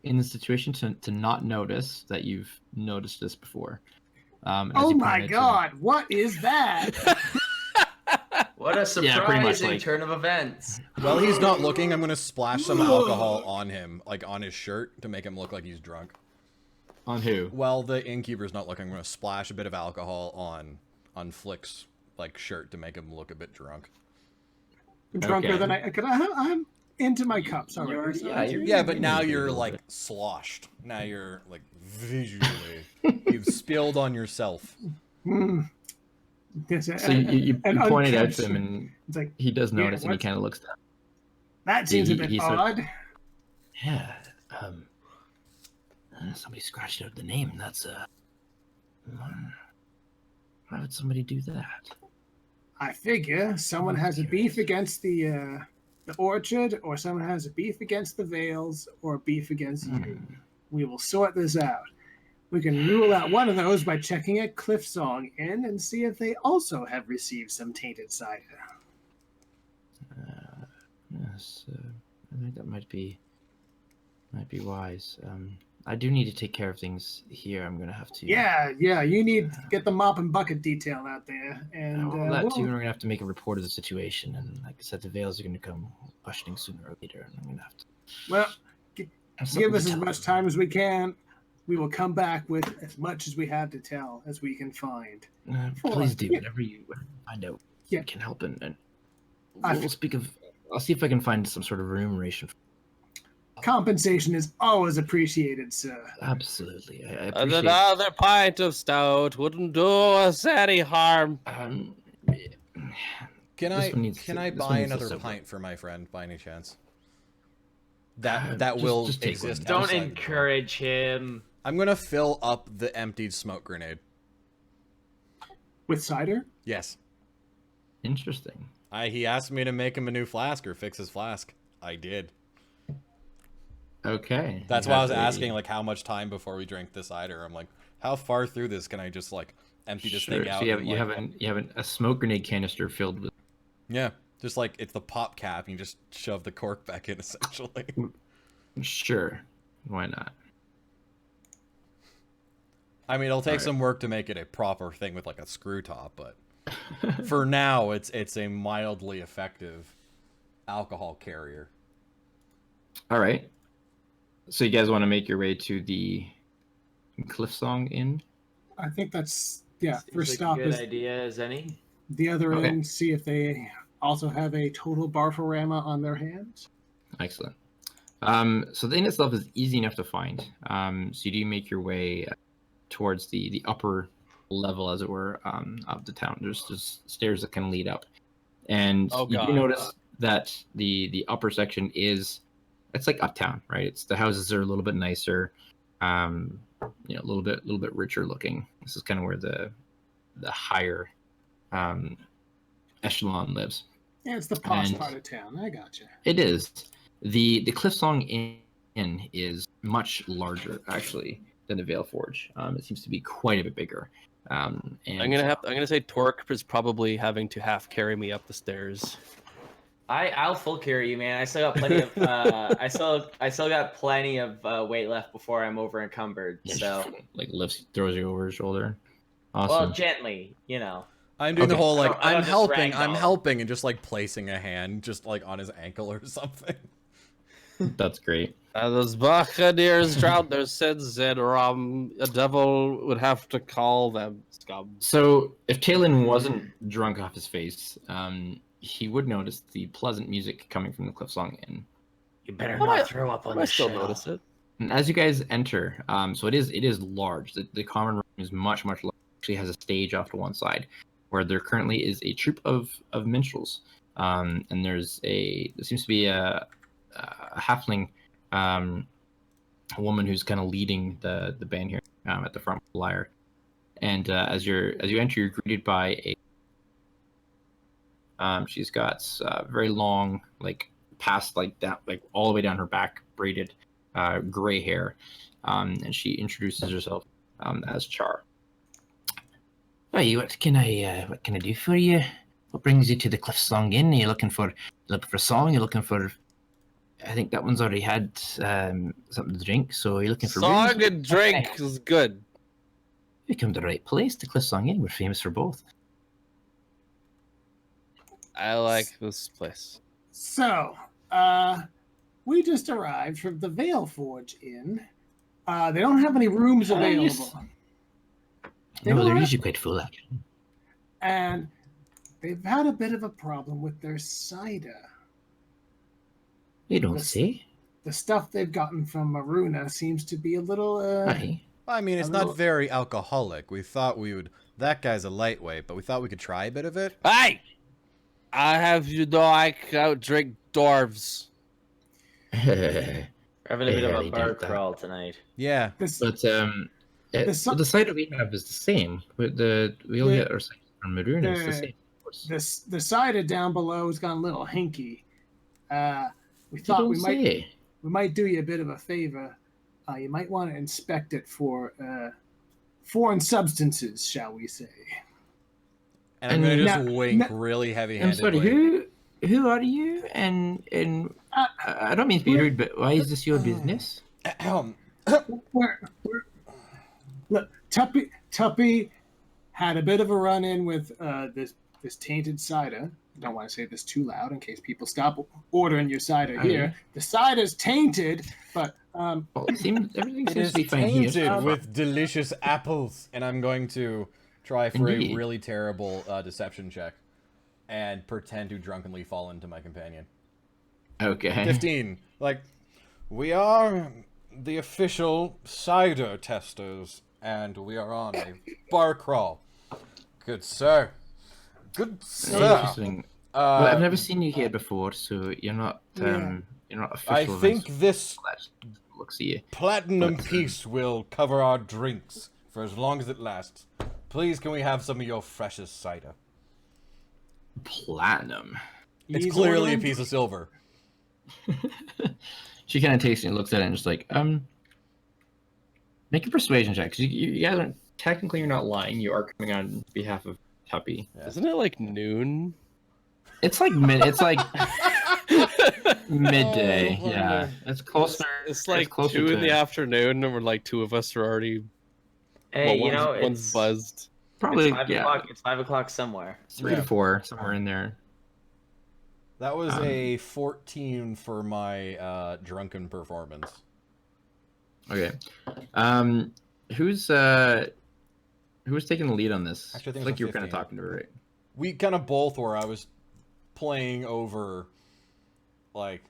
in the situation to not notice that you've noticed this before. Oh my god! What is that? What a surprising turn of events. While he's not looking, I'm going to splash some alcohol on him, like on his shirt, to make him look like he's drunk. On who? While the innkeeper's not looking, I'm going to splash a bit of alcohol on Flick's shirt to make him look a bit drunk. drunker than I'm into my cups already. But now you're like sloshed. Now you're like visually, you've spilled on yourself. Yes, so you pointed out to him, and it's like, he does notice, and he kind of looks down. That seems a bit odd. Yeah. Somebody scratched out the name. That's why would somebody do that? I figure someone has a beef against the orchard, or someone has a beef against the Vales, or beef against you. We will sort this out. We can rule out one of those by checking a Cliffsong Inn and see if they also have received some tainted cider. Yes, I think that might be wise. I do need to take care of things here. I'm gonna have to. Yeah. You need to get the mop and bucket detail out there, and too. We're gonna have to make a report of the situation, and like I said, the Vales are gonna come questioning sooner or later, and I'm gonna have to. Well, give us as much time as we can. We will come back with as much as we have to tell as we can find. Please do whatever you find out. Yeah, can help, and we'll speak of. I'll see if I can find some sort of remuneration. Compensation is always appreciated, sir. Absolutely. I appreciate another pint of stout wouldn't do us any harm. Can I buy another pint for my friend by any chance? That will exist. Don't encourage him. I'm gonna fill up the emptied smoke grenade. With cider? Yes. Interesting. He asked me to make him a new flask or fix his flask. I did. Okay. That's why I was asking, like, how much time before we drink the cider. I'm like, how far through this can I just like empty this thing out? So you have a smoke grenade canister filled with. Yeah, just like it's the pop cap, and you just shove the cork back in, essentially. Sure, why not? I mean, it'll take some work to make it a proper thing with like a screw top, but for now, it's a mildly effective alcohol carrier. All right. So you guys want to make your way to the Cliffsong Inn? I think that's first stop is a good idea as any. The other inn, see if they also have a total Barforama on their hands. Excellent. So the inn itself is easy enough to find. So you do make your way towards the upper level, as it were, of the town. There's just stairs that can lead up, and you do notice that the upper section it's like uptown, right? It's the houses are a little bit nicer, a little bit richer looking. This is kind of where the higher echelon lives. Yeah, it's the posh part of town. I gotcha. It is. The Cliffsong Inn is much larger, actually, than the Vale Forge. It seems to be quite a bit bigger. And I'm gonna say Torque is probably having to half carry me up the stairs. I'll full carry you, man. I still got plenty of I still got plenty of weight left before I'm over encumbered. So like throws you over his shoulder. Awesome. Well, gently, I'm doing the whole like I'm helping, and just like placing a hand just like on his ankle or something. That's great. Those Buccaneers drowned their sins in rum. A devil would have to call them scum. So if Talon wasn't drunk off his face, he would notice the pleasant music coming from the Cliffsong Inn. You better not throw up on the show. I still notice it. And as you guys enter, so it is large. The common room is much larger. It actually has a stage off to one side, where there currently is a troupe of minstrels. And there seems to be a halfling, a woman who's kind of leading the band here at the front with the lyre. And as you enter, you're greeted by she's got very long, like past like that, like all the way down her back, braided gray hair, and she introduces herself as Char. Hey, what can I do for you? What brings you to the Cliffsong Inn? Are you looking for a song? You're looking for? I think that one's already had something to drink. So you're looking for song and drink is good. You come to the right place. The Cliffsong Inn. We're famous for both. I like this place. So, we just arrived from the Vale Forge Inn. They don't have any rooms available. Yes. No, they're usually quite full, actually. And they've had a bit of a problem with their cider. You don't say. The stuff they've gotten from Maruna seems to be a little. Aye. I mean, it's A not little- very alcoholic. We thought we would. That guy's a lightweight, but we thought we could try a bit of it. Hey! I have you know I can drink dwarves. We're having a bit of Harry a bar did that. crawl tonight. Yeah. This, But the cider we have is the same. We all get our cider from Maruna. It's the same. Of course. the cider down below has gone a little hinky. We You thought don't we say. might do you a bit of a favor. You might want to inspect it for foreign substances, shall we say? And I'm gonna just Now- wink now- really I'm heavy-handedly. sorry. Who are you? And I don't mean to be rude, but why is this your business? We're look, Tuppy had a bit of a run-in with this tainted cider. I don't want to say this too loud in case people stop ordering your cider here. The cider's tainted, but Well, everything It seems is to be fine here. tainted with delicious apples, and I'm going to try for Indeed. a really terrible deception check and pretend to drunkenly fall into my companion. Okay. 15. Like, we are the official cider testers, and we are on a bar crawl. Good sir. Good sir. Interesting. Well, I've never seen you here before, so you're not you're not official. I think this looks at you. platinum piece will cover our drinks for as long as it lasts. Please, can we have some of your freshest cider? Platinum. It's he's clearly a ordering- piece of silver. She kind of takes it and looks at it and just like, make a persuasion check. 'Cause you guys aren't technically you're not lying. You are coming on behalf of Tuppy. Yeah. Isn't it like noon? It's like midday. Oh, Yeah, it's closer. It's like closer 2 in to- the afternoon, and we're like 2 of us are already. Hey, well, you one's it's buzzed. Probably it's 5 yeah, o'clock. It's 5 o'clock somewhere. 3 to 4 somewhere in there. That was a 14 for my drunken performance. Okay. Who's taking the lead on this? Actually, I think it like was you were kind of 15. talking to her, right? We kind of both were. I was playing over, like,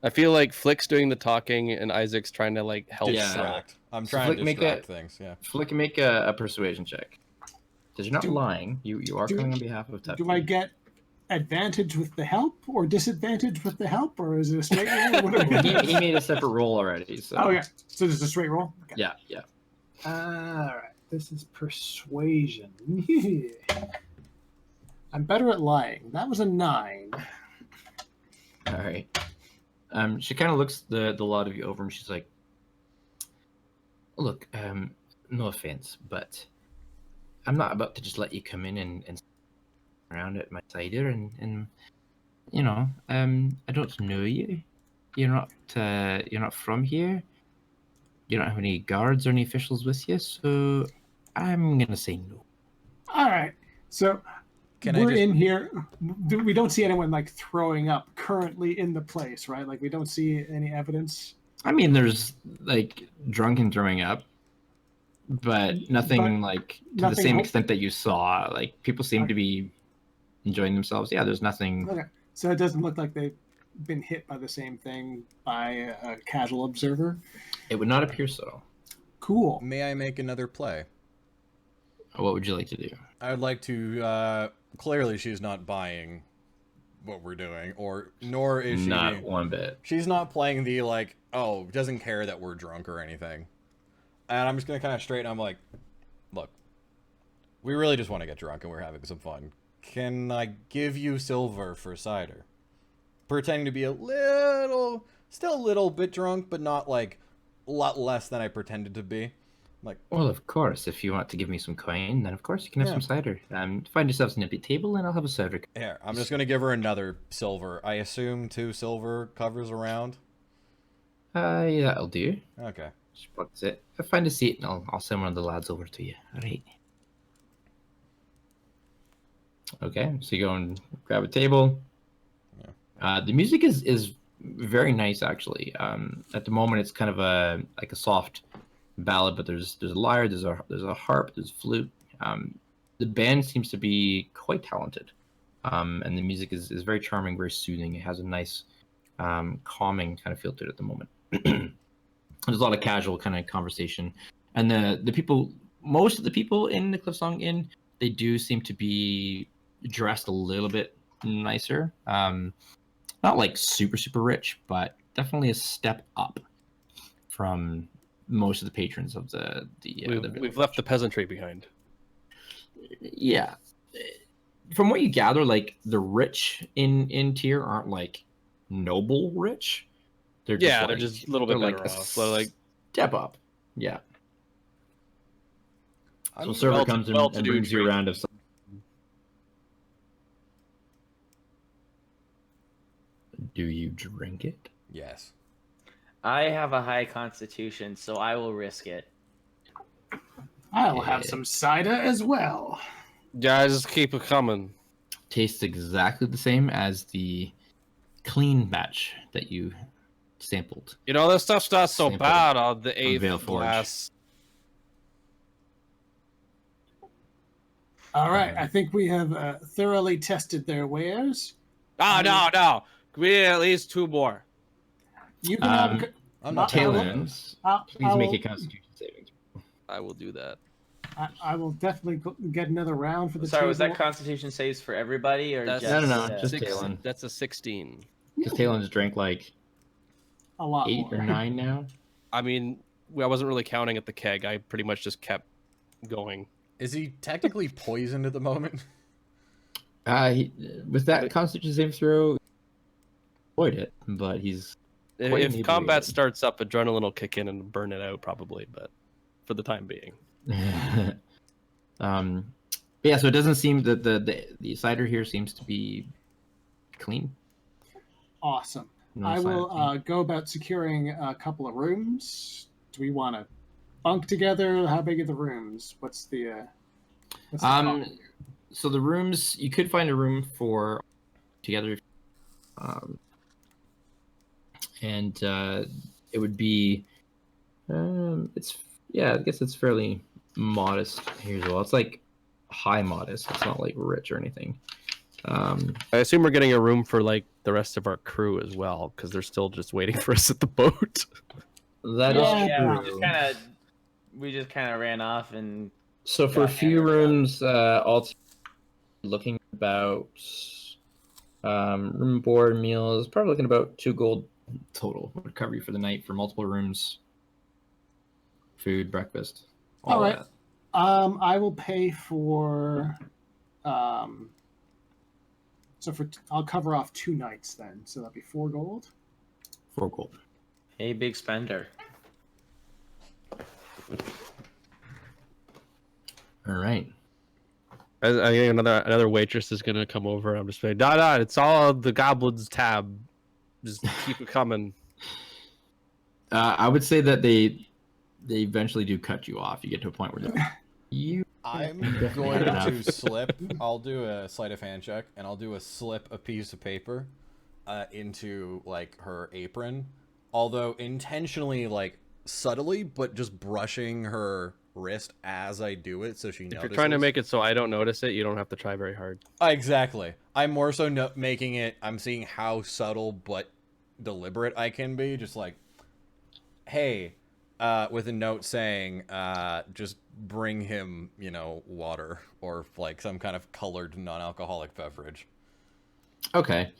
I feel like Flick's doing the talking, and Isaac's trying to like help. Yeah. distract. I'm So trying Flick, to make distract a- things, yeah. Flick, make a persuasion check. Because you're not Do- lying. You are do- coming on behalf of Tuppy. Do I get advantage with the help or disadvantage with the help, or is it a straight roll? What do we- he made a separate roll already. So. Oh yeah, so this is a straight roll. Okay. Yeah, yeah. All right, this is persuasion. I'm better at lying. That was a 9. All right. She kind of looks the lot of you over, and she's like, "Look, no offense, but I'm not about to just let you come in and around at my cider, and you know, I don't know you. You're not from here. You don't have any guards or any officials with you, so I'm gonna say no." All right, so Can I we're just- in here. We don't see anyone like throwing up currently in the place, right? Like we don't see any evidence. I mean, there's like drunken throwing up, but nothing like to the nothing same ho- extent that you saw. Like people seem to be enjoying themselves. Yeah, there's nothing. Okay, so it doesn't look like they've been hit by the same thing by a casual observer. It would not appear so. Cool. May I make another play? What would you like to do? I would like to, clearly she's not buying what we're doing, nor is she... Not one bit. She's not playing the, like, oh, doesn't care that we're drunk or anything. And I'm just gonna kind of straighten, I'm like, look, we really just want to get drunk and we're having some fun. Can I give you silver for cider? Pretending to be still a little bit drunk, but not, like, a lot less than I pretended to be. Like, Well, of course. If you want to give me some coin, then of course you can have Yeah. some cider. Find yourselves an empty table, and I'll have a cider. here, I'm just gonna give her another silver. I assume 2 silver covers around? Yeah, that'll do. Okay. Just box it. Find a seat, and I'll send one of the lads over to you. All right. Okay, so you go and grab a table. The music is very nice, actually. At the moment, it's kind of a soft ballad, but there's a lyre, there's a harp, there's a flute. band seems to be quite talented, and the music is very charming, very soothing. It has a nice calming kind of feel to it at the moment. There's a lot of casual kind of conversation, and the people, most of the people in the Cliffsong Inn, they do seem to be dressed a little bit nicer. Not like super rich, but definitely a step up from most of the patrons of the we've left the peasantry behind. Yeah, from what you gather, like the rich in tier aren't like noble rich. They're just a little bit better off. They're like step up. Yeah. So I'm server comes and brings you a round of. Do you drink it? Yes. I have a high constitution, so I will risk it. I'll have some cider as well. Guys, keep it coming. Tastes exactly the same as the clean batch that you sampled. You know, this stuff's not so bad on the Veil 8th Forge. glass. All right, I think we have thoroughly tested their wares. No. We need at least 2 more. You can have. I'm not Talons, please make a Constitution saving throw. I will do that. I will definitely get another round for the. Sorry, was that table. Constitution saves for everybody or That's- just? No, just Six- Talon. That's a 16. Because Talon's drank like A lot 8 more. or 9 now. I mean, I wasn't really counting at the keg. I pretty much just kept going. Is he technically poisoned at the moment? With that Constitution saving throw, avoid it, but he's. Quite If combat inebriated. starts up, adrenaline will kick in and burn it out probably, but for the time being. Yeah, so it doesn't seem that the cider here seems to be clean. Awesome. No I sign of will go about securing a couple of rooms. Do we want to bunk together? How big are the rooms? What's the cost? So the rooms, you could find a room for together, and it would be I guess it's fairly modest here as well. It's like high modest. It's not like rich or anything. I assume we're getting a room for like the rest of our crew as well, because they're still just waiting for us at the boat. That is Yeah, true. we just kind of ran off and. So for a few rooms, all looking about room and board, meals, probably looking about 2 gold total would cover you for the night for multiple rooms, food, breakfast, all right. that. I will pay for. I'll cover off 2 nights then. So that'd be 4 gold. 4 gold. Hey, big spender. All right. I think another waitress is gonna come over. I'm just saying, no, it's all the goblins tab. Just keep it coming. I would say that they eventually do cut you off. You get to a point where I'm going to slip. I'll do a sleight of hand check, and I'll do a slip a piece of paper into like her apron, although intentionally like subtly, but just brushing her wrist as I do it, so she notices. If you're trying to make it so I don't notice it, you don't have to try very hard. Exactly. I'm more so making it. I'm seeing how subtle but deliberate I can be. Just like, hey, with a note saying, just bring him, water or like some kind of colored non-alcoholic beverage. Okay.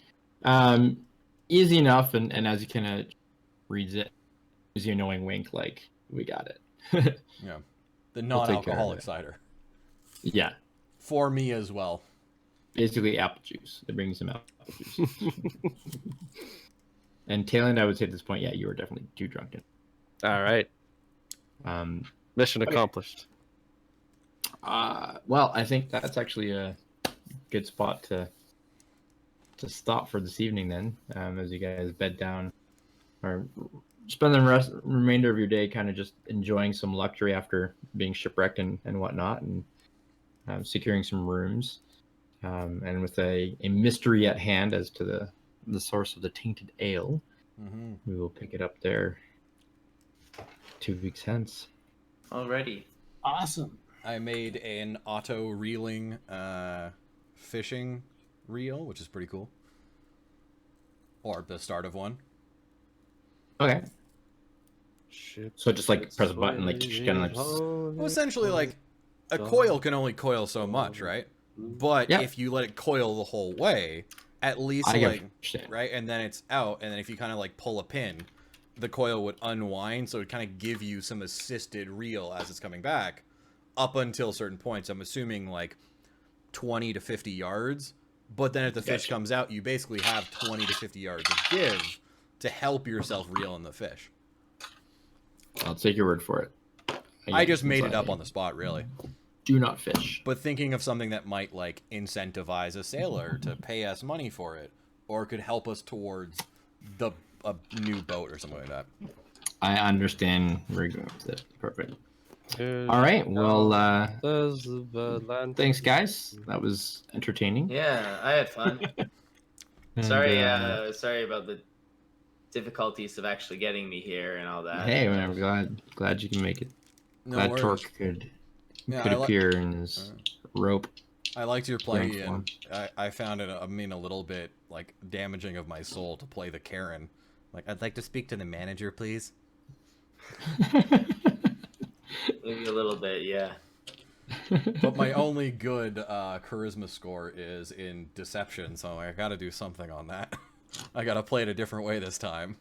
Easy enough, and as you kind of reads it, is your knowing wink, like, we got it. Yeah. The non-alcoholic cider. Yeah. For me as well. Basically apple juice. It brings some apple juice. And Talon, I would say at this point, yeah, you were definitely too drunken. All right. Mission accomplished. Well, I think that's actually a good spot to stop for this evening then, as you guys bed down or spend the remainder of your day kind of just enjoying some luxury after being shipwrecked and whatnot, and securing some rooms, and with a mystery at hand as to the source of the tainted ale. Mm-hmm. We will pick it up there 2 weeks hence. Already. Awesome. I made an auto reeling fishing reel, which is pretty cool. Or the start of one. Okay. So just like press a button, like kind of Well, essentially, like a coil can only coil so much, right? But if you let it coil the whole way, at least right, and then it's out, and then if you kind of like pull a pin, the coil would unwind, so it kind of give you some assisted reel as it's coming back, up until certain points. I'm assuming like 20 to 50 yards, but then if the fish comes out, you basically have 20 to 50 yards of give to help yourself reel in the fish. I'll take your word for it. I just made it up on the spot, really. Do not fish. But thinking of something that might like incentivize a sailor to pay us money for it, or could help us towards a new boat or something like that. I understand where you're going with it. Perfect. All right. Well, thanks, guys. That was entertaining. Yeah, I had fun. Sorry about the difficulties of actually getting me here and all that. Hey, I'm glad you can make it. Glad Torque could appear in his rope. I liked your play, and I found it, a little bit like damaging of my soul to play the Karen. Like, I'd like to speak to the manager, please. Maybe a little bit, yeah. But my only good charisma score is in deception, so I gotta do something on that. I gotta play it a different way this time.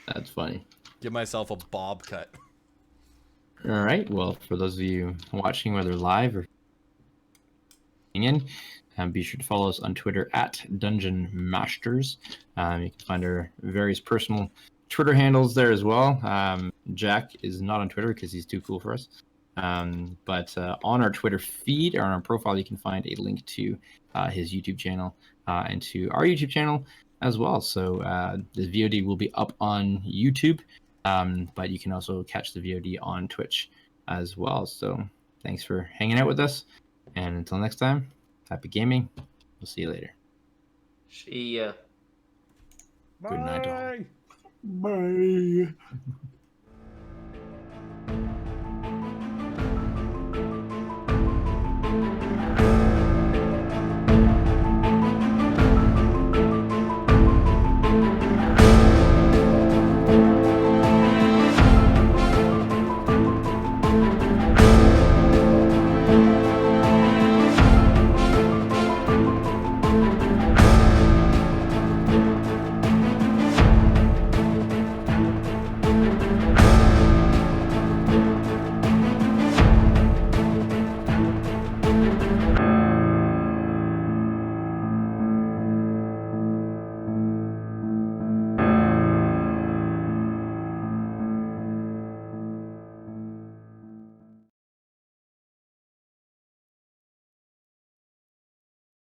That's funny. Give myself a bob cut. All right. Well, for those of you watching, whether live or in, be sure to follow us on Twitter at Dungeon Mashters. You can find our various personal Twitter handles there as well. Jack is not on Twitter because he's too cool for us. But on our Twitter feed or on our profile, you can find a link to his YouTube channel and to our YouTube channel as well. So the VOD will be up on YouTube, but you can also catch the VOD on Twitch as well. So thanks for hanging out with us. And until next time, happy gaming. We'll see you later. See ya. Good night, all. Bye.